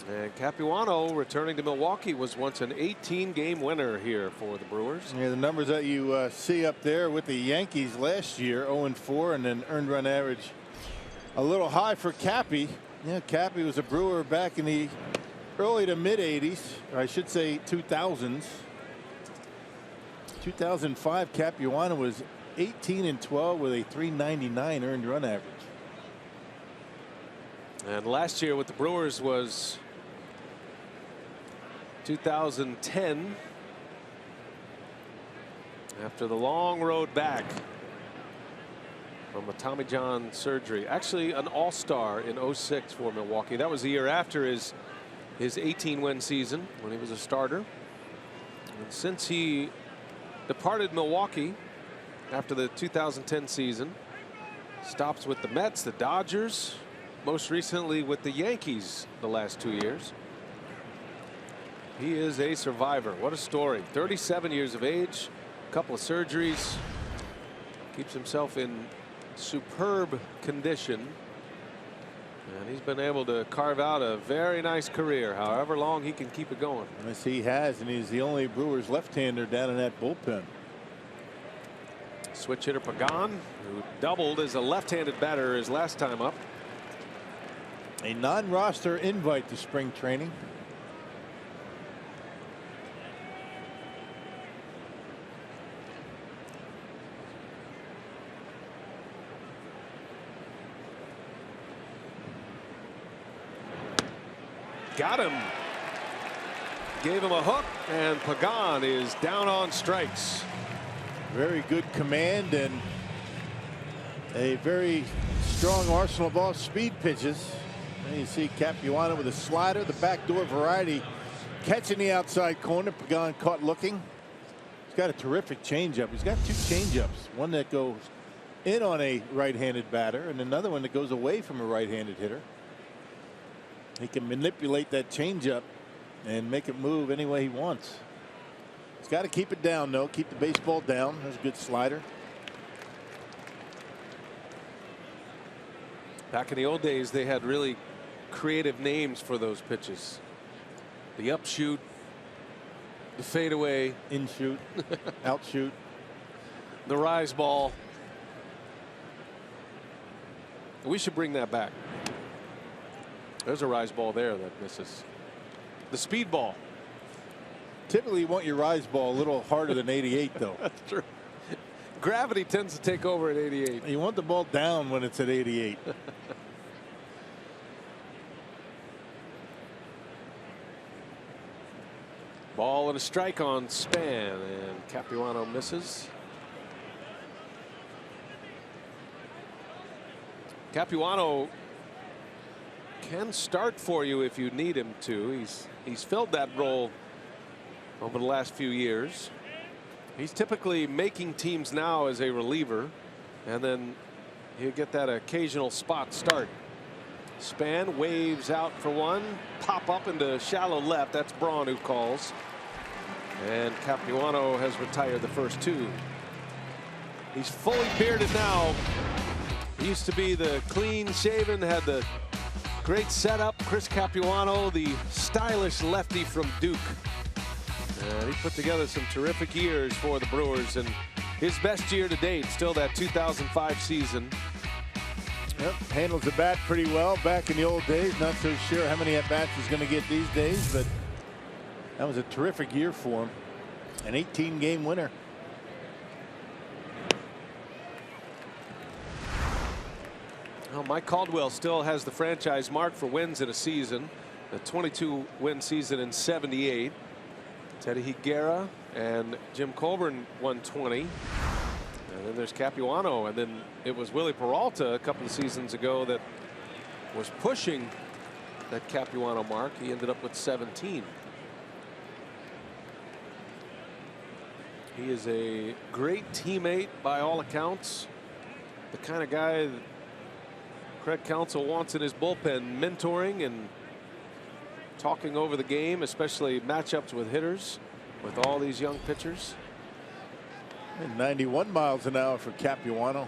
And Capuano, returning to Milwaukee, was once an 18-game winner here for the Brewers. Yeah, the numbers that you see up there with the Yankees last year, 0-4, and an earned run average a little high for Cappy. Yeah, Cappy was a Brewer back in the early to mid 80s, or I should say 2000s. 2005, Capuano was 18-12 with a .399 earned run average. And last year with the Brewers was 2010. After the long road back from a Tommy John surgery. Actually an all-star in 06 for Milwaukee. That was the year after his 18-win season when he was a starter. And since he departed Milwaukee after the 2010 season, stops with the Mets, the Dodgers, most recently with the Yankees the last 2 years. He is a survivor. What a story. 37 years of age, a couple of surgeries, keeps himself in superb condition, and he's been able to carve out a very nice career, however long he can keep it going. Yes, he has, and he's the only Brewers left-hander down in that bullpen. Switch hitter Pagan, who doubled as a left-handed batter his last time up. A non-roster invite to spring training. Got him. Gave him a hook, and Pagan is down on strikes. Very good command and a very strong arsenal of off-speed pitches. And you see Capuano with a slider, the backdoor variety, catching the outside corner. Pagan caught looking. He's got a terrific changeup. He's got two changeups, one that goes in on a right-handed batter and another one that goes away from a right-handed hitter. He can manipulate that changeup and make it move any way he wants. He's got to keep it down, though. Keep the baseball down. That's a good slider. Back in the old days, they had really creative names for those pitches. The upshoot, the fadeaway, in-shoot, out-shoot, the rise ball. We should bring that back. There's a rise ball there that misses. The speed ball. Typically, you want your rise ball a little harder than 88, though. That's true. Gravity tends to take over at 88. You want the ball down when it's at 88. Ball and a strike on Span, and Capuano misses. Capuano can start for you if you need him to. He's filled that role over the last few years. He's typically making teams now as a reliever, and then he'll get that occasional spot start. Span waves out for one, pop up into shallow left. That's Braun who calls, and Capuano has retired the first two. He's fully bearded now. He used to be the clean shaven, had the great setup. Chris Capuano, the stylish lefty from Duke. And he put together some terrific years for the Brewers, and his best year to date still that 2005 season. Yep, handles the bat pretty well back in the old days. Not so sure how many at-bats he's going to get these days, but that was a terrific year for him. An 18-game winner. Well, Mike Caldwell still has the franchise mark for wins in a season. The 22-win season in '78. Teddy Higuera and Jim Colburn 120. And then there's Capuano, and then it was Willie Peralta a couple of seasons ago that was pushing that Capuano mark. He ended up with 17. He is a great teammate by all accounts. The kind of guy that Craig Counsell wants in his bullpen, mentoring and talking over the game, especially matchups with hitters, with all these young pitchers. And 91 miles an hour for Capuano.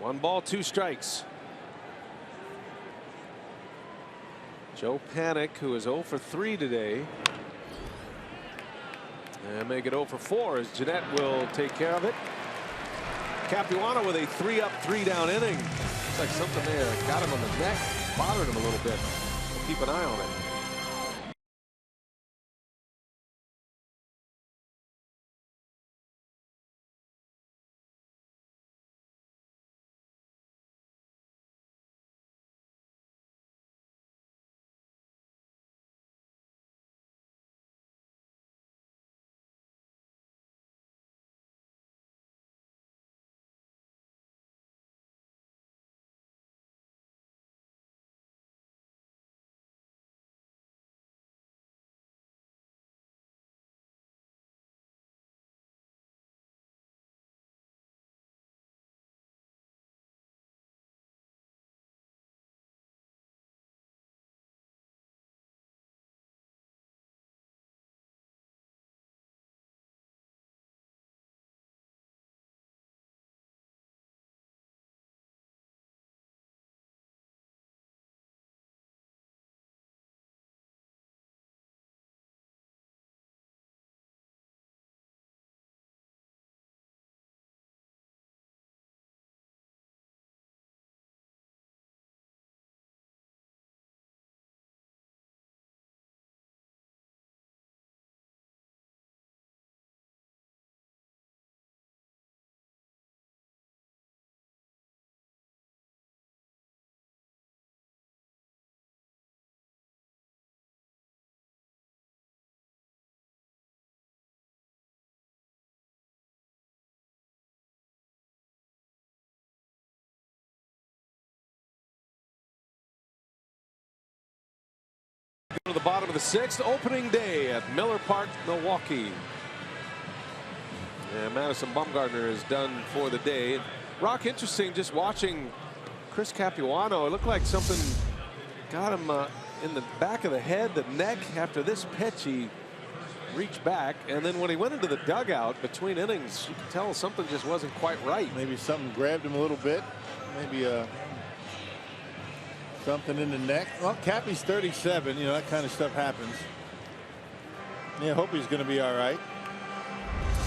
One ball, two strikes. Joe Panik, who is 0 for 3 today, and make it 0 for 4 as Janette will take care of it. Capuano with a 3-up, 3-down inning. Looks like something there got him on the neck, bothered him a little bit. We'll keep an eye on it. Go to the bottom of the 6th, opening day at Miller Park, Milwaukee. And Madison Bumgarner is done for the day. Rock, interesting just watching Chris Capuano. It looked like something got him in the back of the head, the neck. After this pitch, he reached back, and then when he went into the dugout between innings, you could tell something just wasn't quite right. Maybe something grabbed him a little bit. Maybe something in the neck. Well, Cappy's 37. You know, that kind of stuff happens. Yeah, I hope he's going to be all right.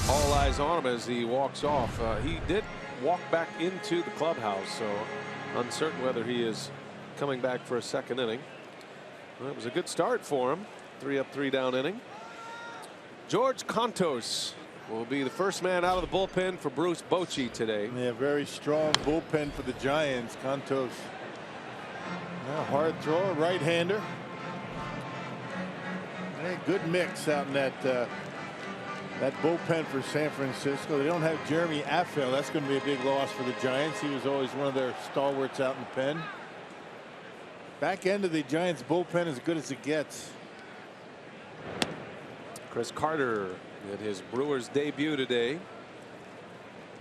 All eyes on him as he walks off. He did walk back into the clubhouse, so uncertain whether he is coming back for a second inning. Well, it was a good start for him. 3-up, 3-down inning. George Contos will be the first man out of the bullpen for Bruce Bochy today. Yeah, very strong bullpen for the Giants. Contos, hard thrower, right-hander. Yeah, good mix out in that bullpen for San Francisco. They don't have Jeremy Affel. That's going to be a big loss for the Giants. He was always one of their stalwarts out in the pen. Back end of the Giants bullpen as good as it gets. Chris Carter in his Brewers debut today.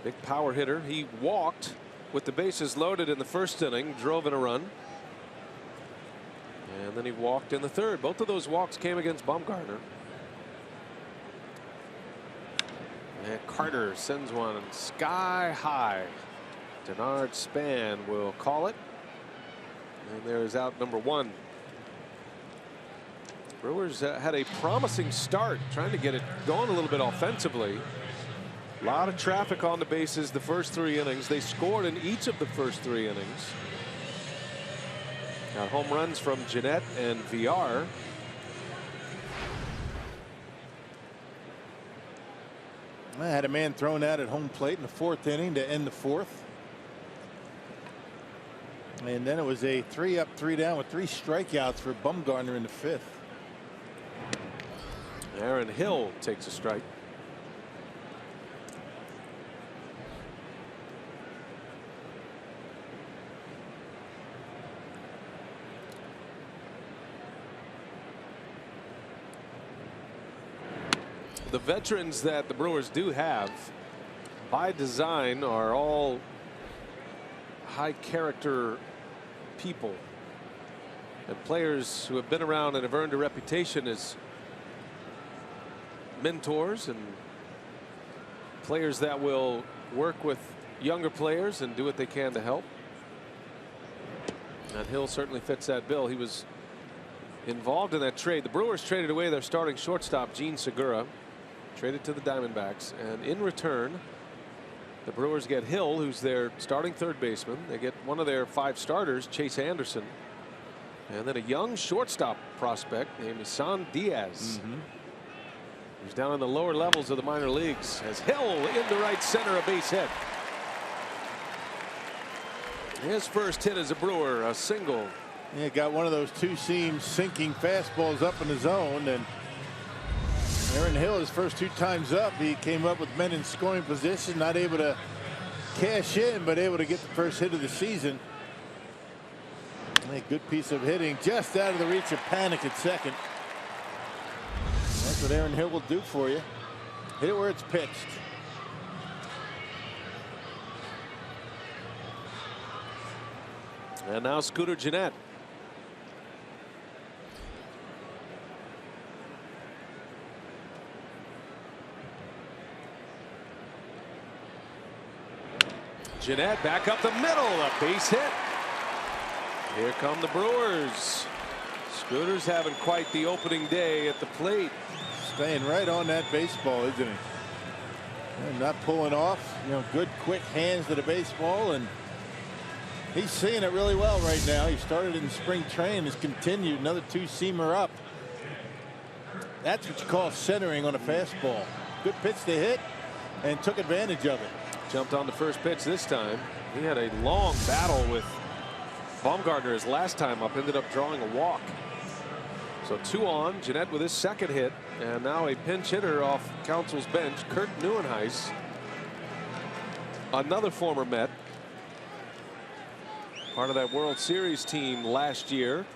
Big power hitter. He walked with the bases loaded in the first inning, drove in a run. And then he walked in the third. Both of those walks came against Bumgarner. And Carter sends one sky high. Denard Span will call it. And there's out number 1. Brewers had a promising start, trying to get it going a little bit offensively. A lot of traffic on the bases the first 3 innings. They scored in each of the first 3 innings. Got home runs from Janette and VR. I had a man thrown out at home plate in the 4th inning to end the 4th. And then it was a 3 up, 3 down with 3 strikeouts for Bumgarner in the 5th. Aaron Hill takes a strike. The veterans that the Brewers do have, by design, are all high character people and players who have been around and have earned a reputation as mentors and players that will work with younger players and do what they can to help. And Hill certainly fits that bill. He was involved in that trade. The Brewers traded away their starting shortstop, Gene Segura, traded to the Diamondbacks, and in return the Brewers get Hill, who's their starting 3rd baseman. They get one of their 5 starters, Chase Anderson, and then a young shortstop prospect named Isan Diaz, who's down in the lower levels of the minor leagues. As Hill into right center, a base hit. His first hit as a Brewer, a single. Yeah, got one of those 2-seam sinking fastballs up in the zone, and Aaron Hill, his first 2 times up, he came up with men in scoring position, not able to cash in, but able to get the first hit of the season. A good piece of hitting, just out of the reach of panic at second. That's what Aaron Hill will do for you. Hit it where it's pitched. And now Scooter Janette. Janette back up the middle, a base hit. Here come the Brewers. Scooter's having quite the opening day at the plate. Staying right on that baseball, isn't he? And not pulling off. You know, good quick hands to the baseball, and he's seeing it really well right now. He started in spring training, has continued, another 2-seamer up. That's what you call centering on a fastball. Good pitch to hit, and took advantage of it. Jumped on the first pitch this time. He had a long battle with Bumgarner his last time up, ended up drawing a walk. So 2 on. Janette with his 2nd hit, and now a pinch hitter off Council's bench, Kurt Neuenhuis, another former Met, part of that World Series team last year.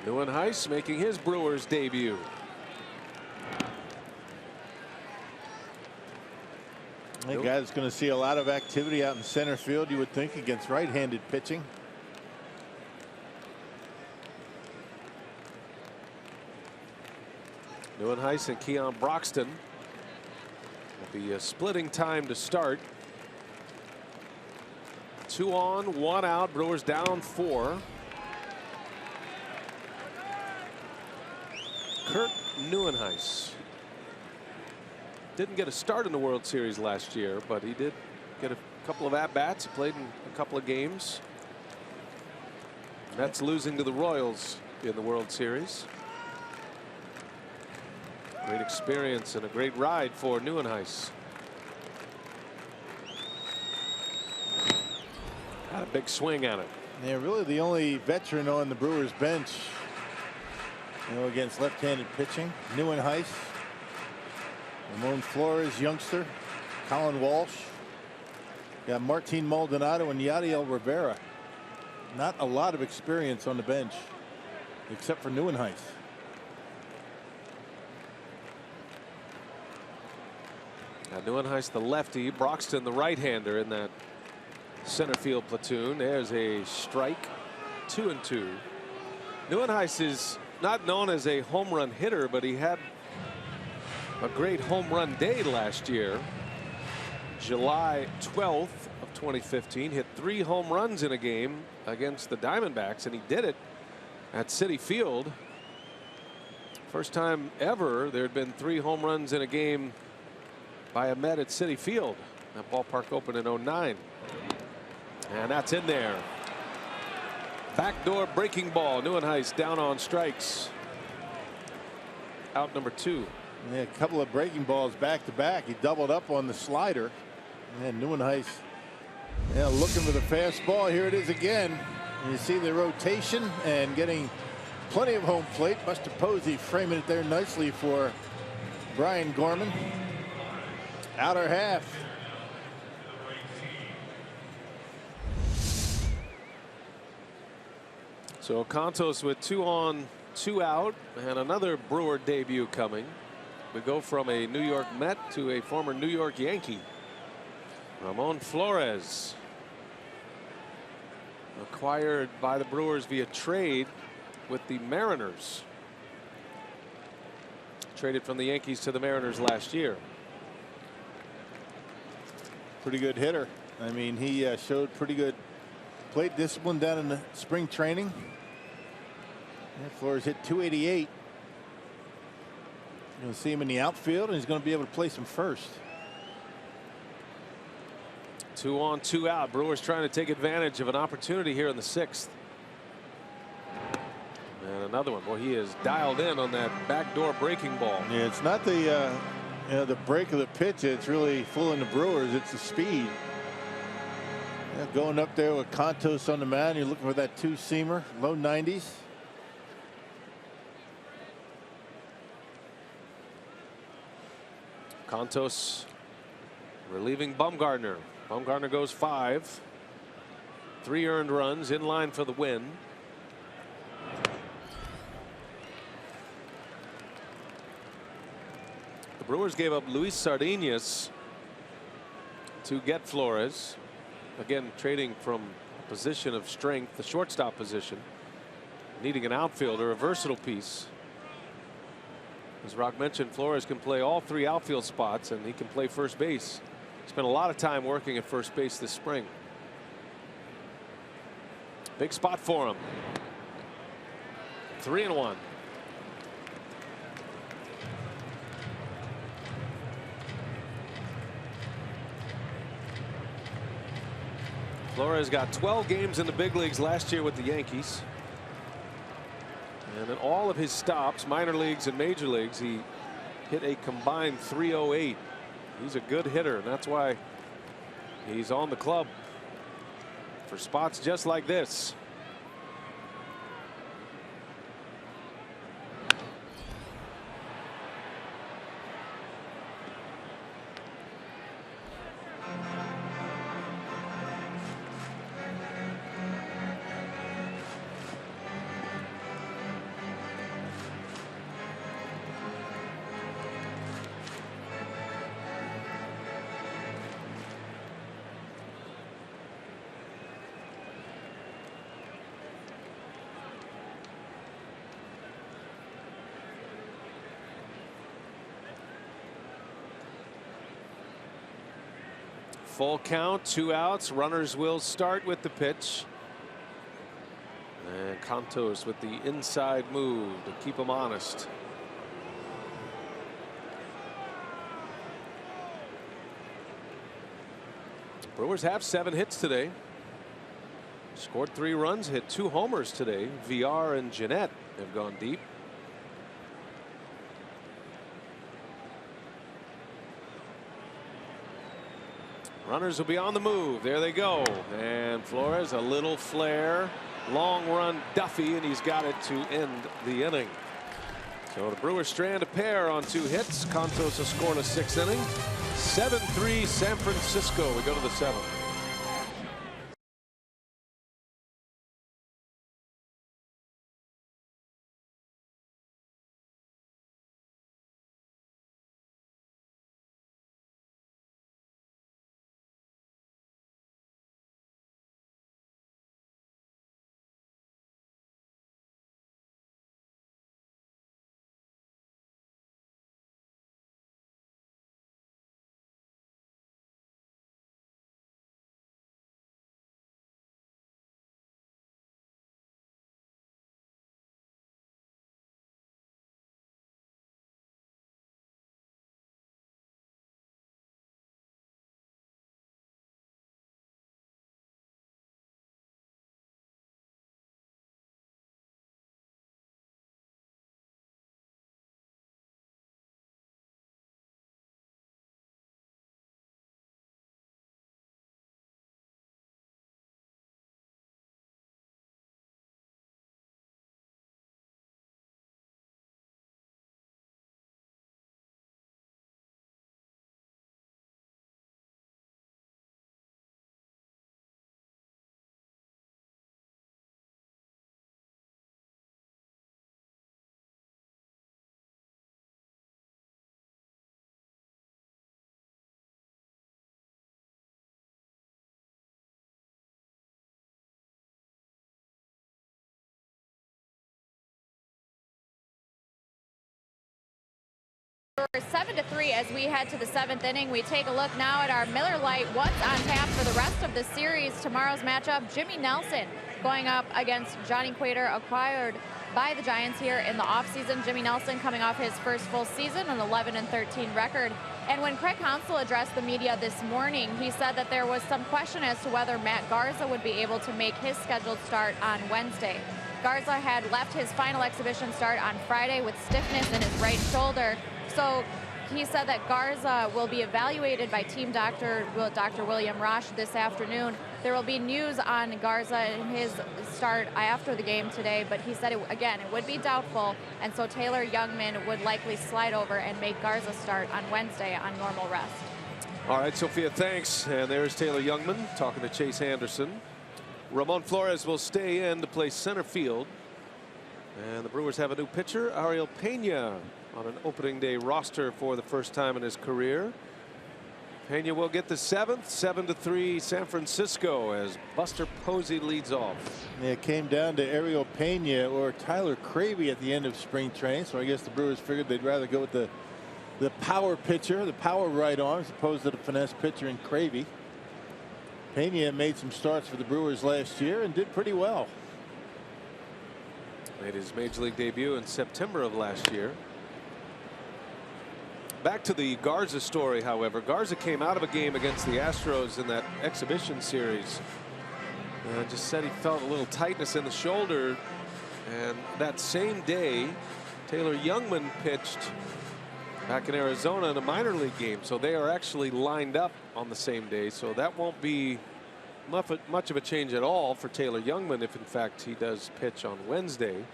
Neuenhuis making his Brewers debut. A guy that's going to see a lot of activity out in center field, you would think, against right-handed pitching. Neuenhuis and Keon Broxton will be splitting time to start. 2 on, 1 out. Brewers down 4. Kurt Neuenhuis didn't get a start in the World Series last year, but he did get a couple of at-bats. He played in a couple of games. Mets losing to the Royals in the World Series. Great experience and a great ride for Neuenhuis. Had a big swing at it. Yeah, really the only veteran on the Brewers bench, you know, against left-handed pitching. Neuenhuis, Ramon Flores, youngster, Colin Walsh. Got Martin Maldonado and Yadiel Rivera. Not a lot of experience on the bench, except for Neuenhuis. Now Neuenhuis the lefty, Broxton the right-hander in that center field platoon. There's a strike. 2-2. Neuenhuis is not known as a home run hitter, but he had a great home run day last year. July 12th of 2015, hit 3 home runs in a game against the Diamondbacks, and he did it at Citi Field. First time ever there had been 3 home runs in a game by a Met at Citi Field. That ballpark opened in '09. And that's in there. Backdoor breaking ball. Neuenhuis down on strikes. Out number 2. Yeah, a couple of breaking balls back to back. He doubled up on the slider. And Neuenhuis, yeah, looking for the fastball. Here it is again. And you see the rotation and getting plenty of home plate. Buster Posey framing it there nicely for Brian Gorman. Outer half. So Contos with 2 on, 2 out, and another Brewer debut coming. We go from a New York Met to a former New York Yankee. Ramon Flores, acquired by the Brewers via trade with the Mariners. Traded from the Yankees to the Mariners last year. Pretty good hitter. I mean, he showed pretty good plate discipline down in the spring training. Yeah, Flores hit 288. You'll see him in the outfield, and he's going to be able to play some first. 2 on, 2 out. Brewers trying to take advantage of an opportunity here in the 6th. And another one. Boy, he is dialed in on that backdoor breaking ball. Yeah, it's not the the break of the pitch that's really fooling the Brewers. It's the speed. Yeah, going up there with Contos on the mound, you're looking for that 2-seamer, low 90s. Contos relieving Bumgarner. Bumgarner goes 5. 3 earned runs, in line for the win. The Brewers gave up Luis Sardinas to get Flores. Again, trading from a position of strength, the shortstop position, needing an outfielder, a versatile piece. As Rock mentioned, Flores can play all 3 outfield spots, and he can play first base. Spent a lot of time working at first base this spring. Big spot for him. 3-1. Flores got 12 games in the big leagues last year with the Yankees. And in all of his stops, minor leagues and major leagues, he hit a combined .308. He's a good hitter, and that's why he's on the club for spots just like this. Full count, 2 outs. Runners will start with the pitch. And Contos with the inside move to keep him honest. Brewers have 7 hits today. Scored 3 runs, hit 2 homers today. VR and Janette have gone deep. Runners will be on the move. There they go. And Flores, a little flare. Long run Duffy, and he's got it to end the inning. So the Brewers strand a pair on 2 hits. Contos a scoreless 6th inning. 7-3 San Francisco. We go to the 7th. Brewers 7-3 as we head to the 7th inning. We take a look now at our Miller Lite. What's on tap for the rest of the series? Tomorrow's matchup, Jimmy Nelson going up against Johnny Cueto, acquired by the Giants here in the offseason. Jimmy Nelson coming off his first full season, an 11-13 record. And when Craig Counsell addressed the media this morning, he said that there was some question as to whether Matt Garza would be able to make his scheduled start on Wednesday. Garza had left his final exhibition start on Friday with stiffness in his right shoulder. So he said that Garza will be evaluated by team doctor, Dr. William Rosch, this afternoon. There will be news on Garza and his start after the game today, but he said, again, it would be doubtful, and so Taylor Youngman would likely slide over and make Garza start on Wednesday on normal rest. All right, Sophia, thanks. And there's Taylor Youngman talking to Chase Anderson. Ramon Flores will stay in to play center field. And the Brewers have a new pitcher, Ariel Pena, on an opening day roster for the first time in his career. Pena will get the 7th, 7-3 San Francisco as Buster Posey leads off. Yeah, it came down to Ariel Pena or Tyler Cravey at the end of spring training, so I guess the Brewers figured they'd rather go with the power pitcher, the power right arm, as opposed to the finesse pitcher in Cravey. Pena made some starts for the Brewers last year and did pretty well. Made his major league debut in September of last year. Back to the Garza story, however. Garza came out of a game against the Astros in that exhibition series. Just said he felt a little tightness in the shoulder. And that same day, Taylor Youngman pitched back in Arizona in a minor league game. So they are actually lined up on the same day. So that won't be much of a change at all for Taylor Youngman if in fact he does pitch on Wednesday,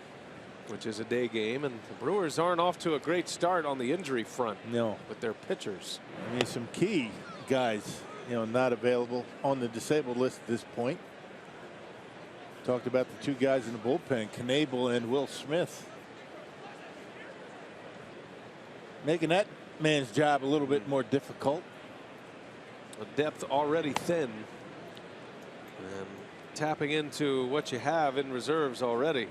which is a day game. And the Brewers aren't off to a great start on the injury front. No, with their pitchers. I mean, some key guys, not available on the disabled list at this point. Talked about the two guys in the bullpen, Knebel and Will Smith, making that man's job a little bit more difficult. The depth already thin, and tapping into what you have in reserves already.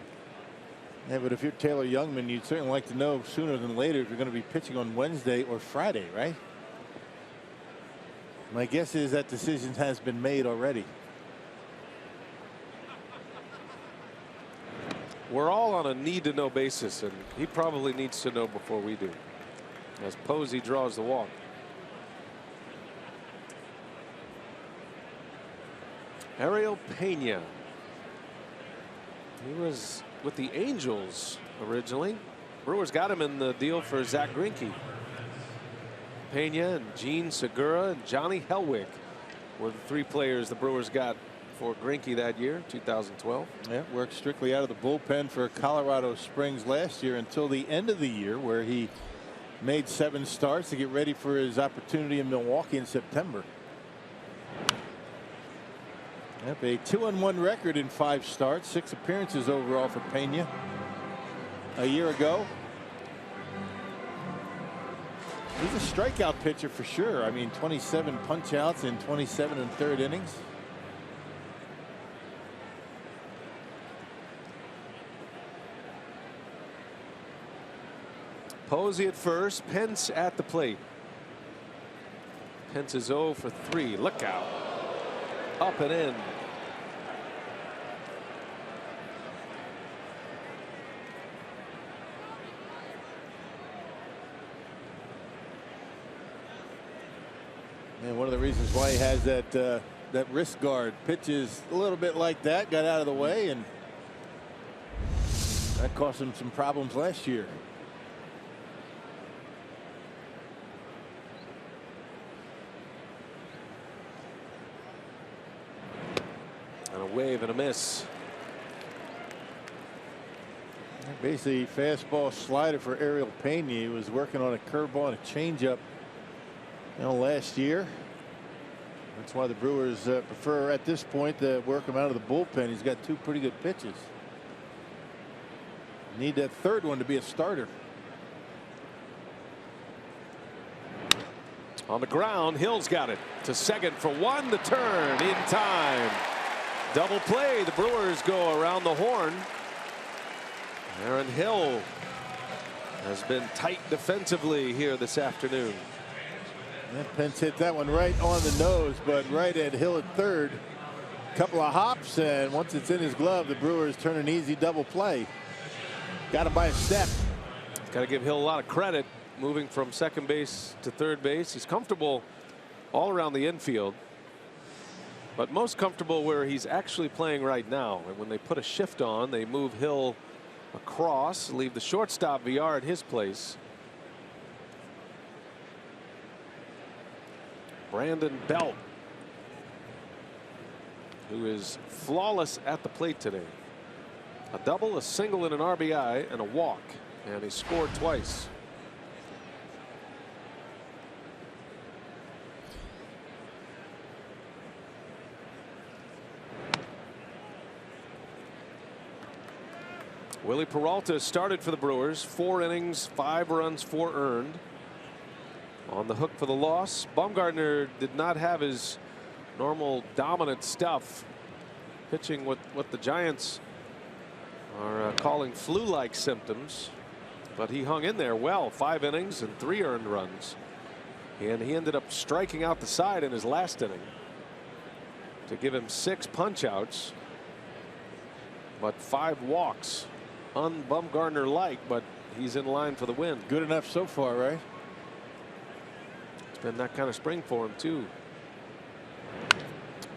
Yeah, but if you're Taylor Youngman, you'd certainly like to know sooner than later if you're going to be pitching on Wednesday or Friday, right? My guess is that decision has been made already. We're all on a need-to-know basis, and he probably needs to know before we do, as Posey draws the walk. Ariel Pena. He was with the Angels originally. Brewers got him in the deal for Zach Greinke. Pena and Gene Segura and Johnny Helwig were the three players the Brewers got for Greinke that year, 2012. Yeah, worked strictly out of the bullpen for Colorado Springs last year until the end of the year, where he made 7 starts to get ready for his opportunity in Milwaukee in September. Yep, a 2-1 record in 5 starts, 6 appearances overall for Pena. A year ago, he's a strikeout pitcher for sure. I mean, 27 punch outs in 27 1/3 innings. Posey at first, Pence at the plate. Pence is 0 for 3. Look out. Up and in. And one of the reasons why he has that wrist guard, pitches a little bit like that, got out of the way, and that cost him some problems last year. And a wave and a miss. Basically, fastball slider for Ariel Pena. He was working on a curveball and a changeup, last year. That's why the Brewers prefer at this point to work him out of the bullpen. He's got 2 pretty good pitches. Need that third one to be a starter. On the ground, Hill's got it to second for 1. The turn in time. Double play. The Brewers go around the horn. Aaron Hill has been tight defensively here this afternoon. That Pence hit that one right on the nose, but right at Hill at third. Couple of hops, and once it's in his glove, the Brewers turn an easy double play. Got him by a step. Got to give Hill a lot of credit moving from second base to third base. He's comfortable all around the infield, but most comfortable where he's actually playing right now. And when they put a shift on, they move Hill across, leave the shortstop VR at his place. Brandon Belt, who is flawless at the plate today. A double, a single, and an RBI, and a walk, and he scored twice. Willie Peralta started for the Brewers. 4 innings, 5 runs, 4 earned. On the hook for the loss. Bumgarner did not have his normal dominant stuff, pitching with what the Giants are calling flu-like symptoms, but he hung in there well. 5 innings and 3 earned runs, and he ended up striking out the side in his last inning to give him 6 punch-outs, but 5 walks. Un-Bumgarner-like, but he's in line for the win. Good enough so far, right? It's been that kind of spring for him too.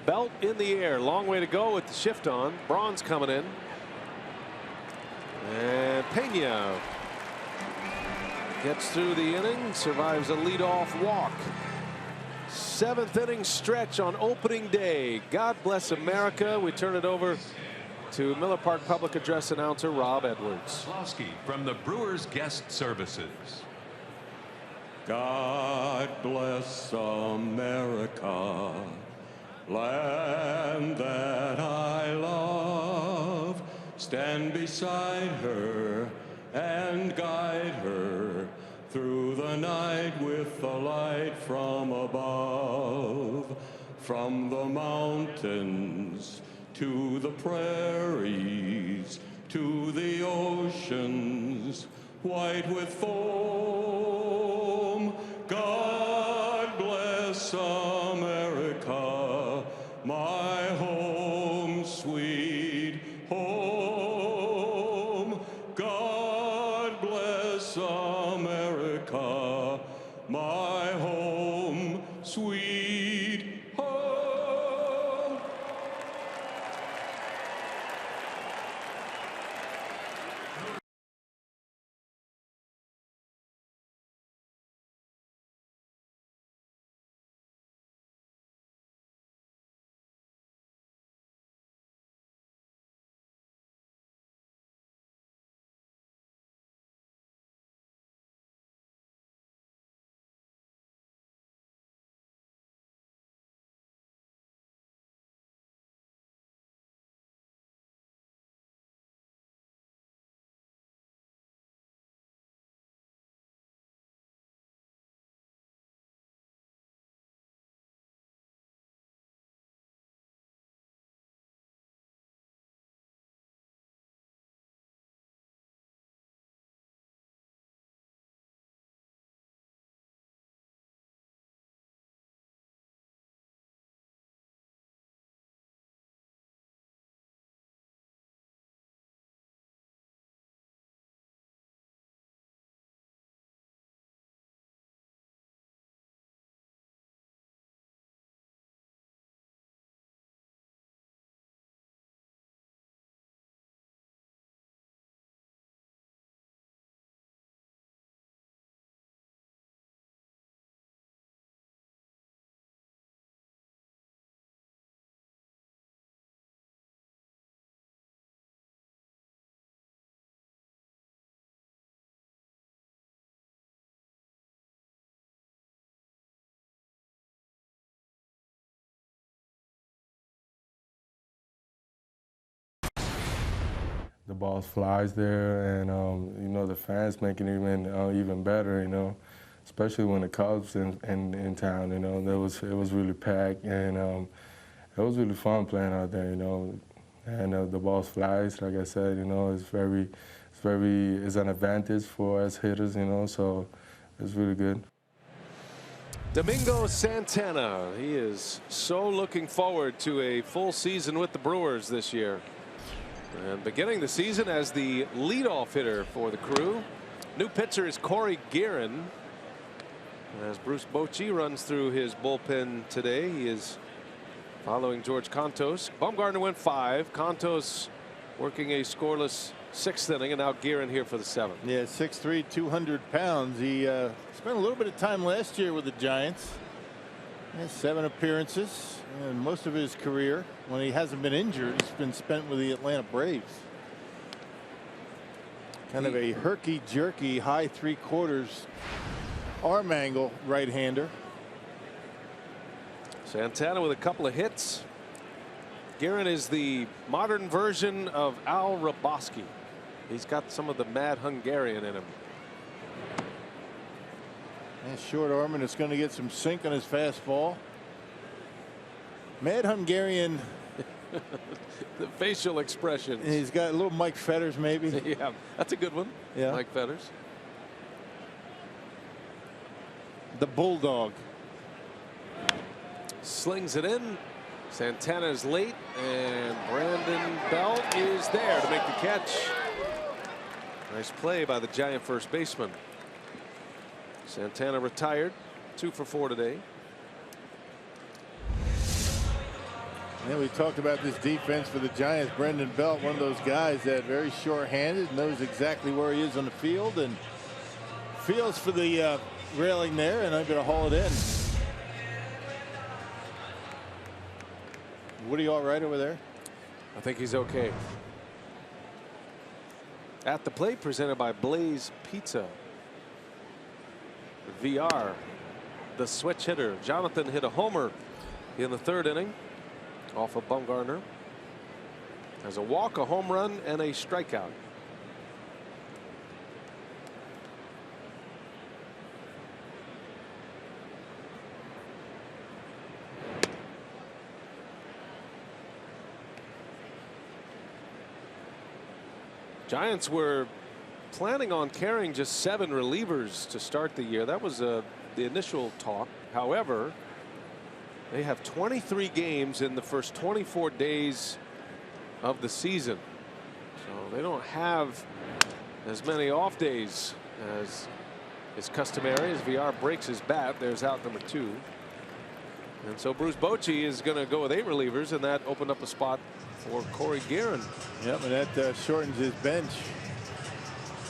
Belt in the air, long way to go with the shift on. Braun's coming in, and Pena gets through the inning, survives a leadoff walk. 7th inning stretch on opening day. God bless America. We turn it over to Miller Park Public Address announcer Rob Edwards. Slosky from the Brewers Guest Services. God bless America, land that I love. Stand beside her and guide her through the night with the light from above. From the mountains to the prairies, to the oceans, white with foam. God bless America, my home, sweet home. God bless America, my home, sweet home. The ball flies there, and you know, the fans make it even better. You know, especially when the Cubs in town. You know, it was really packed, and it was really fun playing out there. You know, and the ball flies. Like I said, you know, it's is an advantage for us hitters, you know, so it's really good. Domingo Santana, he is so looking forward to a full season with the Brewers this year. And beginning the season as the leadoff hitter for the Crew. New pitcher is Corey Guerin. As Bruce Bochy runs through his bullpen today, he is following George Contos. Bumgarner went 5. Contos working a scoreless 6th inning, and now Guerin here for the 7th. Yeah, 6'3", 200 pounds. He spent a little bit of time last year with the Giants. He has 7 appearances, and most of his career, when he hasn't been injured, has been spent with the Atlanta Braves. Kind of a herky-jerky, high 3/4 arm angle right-hander. Santana with a couple of hits. Guerin is the modern version of Al Raboski. He's got some of the mad Hungarian in him. And short arm, and it's going to get some sink on his fastball. Mad Hungarian. The facial expressions. He's got a little Mike Fetters, maybe. Yeah, that's a good one. Yeah. Mike Fetters. The Bulldog. Slings it in. Santana is late, and Brandon Belt is there to make the catch. Nice play by the Giant first baseman. Santana retired, 2 for 4 today. Yeah, we talked about this defense for the Giants. Brendan Belt, one of those guys that very sure-handed, knows exactly where he is on the field, and feels for the railing there, and I'm going to haul it in. Woody all right over there? I think he's okay. At the plate, presented by Blaze Pizza. VR, the switch hitter. Jonathan hit a homer in the 3rd inning off of Bumgarner. Has a walk, a home run, and a strikeout. Giants were planning on carrying just 7 relievers to start the year. That was the initial talk. However, they have 23 games in the first 24 days of the season. So they don't have as many off days as is customary, as VR breaks his bat. There's out number 2. And so Bruce Bochy is going to go with 8 relievers, and that opened up a spot for Corey Guerin. Yep, and that shortens his bench.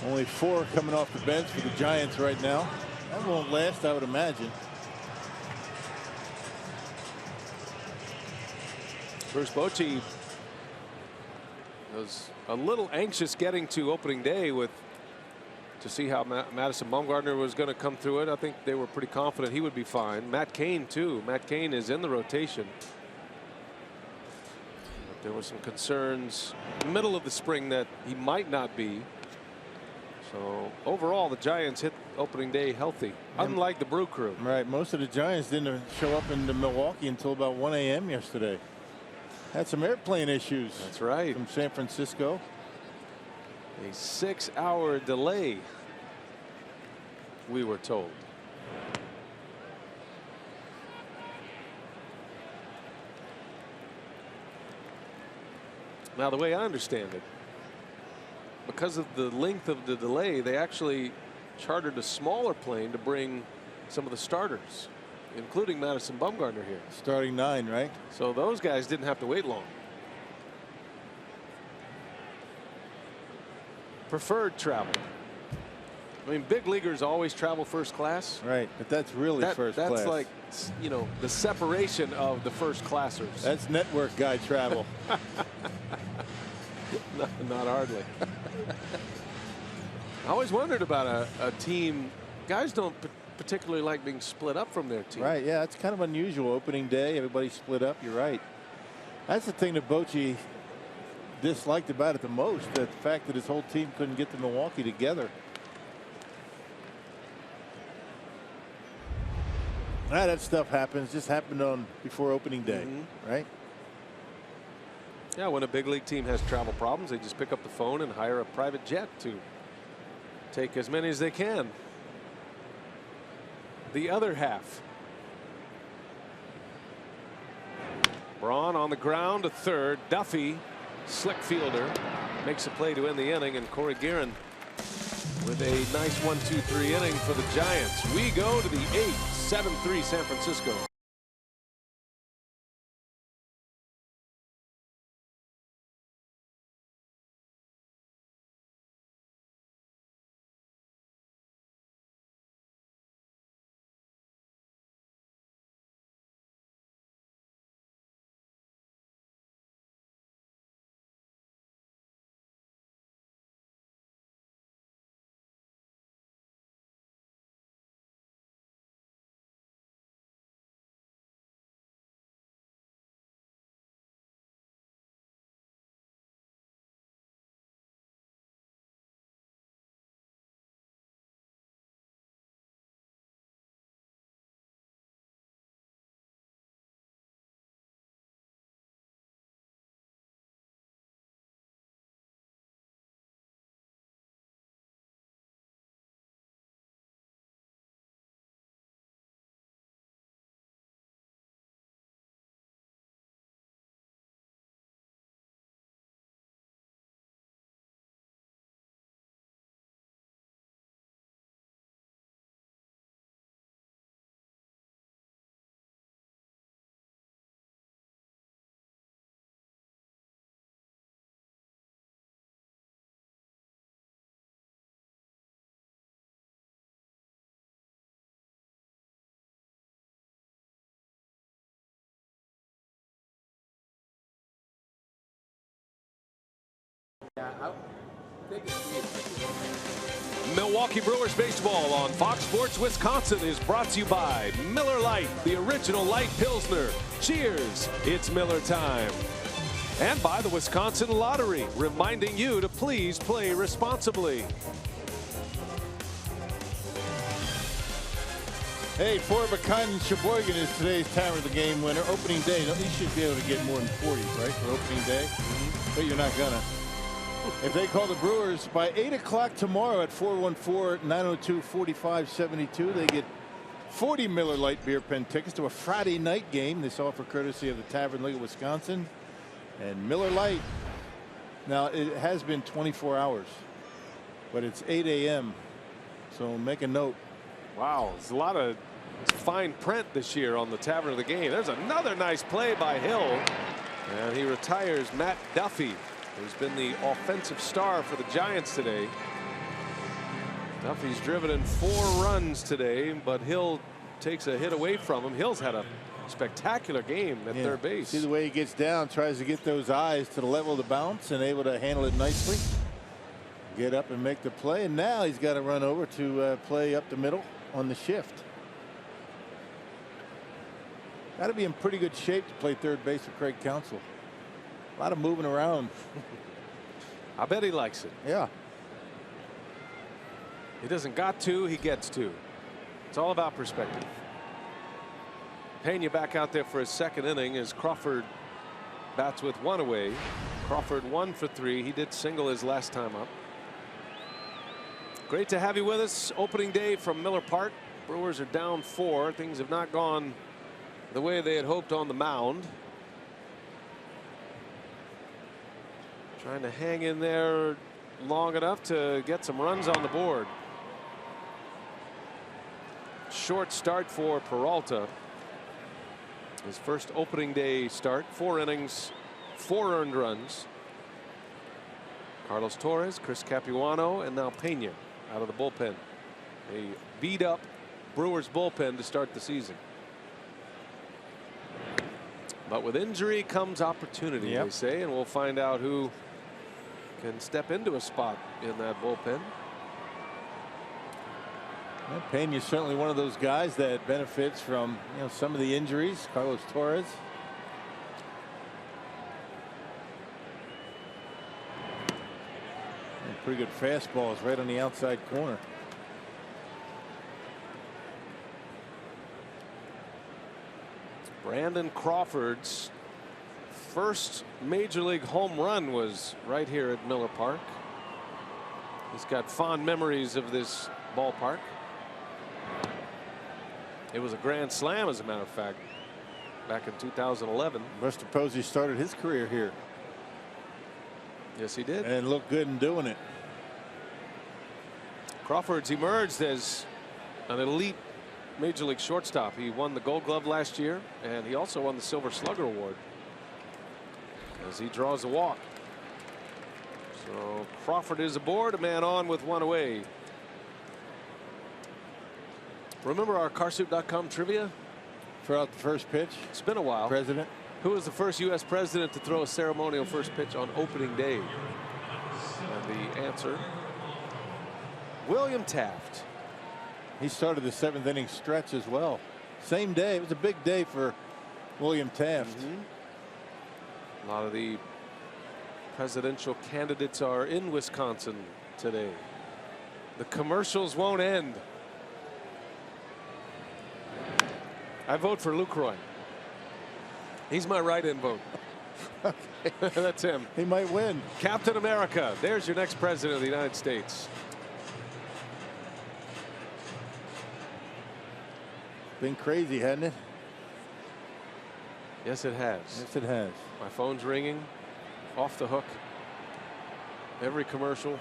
Only 4 coming off the bench for the Giants right now. That won't last, I would imagine. Bruce Bochy was a little anxious getting to opening day to see how Madison Bumgarner was going to come through it. I think they were pretty confident he would be fine. Matt Cain too. Matt Cain is in the rotation. But there were some concerns middle of the spring that he might not be. So overall, the Giants hit opening day healthy, unlike the Brew Crew. Right. Most of the Giants didn't show up into Milwaukee until about 1 a.m. yesterday. Had some airplane issues. That's right. From San Francisco. A 6-hour delay, we were told. Now, the way I understand it, because of the length of the delay, they actually chartered a smaller plane to bring some of the starters, including Madison Bumgarner here. Starting 9, right? So those guys didn't have to wait long. Preferred travel. I mean, big leaguers always travel first class. Right, but that's really first class. That's like, you know, the separation of the first classers. That's network guy travel. Not hardly. I always wondered about a team. Guys don't particularly like being split up from their team. Right, yeah, that's kind of unusual. Opening day, everybody split up. You're right. That's the thing that Bochy disliked about it the most, the fact that his whole team couldn't get to Milwaukee together. That stuff happens. Just happened on before opening day, right? Yeah, when a big league team has travel problems, they just pick up the phone and hire a private jet to take as many as they can. The other half. Braun on the ground to third. Duffy, slick fielder, makes a play to end the inning, and Corey Guerin with a nice 1-2-3 inning for the Giants. We go to the 8th, 7-3 San Francisco. Milwaukee Brewers baseball on Fox Sports Wisconsin is brought to you by Miller Lite, the original light Pilsner. Cheers, it's Miller time. And by the Wisconsin Lottery, reminding you to please play responsibly. Hey, four-of-a-kind in Sheboygan is today's time of the game winner. Opening day, you should be able to get more than 40s, right, for opening day? But you're not gonna. If they call the Brewers by 8 o'clock tomorrow at 414-902-4572, they get 40 Miller Lite beer pen tickets to a Friday night game. This offer courtesy of the Tavern League of Wisconsin and Miller Lite. Now it has been 24 hours, but it's 8 a.m. So make a note. Wow, there's a lot of fine print this year on the Tavern of the Game. There's another nice play by Hill, and he retires Matt Duffy, who's been the offensive star for the Giants today. Duffy's driven in 4 runs today, but Hill takes a hit away from him. Hill's had a spectacular game at third base. See the way he gets down, tries to get those eyes to the level of the bounce and able to handle it nicely. Get up and make the play, and now he's got to run over to play up the middle on the shift. Got to be in pretty good shape to play third base with Craig Counsell. A lot of moving around. I bet he likes it. Yeah. He doesn't got to, he gets to. It's all about perspective. Pena back out there for his second inning as Crawford bats with 1 away. Crawford 1 for 3. He did single his last time up. Great to have you with us. Opening day from Miller Park. Brewers are down 4. Things have not gone the way they had hoped on the mound. Trying to hang in there long enough to get some runs on the board. Short start for Peralta. His first opening day start. 4 innings, 4 earned runs. Carlos Torres, Chris Capuano, and now Pena out of the bullpen. A beat up Brewers bullpen to start the season. But with injury comes opportunity, they say, and we'll find out who can step into a spot in that bullpen. Well, Pena's certainly one of those guys that benefits from some of the injuries. Carlos Torres. And pretty good fastball is right on the outside corner. Brandon Crawford's first major league home run was right here at Miller Park. He's got fond memories of this ballpark. It was a grand slam, as a matter of fact, back in 2011. Buster Posey started his career here. Yes, he did. And looked good in doing it. Crawford's emerged as an elite major league shortstop. He won the Gold Glove last year, and he also won the Silver Slugger Award as he draws a walk. So Crawford is aboard, a man on with one away. Remember our carsoup.com trivia? Throw out the first pitch. It's been a while. President. Who was the first U.S. president to throw a ceremonial first pitch on opening day? And the answer, William Taft. He started the 7th inning stretch as well. Same day. It was a big day for William Taft. A lot of the presidential candidates are in Wisconsin today. The commercials won't end. I vote for Lucroy. He's my write-in vote. Okay. That's him. He might win. Captain America. There's your next president of the United States. Been crazy, hasn't it? Yes, it has. Yes, it has. My phone's ringing. Off the hook. Every commercial.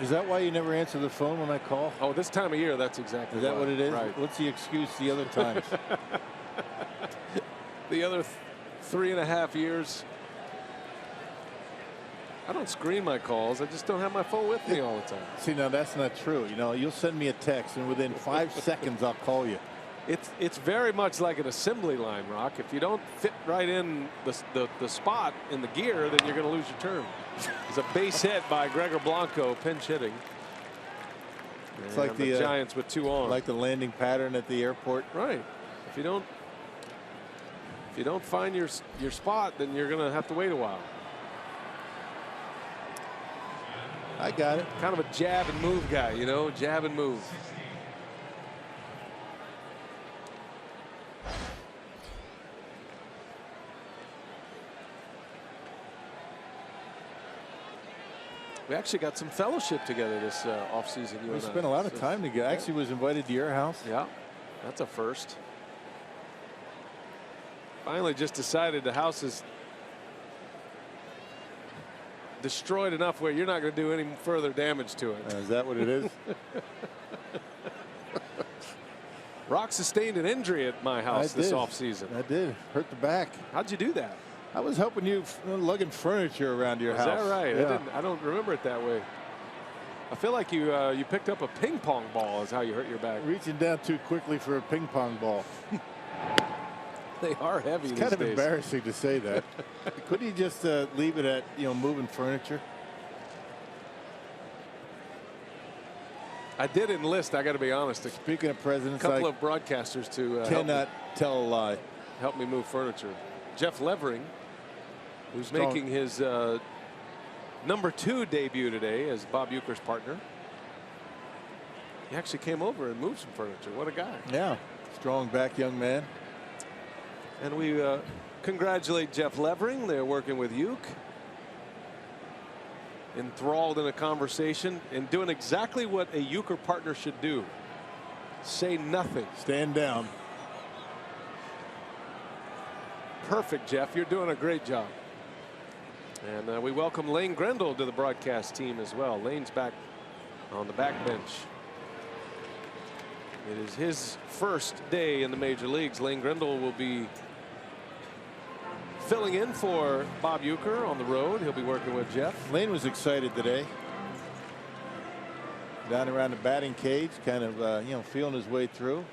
Is that why you never answer the phone when I call? Oh, this time of year, that's exactly Is that why. what it is? Right. What's the excuse the other times? The other 3.5 years, I don't screen my calls. I just don't have my phone with me all the time. See, now that's not true. You know, you'll send me a text, and within 5 seconds, I'll call you. It's very much like an assembly line, Rock. If you don't fit right in the spot in the gear, then you're going to lose your turn. It's a base hit by Gregor Blanco, pinch hitting. It's and like the Giants with 2 on. Like the landing pattern at the airport. Right. If you don't find your spot, then you're going to have to wait a while. I got it. Kind of a jab and move guy, you know, jab and move. We actually got some fellowship together this offseason. We spent a lot of time together. I actually was invited to your house. Yeah, that's a first. Finally just decided the house is destroyed enough where you're not going to do any further damage to it. Is that what it is? Rock sustained an injury at my house this offseason. I did. Hurt the back. How'd you do that? I was helping you lugging furniture around your house. Is that right? Yeah. I don't remember it that way. I feel like you picked up a ping pong ball is how you hurt your back. Reaching down too quickly for a ping pong ball. They are heavy It's these kind of days. embarrassing to say that. Couldn't you just leave it at, you know, moving furniture? I did enlist, I got to be honest, Speaking of presidents, a couple of broadcasters to cannot tell a lie. help me move furniture. Jeff Levering, who's Strong. making his #2 debut today as Bob Uecker's partner. He actually came over and moved some furniture. What a guy. Yeah. Strong back young man. And we congratulate Jeff Levering. They're working with Ueck. Enthralled in a conversation and doing exactly what a Uecker partner should do. Say nothing. Stand down. Perfect, Jeff. You're doing a great job. And we welcome Lane Grendel to the broadcast team as well. Lane's back on the back bench. It is his first day in the major leagues. Lane Grendel will be filling in for Bob Uecker on the road. He'll be working with Jeff. Lane was excited today. Down around the batting cage, kind of you know, feeling his way through.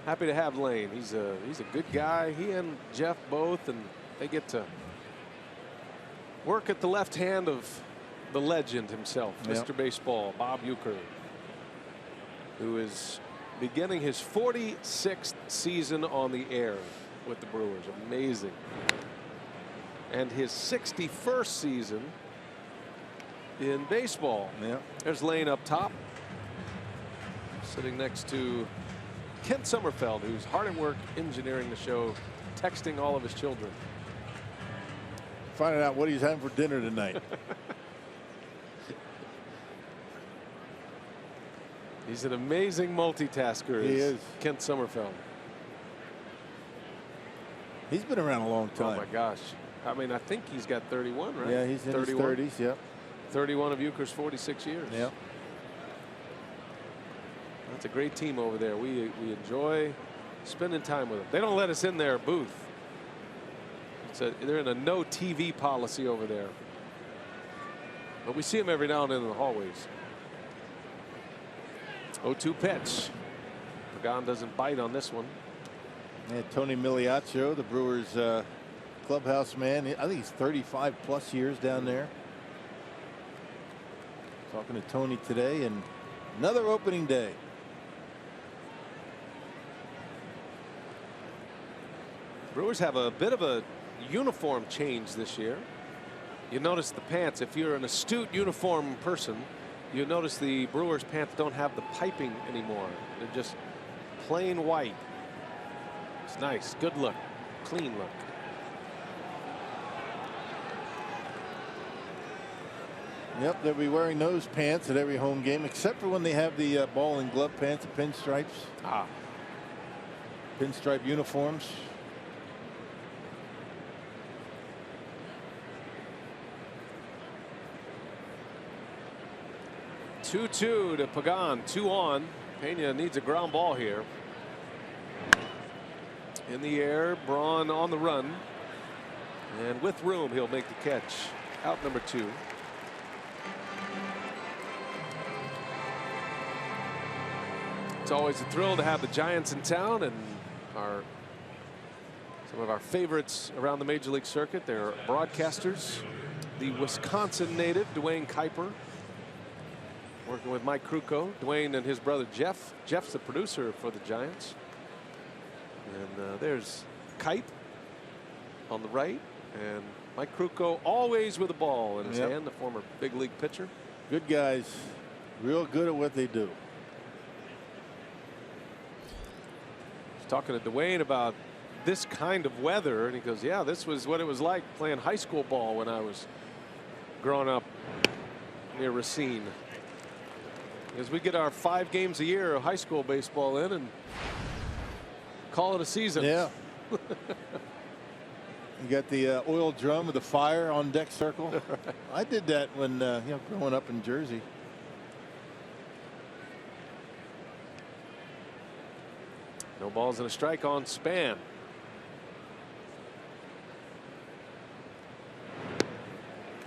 Happy to have Lane. He's a good guy. He and Jeff both, and they get to work at the left hand of the legend himself, Mr. Baseball, Bob Uecker, who is beginning his 46th season on the air with the Brewers. Amazing. And his 61st season in baseball. Yeah. There's Lane up top. sitting next to Kent Sommerfeld, who's hard at work engineering the show, texting all of his children. Finding out what he's having for dinner tonight. He's an amazing multitasker. He is. Kent Sommerfeld. He's been around a long time. Oh my gosh. I mean, I think he's got 31, right? Yeah, he's in 31. his 30s. Yep. 31 of Euchre's 46 years. Yep. That's a great team over there. We enjoy spending time with them. They don't let us in their booth. They're in a no TV policy over there. But we see them every now and then in the hallways. 0-2 pitch. Pagan doesn't bite on this one. Yeah, Tony Miliaccio, the Brewers clubhouse man. I think he's 35 plus years down there. Talking to Tony today, and another opening day. Brewers have a bit of a uniform change this year. You notice the pants. If you're an astute uniform person, you notice the Brewers pants don't have the piping anymore. They're just plain white. It's nice. Good look. Clean look. Yep, they'll be wearing those pants at every home game, except for when they have the ball and glove pants, the pinstripes. Pinstripe uniforms. Two to Pagan. 2 on. Pena needs a ground ball here. In the air, Braun on the run. And with room, he'll make the catch. Out number 2. It's always a thrill to have the Giants in town, and some of our favorites around the Major League circuit. They're broadcasters. The Wisconsin native, Dwayne Kuiper, working with Mike Krukow. Dwayne and his brother Jeff. Jeff's the producer for the Giants. And there's Kuip on the right, and Mike Krukow always with a ball in his hand, the former big league pitcher. Good guys, real good at what they do. Talking to Dwayne about this kind of weather, and he goes, yeah, this was what it was like playing high school ball when I was growing up near Racine. Because we get our 5 games a year of high school baseball in and call it a season. Yeah. You got the oil drum with the fire on deck circle. I did that when growing up in Jersey. No balls and a strike on Span.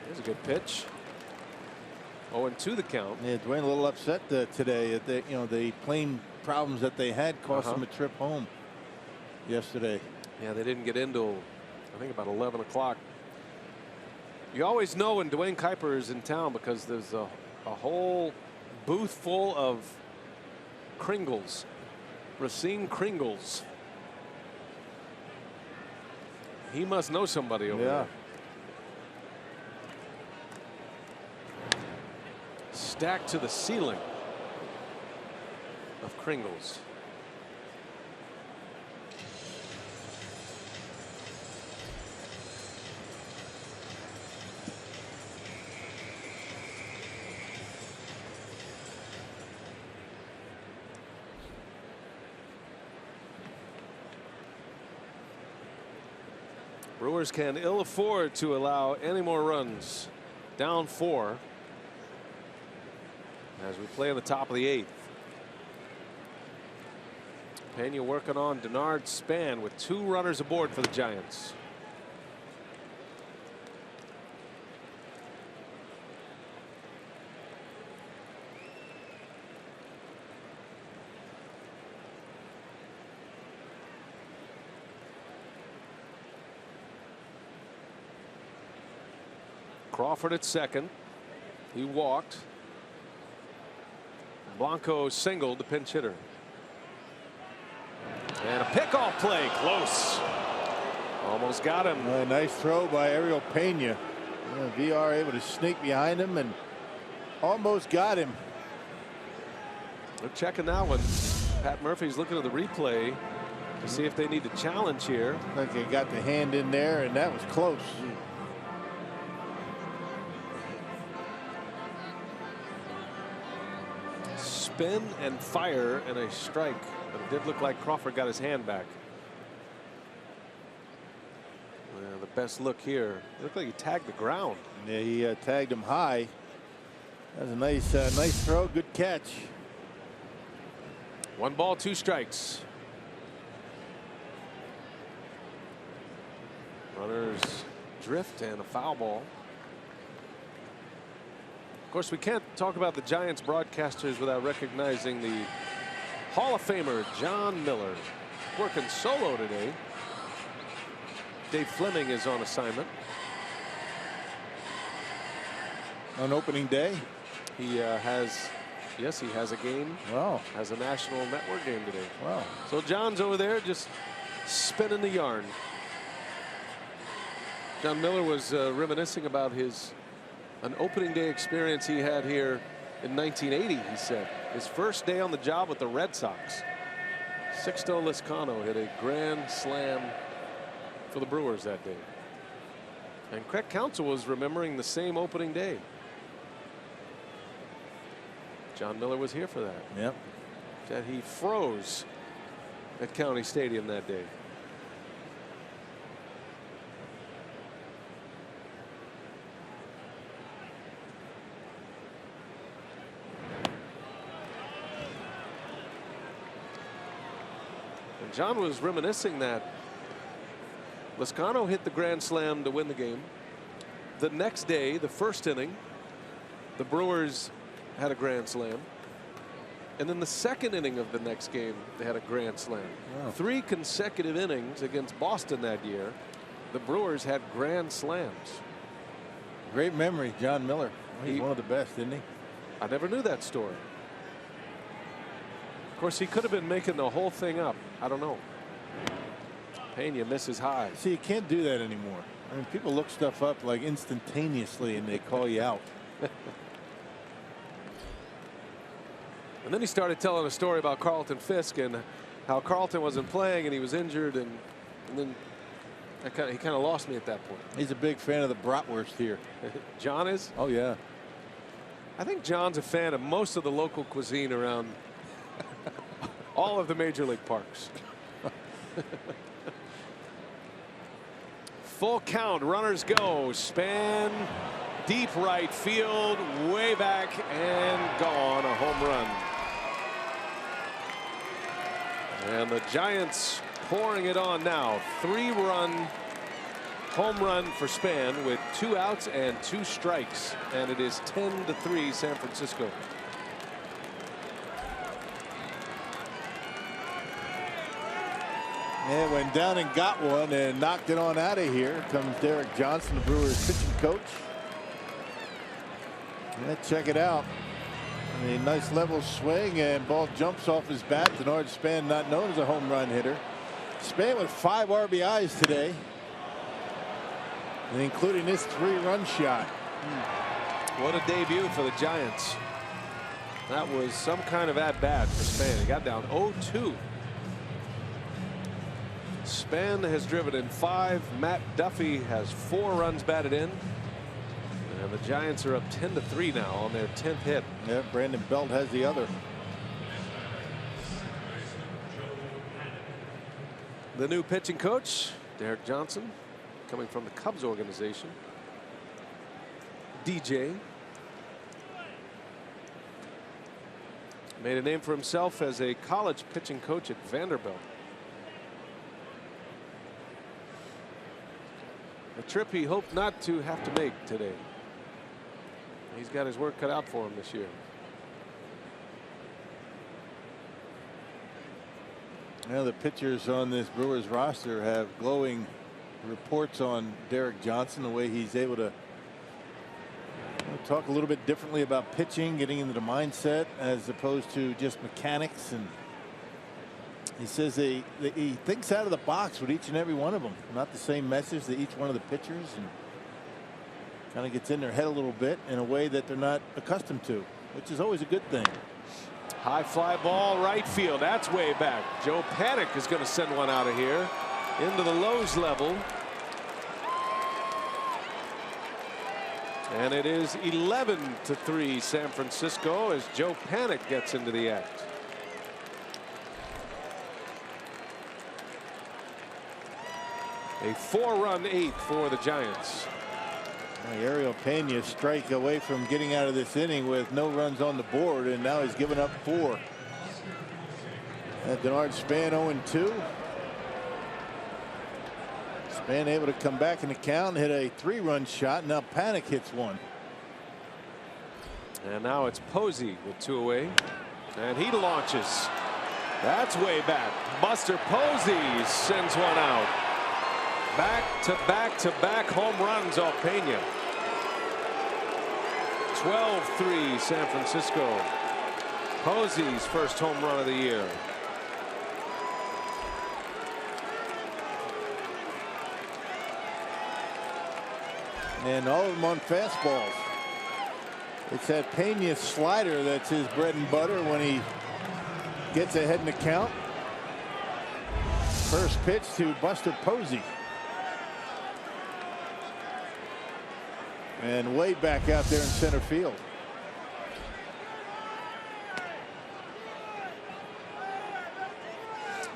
There's a good pitch. 0-2 the count. Yeah, Dwayne a little upset today at the plane problems that they had cost them a trip home yesterday. Yeah, they didn't get in till I think about 11 o'clock. You always know when Dwayne Kuiper is in town because there's a whole booth full of Kringles. Racine Kringles. He must know somebody over there. Stacked to the ceiling of Kringles. Brewers can ill afford to allow any more runs. Down 4 as we play in the top of the 8th. Pena working on Denard Span with 2 runners aboard for the Giants. Crawford at second. He walked. Blanco singled the pinch hitter. And a pickoff play. Close. Almost got him. A nice throw by Ariel Pena. VR able to sneak behind him and almost got him. They're checking that one. Pat Murphy's looking at the replay to see if they need to challenge here. Like they got the hand in there, and that was close. Spin and fire and a strike. But it did look like Crawford got his hand back. Well, the best look here. It looked like he tagged the ground. Yeah, he tagged him high. That was a nice throw. Good catch. 1 ball, 2 strikes. Runners drift and a foul ball. Of course, we can't talk about the Giants broadcasters without recognizing the Hall of Famer John Miller, working solo today. Dave Fleming is on assignment. On opening day? He has, yes, he has a game. Wow. Has a national network game today. Wow. So John's over there just spinning the yarn. John Miller was reminiscing about an opening day experience he had here in 1980. He said his first day on the job with the Red Sox. Sixto Lizcano hit a grand slam for the Brewers that day. And Craig Counsell was remembering the same opening day. John Miller was here for that. Yep. That he froze at County Stadium that day. And John was reminiscing that Lizcano hit the grand slam to win the game. The next day, the first inning, the Brewers had a grand slam. And then the second inning of the next game, they had a grand slam. Wow. 3 consecutive innings against Boston that year. The Brewers had grand slams. Great memory, John Miller. He's one of the best, isn't he? I never knew that story. Of course, he could have been making the whole thing up. I don't know. Pena misses high. See, you can't do that anymore. I mean, people look stuff up like instantaneously and they call you out. And then he started telling a story about Carlton Fisk and how Carlton wasn't playing and he was injured, and then he kind of lost me at that point. He's a big fan of the bratwurst here. John is? Oh, yeah. I think John's a fan of most of the local cuisine around all of the major league parks. Full count, runners go. Span, deep right field, way back and gone. A home run. And the Giants pouring it on now. 3-run home run for Span with 2 outs and 2 strikes. And it is 10-3 San Francisco. And went down and got one and knocked it on out of here. Comes Derek Johnson, the Brewers pitching coach. Let's check it out. A nice level swing and ball jumps off his bat. Denard Span, not known as a home run hitter. Span with 5 RBIs today, and including this 3-run shot. What a debut for the Giants. That was some kind of at-bat for Span. He got down 0-2. Span has driven in 5. Matt Duffy has 4 runs batted in. And the Giants are up 10-3 now on their 10th hit. Yeah, Brandon Belt has the other. The new pitching coach, Derek Johnson, coming from the Cubs organization. DJ made a name for himself as a college pitching coach at Vanderbilt. A trip he hoped not to have to make today. He's got his work cut out for him this year. Now the pitchers on this Brewers roster have glowing reports on Derek Johnson, the way he's able to talk a little bit differently about pitching, getting into the mindset as opposed to just mechanics. And he says he thinks out of the box with each and every one of them. Not the same message to each one of the pitchers, and kind of gets in their head a little bit in a way that they're not accustomed to, which is always a good thing. High fly ball right field. That's way back. Joe Panik is going to send one out of here into the Lowe's level. And it is 11-3 San Francisco as Joe Panik gets into the act. A 4-run 8th for the Giants. Ariel Pena strike away from getting out of this inning with no runs on the board, and now he's given up 4. Denard Span 0-2. Span able to come back in the count, hit a 3-run shot. Now Panik hits one. And now it's Posey with 2 away. And he launches. That's way back. Buster Posey sends one out. Back-to-back-to-back home runs off Pena. 12-3 San Francisco. Posey's first home run of the year. And all of them on fastballs. It's that Pena slider that's his bread and butter when he gets ahead in the count. First pitch to Buster Posey. And way back out there in center field.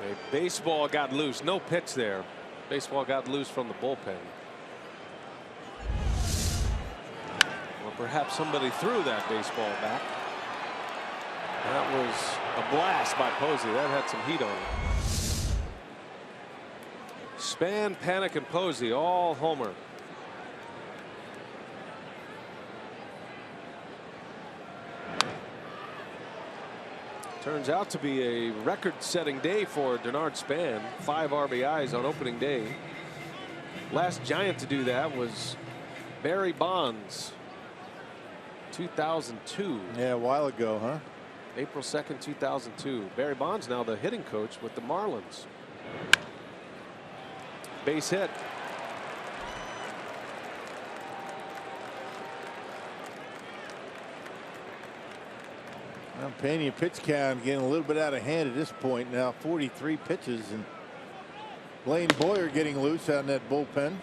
A baseball got loose. No pitch there. Baseball got loose from the bullpen. Or perhaps somebody threw that baseball back. That was a blast by Posey. That had some heat on it. Span, Panik, and Posey all homer. Turns out to be a record-setting day for Denard Span. 5 RBIs on opening day. Last Giant to do that was Barry Bonds. 2002. Yeah, a while ago, huh? April 2nd, 2002. Barry Bonds now the hitting coach with the Marlins. Base hit. Well, Pena pitch count getting a little bit out of hand at this point now. 43 pitches, and Blaine Boyer getting loose out in that bullpen.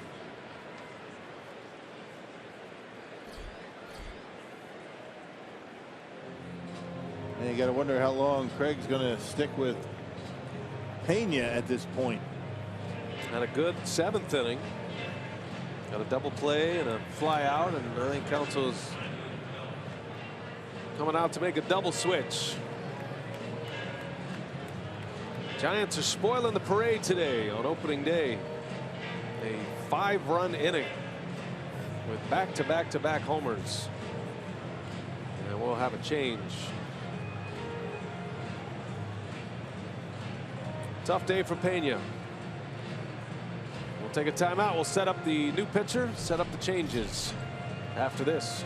And you got to wonder how long Craig's going to stick with Pena at this point. Had a good 7th inning. Got a double play and a fly out, and I think Council's coming out to make a double switch. Giants are spoiling the parade today on opening day. A 5-run inning with back-to-back-to-back homers. And we'll have a change. Tough day for Pena. We'll take a timeout. We'll set up the new pitcher, set up the changes after this.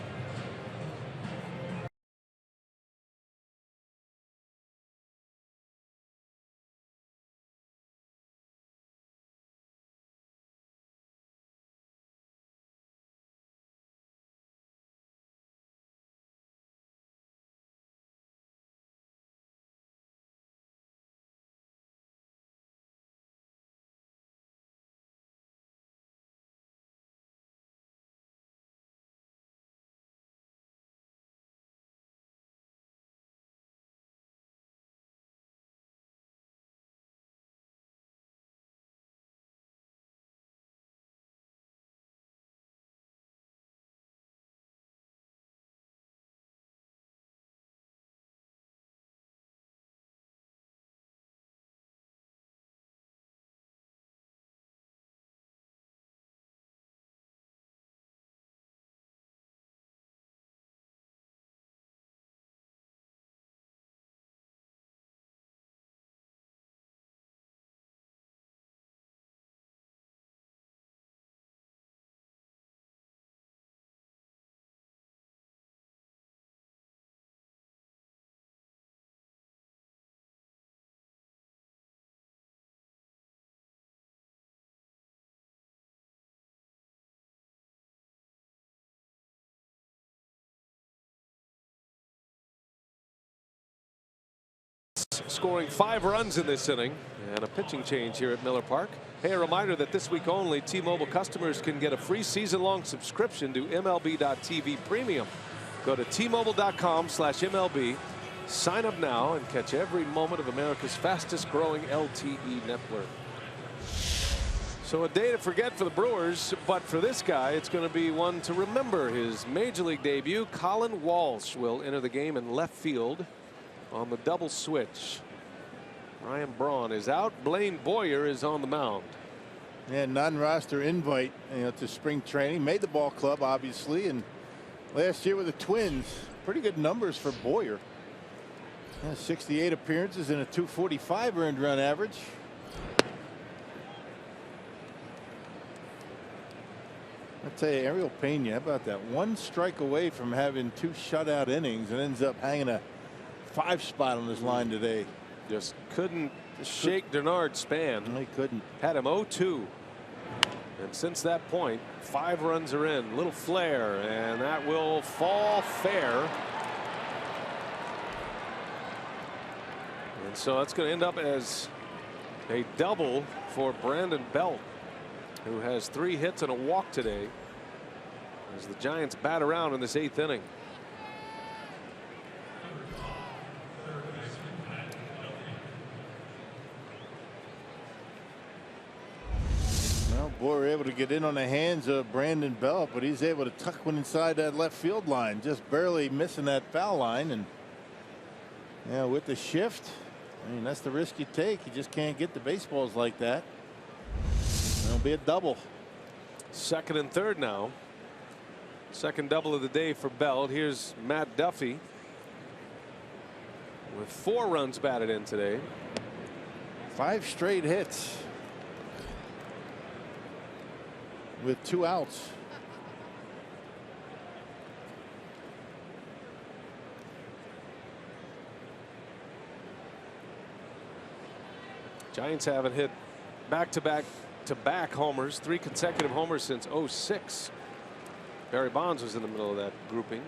Janette scoring 5 runs in this inning, and a pitching change here at Miller Park. Hey, a reminder that this week only, T-Mobile customers can get a free season-long subscription to MLB.TV Premium. Go to T-Mobile.com/MLB, sign up now, and catch every moment of America's fastest-growing LTE network. So a day to forget for the Brewers, but for this guy, it's going to be one to remember. His Major League debut, Colin Walsh will enter the game in left field on the double switch. Ryan Braun is out. Blaine Boyer is on the mound. Yeah, non-roster invite, to spring training. Made the ball club, obviously, and last year with the Twins, pretty good numbers for Boyer. 68 appearances and a .245 earned run average. I'll tell you, Ariel Pena, how about that? 1 strike away from having 2 shutout innings and ends up hanging a 5 spot on his line today. Just couldn't shake Denard Span. No, he couldn't. Had him 0-2. And since that point, 5 runs are in. Little flare, and that will fall fair. And so that's going to end up as a double for Brandon Belt, who has 3 hits and a walk today, as the Giants bat around in this 8th inning. Well, Boyer able to get in on the hands of Brandon Belt, but he's able to tuck one inside that left field line, just barely missing that foul line. And yeah, with the shift, I mean, that's the risk you take. You just can't get the baseballs like that. It'll be a double. 2nd and 3rd now. 2nd double of the day for Belt. Here's Matt Duffy with 4 runs batted in today. 5 straight hits with 2 outs. Giants haven't hit back-to-back homers, 3 consecutive homers since '06. Barry Bonds was in the middle of that grouping.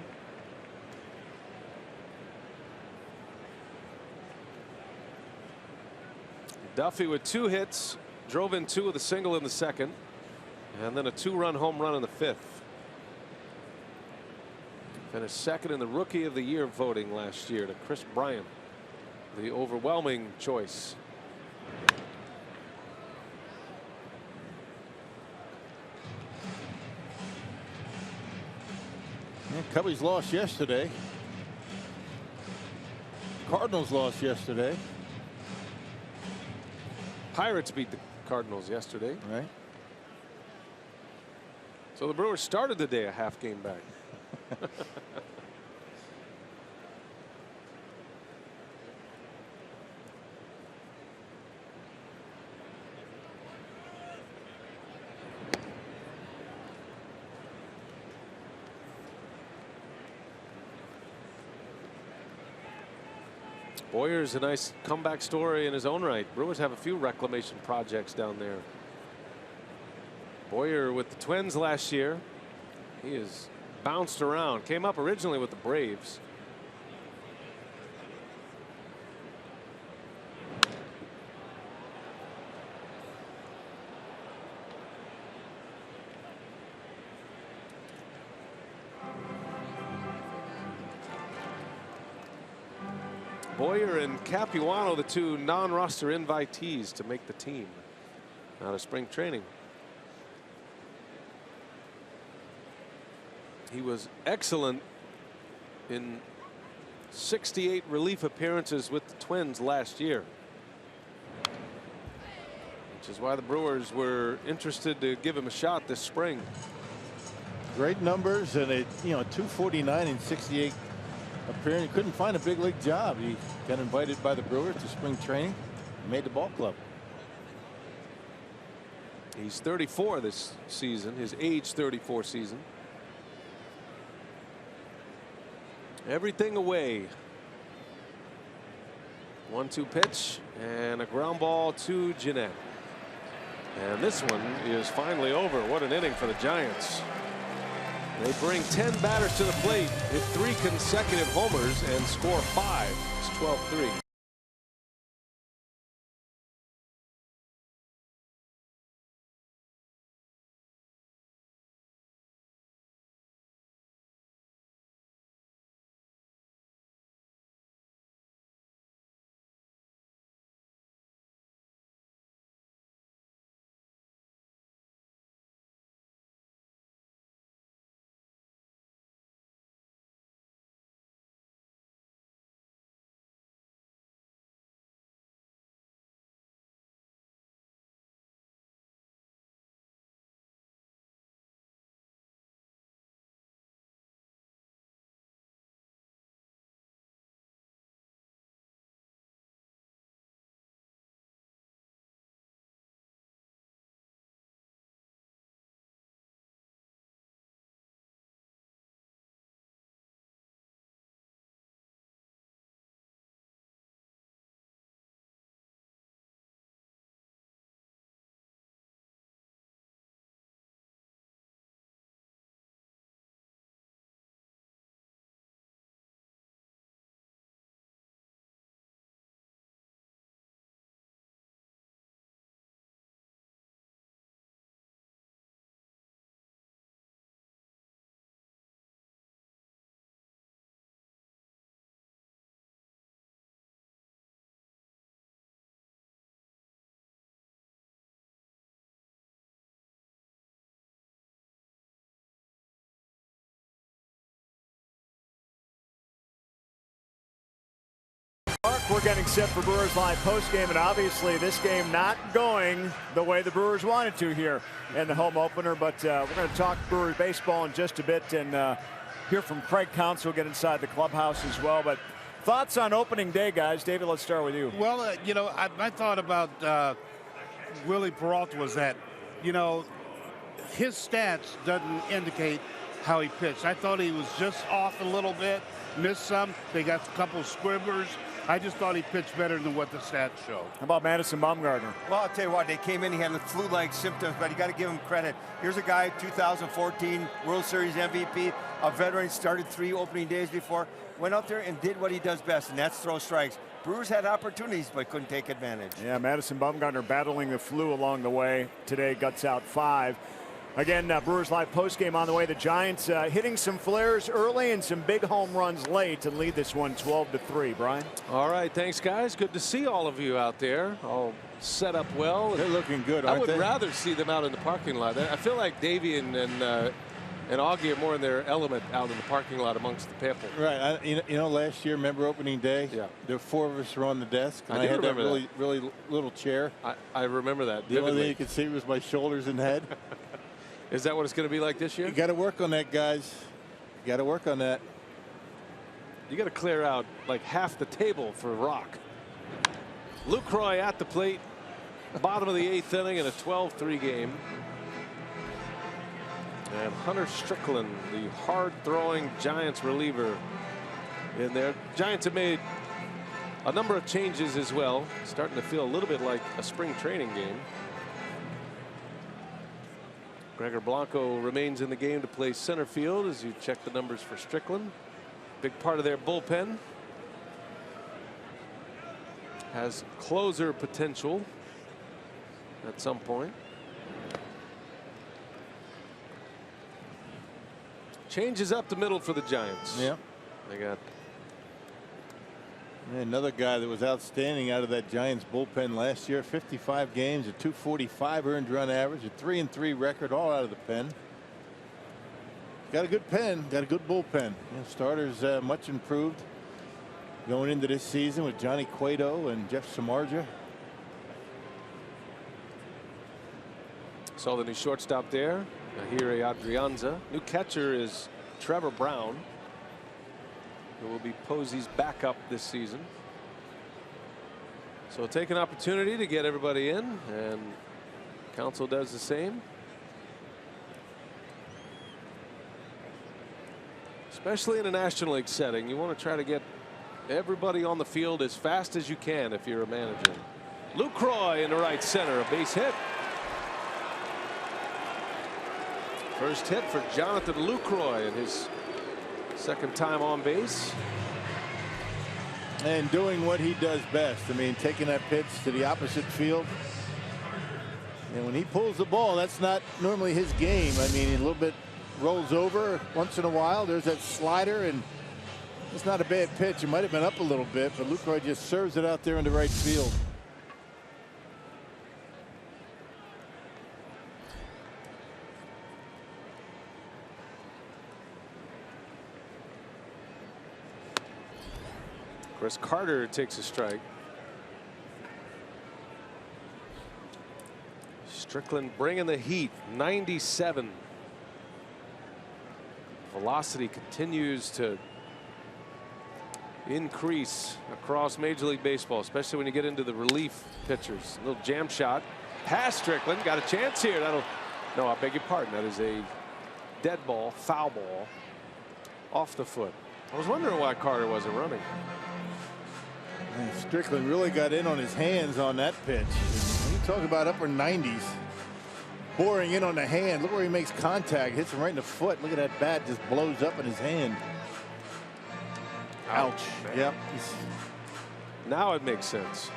Duffy with 2 hits, drove in 2 with a single in the 2nd, and then a 2-run home run in the 5th. Finished 2nd in the Rookie of the Year voting last year to Chris Bryant, the overwhelming choice. Cubbies lost yesterday. Cardinals lost yesterday. Pirates beat the Cardinals yesterday. Right. So the Brewers started the day a half game back. Boyer's a nice comeback story in his own right. Brewers have a few reclamation projects down there. Boyer with the Twins last year. He has bounced around. Came up originally with the Braves. Boyer and Capuano, the 2 non-roster invitees to make the team out of spring training. He was excellent in 68 relief appearances with the Twins last year, which is why the Brewers were interested to give him a shot this spring. Great numbers, and a .249 in 68 appearance. Couldn't find a big league job. He got invited by the Brewers to spring training and made the ball club. He's 34 this season, his age 34 season. Everything away. 1-2 pitch and a ground ball to Janette. And this one is finally over. What an inning for the Giants. They bring 10 batters to the plate, hit 3 consecutive homers, and score 5. It's 12-3. We're getting set for Brewers Live postgame, and obviously this game not going the way the Brewers wanted to here in the home opener. But we're going to talk Brewers baseball in just a bit and hear from Craig Counsell, get inside the clubhouse as well. But thoughts on opening day, guys? David, let's start with you. Well, you know, I thought about Willie Peralta was that, you know, his stats doesn't indicate how he pitched. I thought he was just off a little bit, missed some. They got a couple of squibblers. I just thought he pitched better than what the stats show. How about Madison Bumgarner? Well, I'll tell you what, they came in, he had the flu-like symptoms, but you got to give him credit. Here's a guy, 2014 World Series MVP, a veteran, started 3 opening days before, went out there and did what he does best, and that's throw strikes. Brewers had opportunities, but couldn't take advantage. Yeah, Madison Bumgarner battling the flu along the way. Today, guts out 5. Again, Brewers Live postgame on the way. The Giants hitting some flares early and some big home runs late to lead this one 12-3. Brian? All right, thanks, guys. Good to see all of you out there. All set up well. They're looking good, I aren't would they? rather see them out in the parking lot. I feel like Davey and Augie are more in their element out in the parking lot amongst the people. Right. You know, last year, remember opening day? Yeah. There were 4 of us were on the desk, and I I do had that remember really little chair. I remember that The only vividly. thing you could see was my shoulders and head. Is that what it's going to be like this year? You got to work on that, guys. You got to work on that. You got to clear out like half the table for Rock. Lucroy at the plate. Bottom of the 8th inning in a 12-3 game. And Hunter Strickland, the hard-throwing Giants reliever, in there. Giants have made a number of changes as well. Starting to feel a little bit like a spring training game. Gregor Blanco remains in the game to play center field as you check the numbers for Strickland. Big part of their bullpen. Has closer potential at some point. Changes up the middle for the Giants. Yeah. They got another guy that was outstanding out of that Giants bullpen last year. 55 games, a 245 earned run average, a 3-3 record, all out of the pen. Got a good pen, got a good bullpen. You know, starters much improved going into this season with Johnny Cueto and Jeff Samardzija. Saw the new shortstop there, Ahire Adrianza. New catcher is Trevor Brown, who will be Posey's backup this season. So take an opportunity to get everybody in, and Counsell does the same. Especially in a National League setting, you want to try to get everybody on the field as fast as you can if you're a manager. Lucroy in the right center, a base hit. First hit for Jonathan Lucroy in his second time on base. And doing what he does best. I mean, taking that pitch to the opposite field. And when he pulls the ball, that's not normally his game. I mean, he a little bit rolls over once in a while. There's that slider, and it's not a bad pitch. It might have been up a little bit, but Lucroy just serves it out there in the right field. Chris Carter takes a strike. Strickland bringing the heat, 97. Velocity continues to increase across Major League Baseball, especially when you get into the relief pitchers. A little jam shot past Strickland, got a chance here. No, I beg your pardon, that is a dead ball, foul ball off the foot. I was wondering why Carter wasn't running. And Strickland really got in on his hands on that pitch. When you talk about upper 90s, boring in on the hand. Look where he makes contact, hits him right in the foot. Look at that bat, just blows up in his hand. Ouch. Yep. Now it makes sense.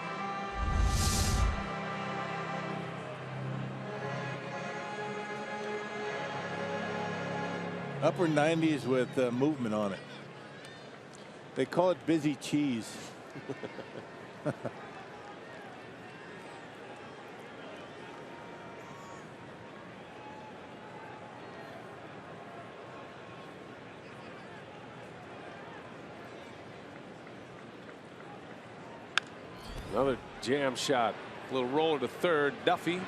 Upper 90s with movement on it. They call it busy cheese. Another jam shot. A little roller to third. Duffy.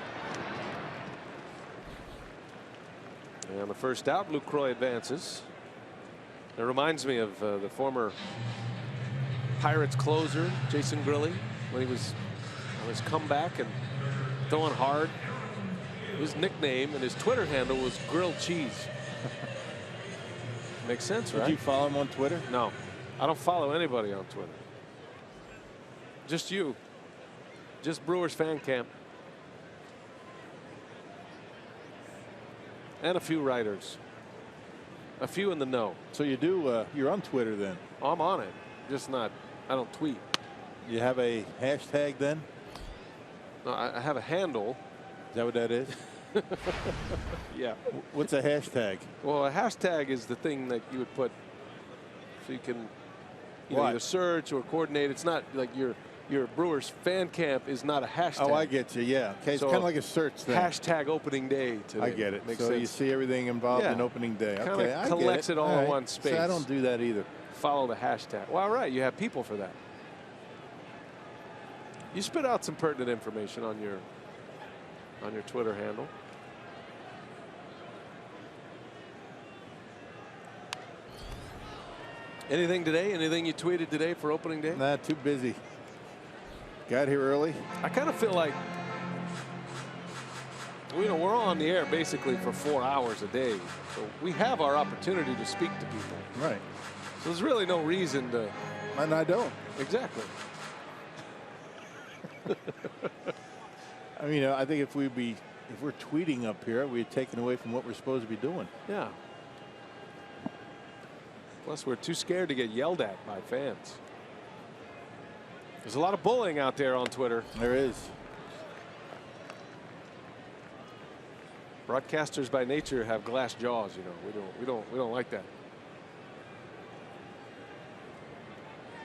And the first out, Lucroy advances. It reminds me of the former Pirates closer, Jason Grilli, when he was on his comeback and throwing hard. His nickname and his Twitter handle was Grilled Cheese. Makes sense, right? Did you follow him on Twitter? No, I don't follow anybody on Twitter. Just you. Just Brewers fan camp. And a few writers. A few in the know. So you do, you're on Twitter then? I'm on it. Just not, I don't tweet. You have a hashtag then? No, I have a handle. Is that what that is? Yeah. What's a hashtag? Well, a hashtag is the thing that you would put so you can either search or coordinate. It's not like your Brewers fan camp is not a hashtag. Oh, I get you. Yeah. Okay. It's So kind of like a search thing. Hashtag opening day today. I get it. Makes So sense. you see everything involved in Yeah. opening day. Kinda Okay. I collects get it all in right. one space. See, I don't do that either. Follow the hashtag. Well, right. You have people for that. You spit out some pertinent information on your Twitter handle. Anything today? Anything you tweeted today for opening day? Nah, too busy. Got here early. I kind of feel like, we're on the air basically for 4 hours a day. So we have our opportunity to speak to people. Right. So there's really no reason to. And I don't. Exactly. I mean, I think if we're tweeting up here, we're taken away from what we're supposed to be doing. Yeah. Plus, we're too scared to get yelled at by fans. There's a lot of bullying out there on Twitter. There is. Broadcasters by nature have glass jaws. We don't like that.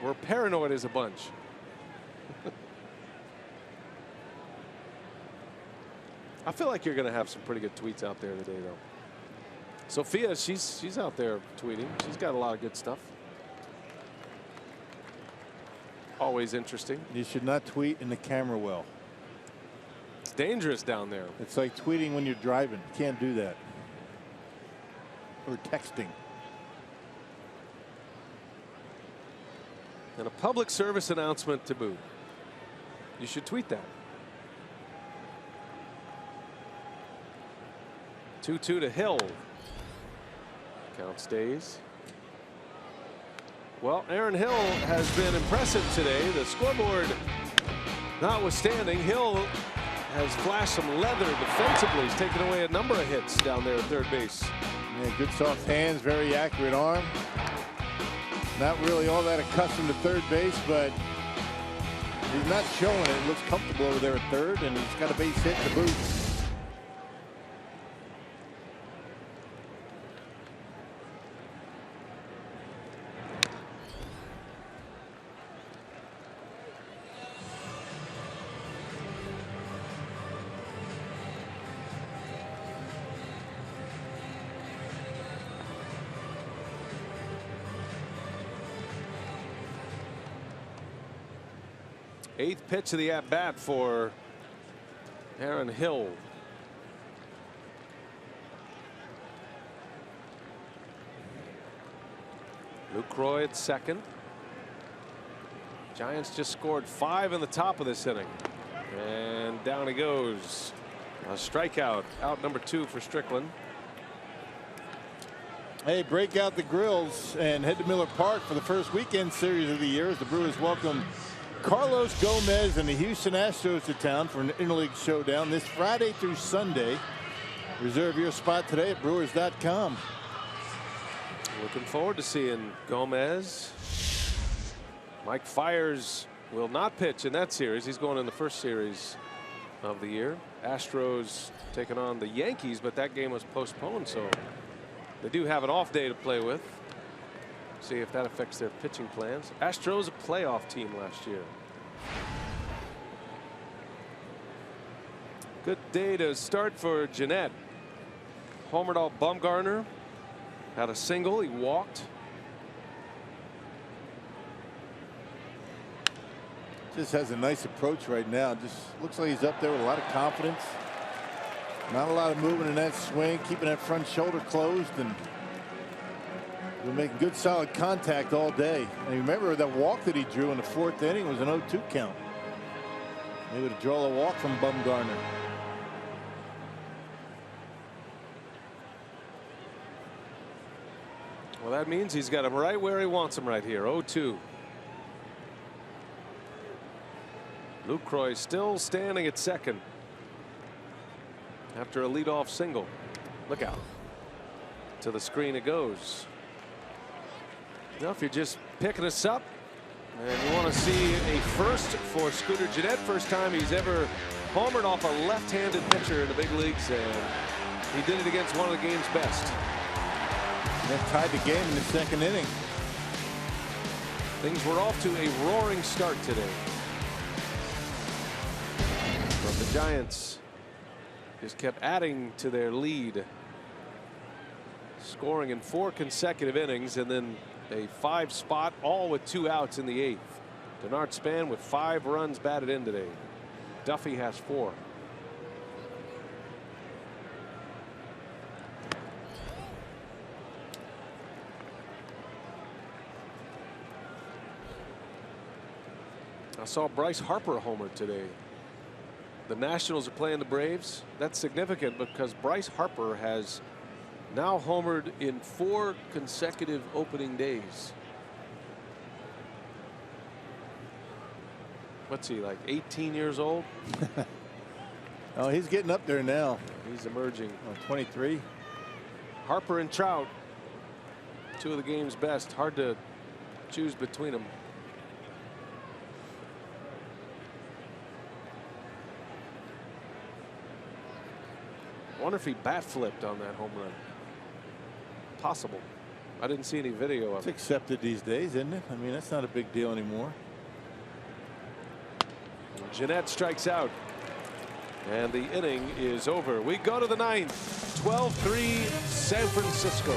We're paranoid as a bunch. I feel like you're going to have some pretty good tweets out there today, though. Sophia, she's out there tweeting. She's got a lot of good stuff. Always interesting. You should not tweet in the camera well. It's dangerous down there. It's like tweeting when you're driving. You can't do that. Or texting. And a public service announcement to boot. You should tweet that. 2-2 to Hill. Count stays. Well, Aaron Hill has been impressive today. The scoreboard notwithstanding, Hill has flashed some leather defensively. He's taken away a number of hits down there at third base. Yeah, good soft hands, very accurate arm. Not really all that accustomed to third base, but he's not showing it. Looks comfortable over there at third, and he's got a base hit to boot. Eighth pitch of the at-bat for Aaron Hill. Lucroy at second. Giants just scored 5 in the top of this inning. And down he goes. A strikeout. Out number 2 for Strickland. Hey, break out the grills and head to Miller Park for the first weekend series of the year as the Brewers welcome Carlos Gomez and the Houston Astros to town for an interleague showdown this Friday through Sunday. Reserve your spot today at Brewers.com. Looking forward to seeing Gomez. Mike Fiers will not pitch in that series. He's going in the first series of the year. Astros taking on the Yankees, but that game was postponed, so they do have an off day to play with. See if that affects their pitching plans. Astros a playoff team last year. Good day to start for Janette. Homered off Bumgarner. Had a single. He walked. Just has a nice approach right now. Just looks like he's up there with a lot of confidence. Not a lot of movement in that swing, keeping that front shoulder closed, and been making good solid contact all day. And remember that walk that he drew in the 4th inning was an 0-2 count. Maybe to draw a walk from Bumgarner. Well, that means he's got him right where he wants him right here. 0-2. Lucroy still standing at second after a leadoff single. Look out. To the screen it goes. Now, if you're just picking us up and you want to see a first for Scooter Janette, first time he's ever homered off a left-handed pitcher in the big leagues, and he did it against one of the game's best. That tied the game in the 2nd inning. Things were off to a roaring start today. But the Giants just kept adding to their lead, scoring in 4 consecutive innings, and then a 5 spot, all with 2 outs in the 8th. Denard Span with 5 runs batted in today. Duffy has 4. I saw Bryce Harper homer today. The Nationals are playing the Braves. That's significant because Bryce Harper has now homered in 4 consecutive opening days. What's he, like 18 years old? Oh, he's getting up there now. He's emerging. 23. Harper and Trout, 2 of the game's best. Hard to choose between them. I wonder if he bat flipped on that home run. Possible. I didn't see any video of It's it. accepted these days, isn't it? I mean, that's not a big deal anymore. Janette strikes out, and the inning is over. We go to the 9th. 12-3 San Francisco.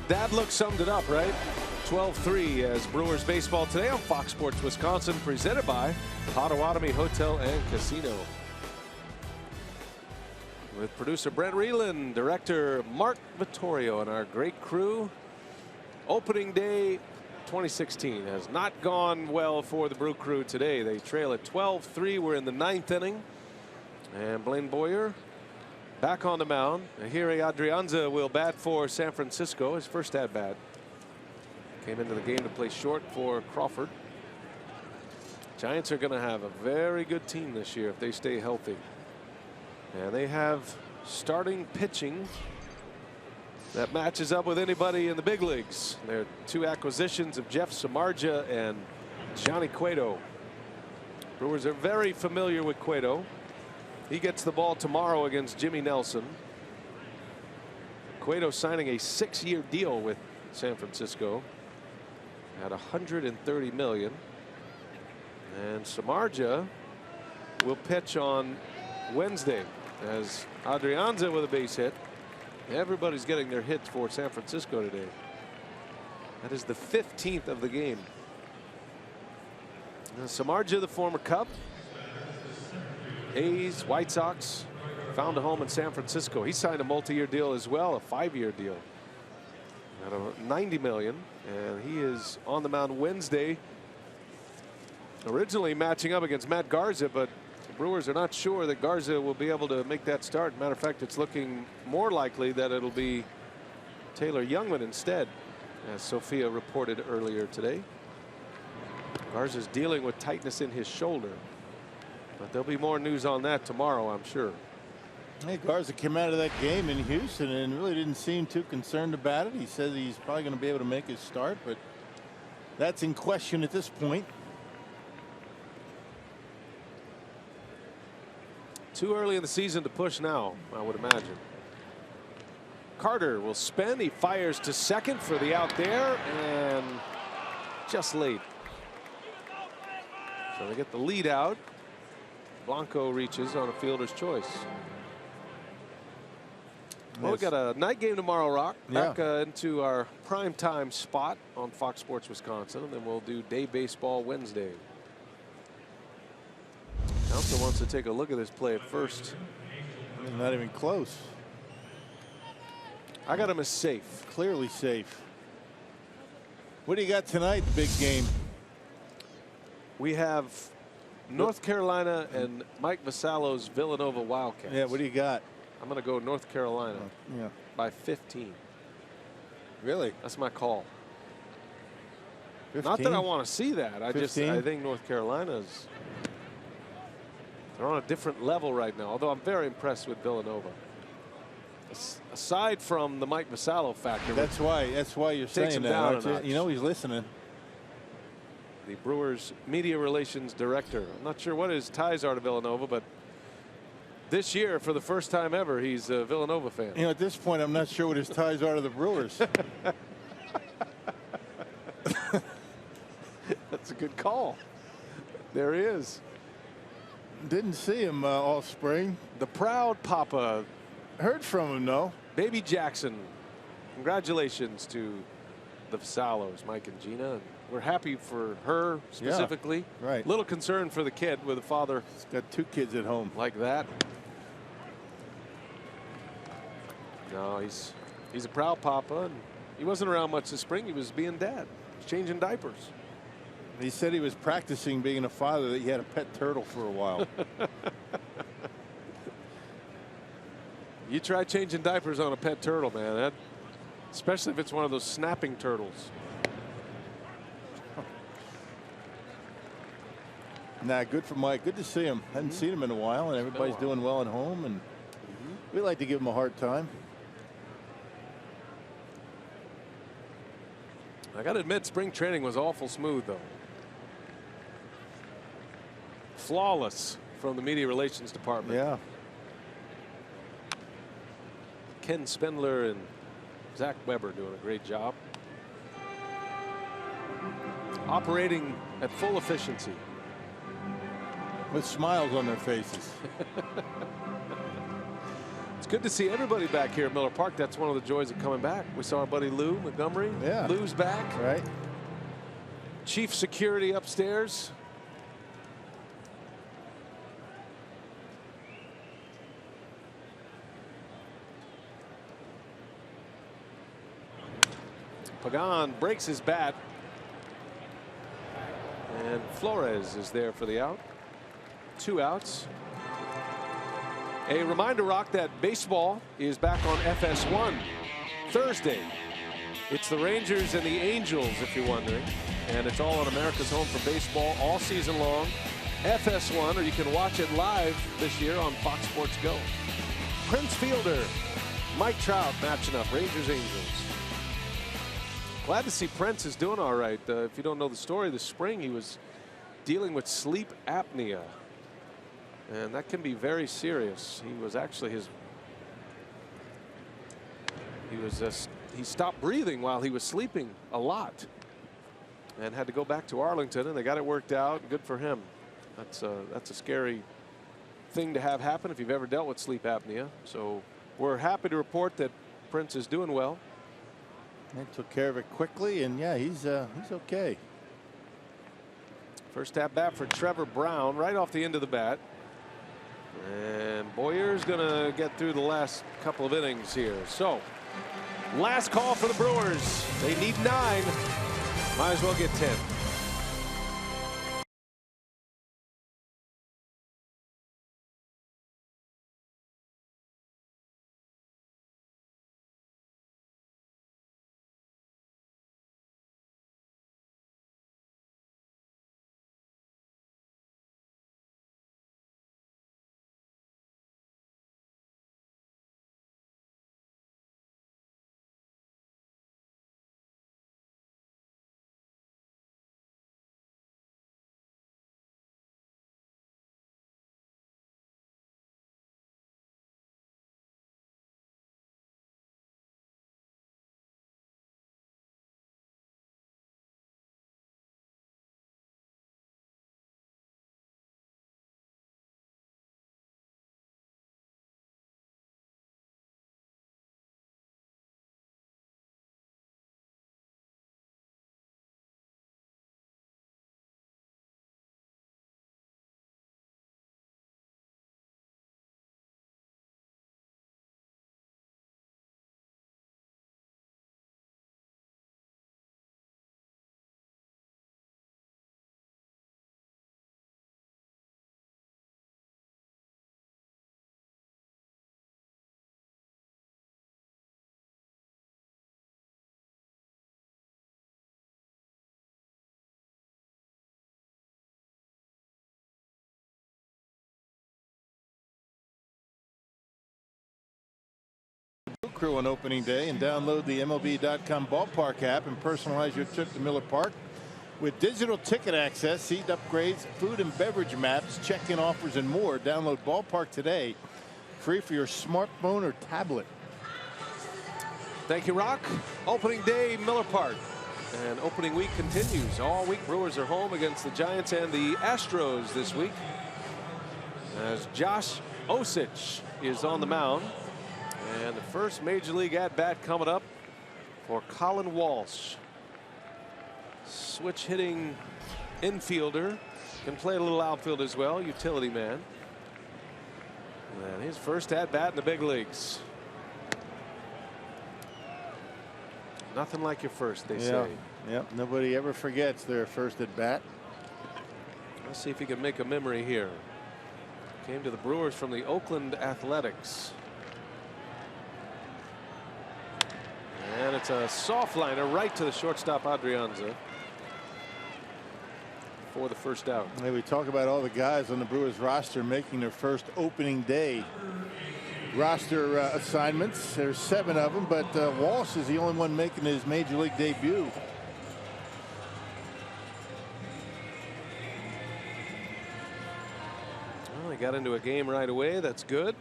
That look summed it up, right? 12-3 as Brewers baseball today on Fox Sports Wisconsin, presented by Potawatomi Hotel and Casino. With producer Brent Reeland, director Mark Vittorio, and our great crew. Opening day 2016 has not gone well for the Brew Crew today. They trail at 12-3. We're in the 9th inning. And Blaine Boyer back on the mound. Ahiri Adrianza will bat for San Francisco, his first at bat. Came into the game to play short for Crawford. Giants are going to have a very good team this year if they stay healthy. And they have starting pitching that matches up with anybody in the big leagues. Their 2 acquisitions of Jeff Samardzija and Johnny Cueto. Brewers are very familiar with Cueto. He gets the ball tomorrow against Jimmy Nelson. Cueto signing a 6-year deal with San Francisco at $130 million. And Samardzija will pitch on Wednesday as Adrianza with a base hit. Everybody's getting their hits for San Francisco today. That is the 15th of the game. Now, Samardzija, the former Cub, A's, White Sox, found a home in San Francisco. He signed a multi-year deal as well, a 5-year deal at $90 million, and he is on the mound Wednesday. Originally matching up against Matt Garza, but the Brewers are not sure that Garza will be able to make that start. Matter of fact, it's looking more likely that it'll be Taylor Youngman instead, as Sophia reported earlier today. Garza's dealing with tightness in his shoulder, but there'll be more news on that tomorrow, I'm sure. Hey, Garza came out of that game in Houston and really didn't seem too concerned about it. He says he's probably going to be able to make his start, but that's in question at this point. Too early in the season to push now, I would imagine. Carter will spin. He fires to second for the out there, and just late. So they get the lead out. Blanco reaches on a fielder's choice. Well, we got a night game tomorrow, Rock. Back into our primetime spot on Fox Sports Wisconsin, and then we'll do day baseball Wednesday. Council wants to take a look at this play at first. Not even close. I got him as safe. Clearly safe. What do you got tonight, big game? We have North Carolina and Mike Vasallo's Villanova Wildcats. Yeah, what do you got? I'm going to go North Carolina by 15. Really? That's my call. 15? Not that I want to see that. I 15? think North Carolina's, they're on a different level right now, although I'm very impressed with Villanova. Aside from the Mike Vasallo factor. That's why you're saying that, aren't you? You know he's listening. The Brewers media relations director. I'm not sure what his ties are to Villanova, but this year, for the first time ever, he's a Villanova fan. You know, at this point, I'm not sure what his ties are to the Brewers. That's a good call. There he is. Didn't see him all spring. The proud papa. Heard from him, though. Baby Jackson. Congratulations to the Vasallos, Mike and Gina. We're happy for her specifically. Yeah, right. Little concerned for the kid with a father. He's got 2 kids at home. Like that. No, he's a proud papa, and he wasn't around much this spring. He was being dad. He's changing diapers. He said he was practicing being a father, that he had a pet turtle for a while. You try changing diapers on a pet turtle, man. Especially if it's one of those snapping turtles. Nah, good for Mike. Good to see him. Hadn't seen him in a while, and everybody's doing well at home, and we like to give him a hard time. I got to admit, spring training was awful smooth, though. Flawless from the media relations department. Yeah. Ken Spindler and Zach Weber doing a great job. Operating at full efficiency. With smiles on their faces. It's good to see everybody back here at Miller Park. That's one of the joys of coming back. We saw our buddy Lou Montgomery. Yeah. Lou's back. Right. Chief security upstairs. Pagan breaks his bat. And Flores is there for the out. 2 outs. A reminder, Rock, that baseball is back on FS1 Thursday It's the Rangers and the Angels, if you're wondering. And it's all on America's Home for Baseball all season long. FS1, or you can watch it live this year on Fox Sports Go. Prince Fielder, Mike Trout matching up, Rangers Angels. Glad to see Prince is doing all right. If you don't know the story, this spring he was dealing with sleep apnea. And that can be very serious. He was actually he stopped breathing while he was sleeping a lot and had to go back to Arlington, and they got it worked out. Good for him. That's a scary thing to have happen if you've ever dealt with sleep apnea. So we're happy to report that Prince is doing well. And took care of it quickly, and yeah, he's okay. First at bat for Trevor Brown right off the end of the bat. And Boyer's going to get through the last couple of innings here. So last call for the Brewers. They need 9. Might as well get 10. Crew on opening day, and download the MLB.com ballpark app and personalize your trip to Miller Park with digital ticket access, seat upgrades, food and beverage maps, check-in offers, and more. Download Ballpark today, free for your smartphone or tablet. Thank you, Rock. Opening day, Miller Park. And opening week continues. All week, Brewers are home against the Giants and the Astros this week, as Josh Osich is on the mound. And the first major league at bat coming up for Colin Walsh. Switch hitting infielder, can play a little outfield as well, utility man. And his first at bat in the big leagues. Nothing like your first, they say. Yep, nobody ever forgets their first at bat. Let's see if he can make a memory here. Came to the Brewers from the Oakland Athletics. And it's a soft liner right to the shortstop Adrianza for the first out. Hey, we talk about all the guys on the Brewers roster making their first opening day roster assignments. There's 7 of them, but Walsh is the only one making his major league debut. Well, he got into a game right away. That's good.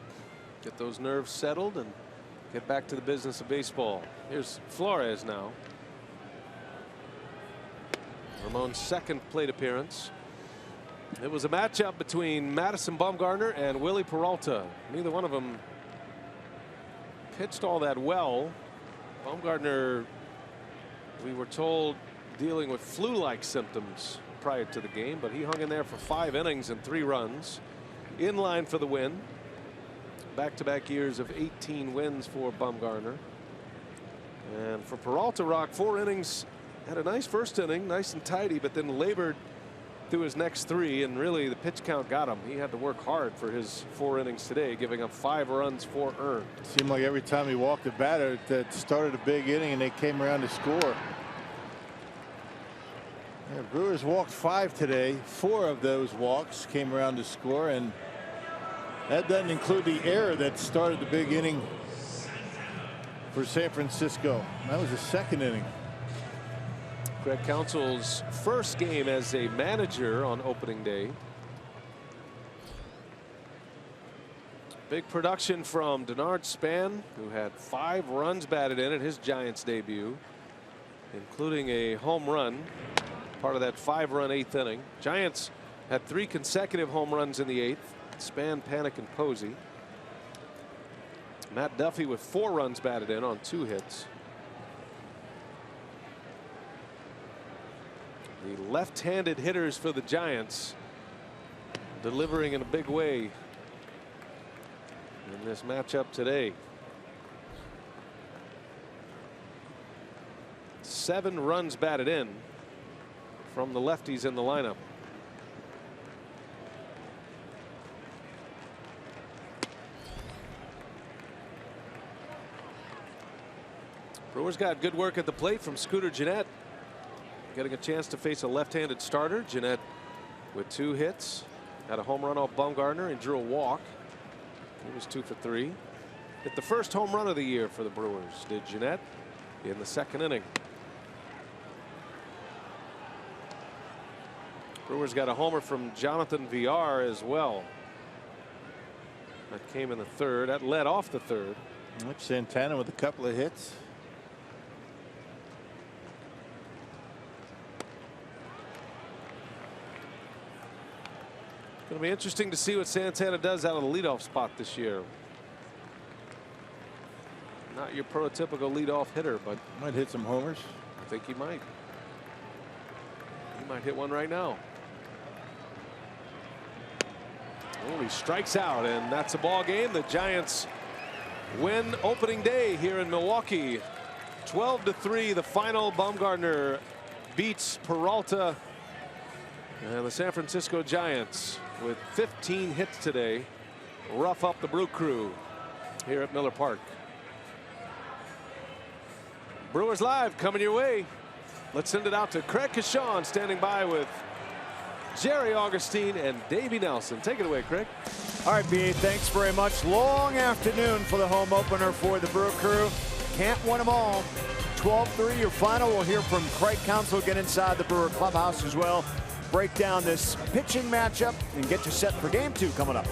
Get those nerves settled and get back to the business of baseball. Here's Flores now. Ramon's second plate appearance. It was a matchup between Madison Bumgarner and Willie Peralta. Neither one of them pitched all that well. Bumgarner, we were told, dealing with flu-like symptoms prior to the game, but he hung in there for 5 innings and 3 runs. In line for the win. Back-to-back years of 18 wins for Bumgarner. And for Peralta, Rock, 4 innings. Had a nice first inning, nice and tidy, but then labored through his next 3, and really the pitch count got him. He had to work hard for his 4 innings today, giving up 5 runs, 4 earned. Seemed like every time he walked the batter that started a big inning and they came around to score. Yeah, Brewers walked 5 today. 4 of those walks came around to score, and that doesn't include the error that started the big inning for San Francisco. That was the 2nd inning. Craig Counsell's first game as a manager on opening day. Big production from Denard Span, who had 5 runs batted in at his Giants debut, including a home run, part of that 5-run 8th inning. Giants had 3 consecutive home runs in the 8th. Span, Panic, and Posey. Matt Duffy with 4 runs batted in on 2 hits. The left-handed hitters for the Giants delivering in a big way in this matchup today. 7 runs batted in from the lefties in the lineup. Brewers got good work at the plate from Scooter Janette, getting a chance to face a left-handed starter. Janette with 2 hits, had a home run off Bumgarner and drew a walk. He was 2 for 3. Hit the first home run of the year for the Brewers, did Janette, in the 2nd inning. Brewers got a homer from Jonathan VR as well. That came in the 3rd. That led off the 3rd. Santana with a couple of hits. Going to be interesting to see what Santana does out of the leadoff spot this year. Not your prototypical leadoff hitter, but might hit some homers. I think he might. He might hit one right now. Oh, he strikes out, and that's a ball game. The Giants win opening day here in Milwaukee. 12-3 the final. Bumgarner beats Peralta, and the San Francisco Giants, with 15 hits today, rough up the Brew Crew here at Miller Park. Brewers Live coming your way. Let's send it out to Craig Kashawn, standing by with Jerry Augustine and Davey Nelson. Take it away, Craig. All right, B.A., thanks very much. Long afternoon for the home opener for the Brew Crew. Can't win them all. 12-3 your final. We'll hear from Craig Counsell, get inside the Brewer clubhouse as well. Break down this pitching matchup and get you set for game 2 coming up.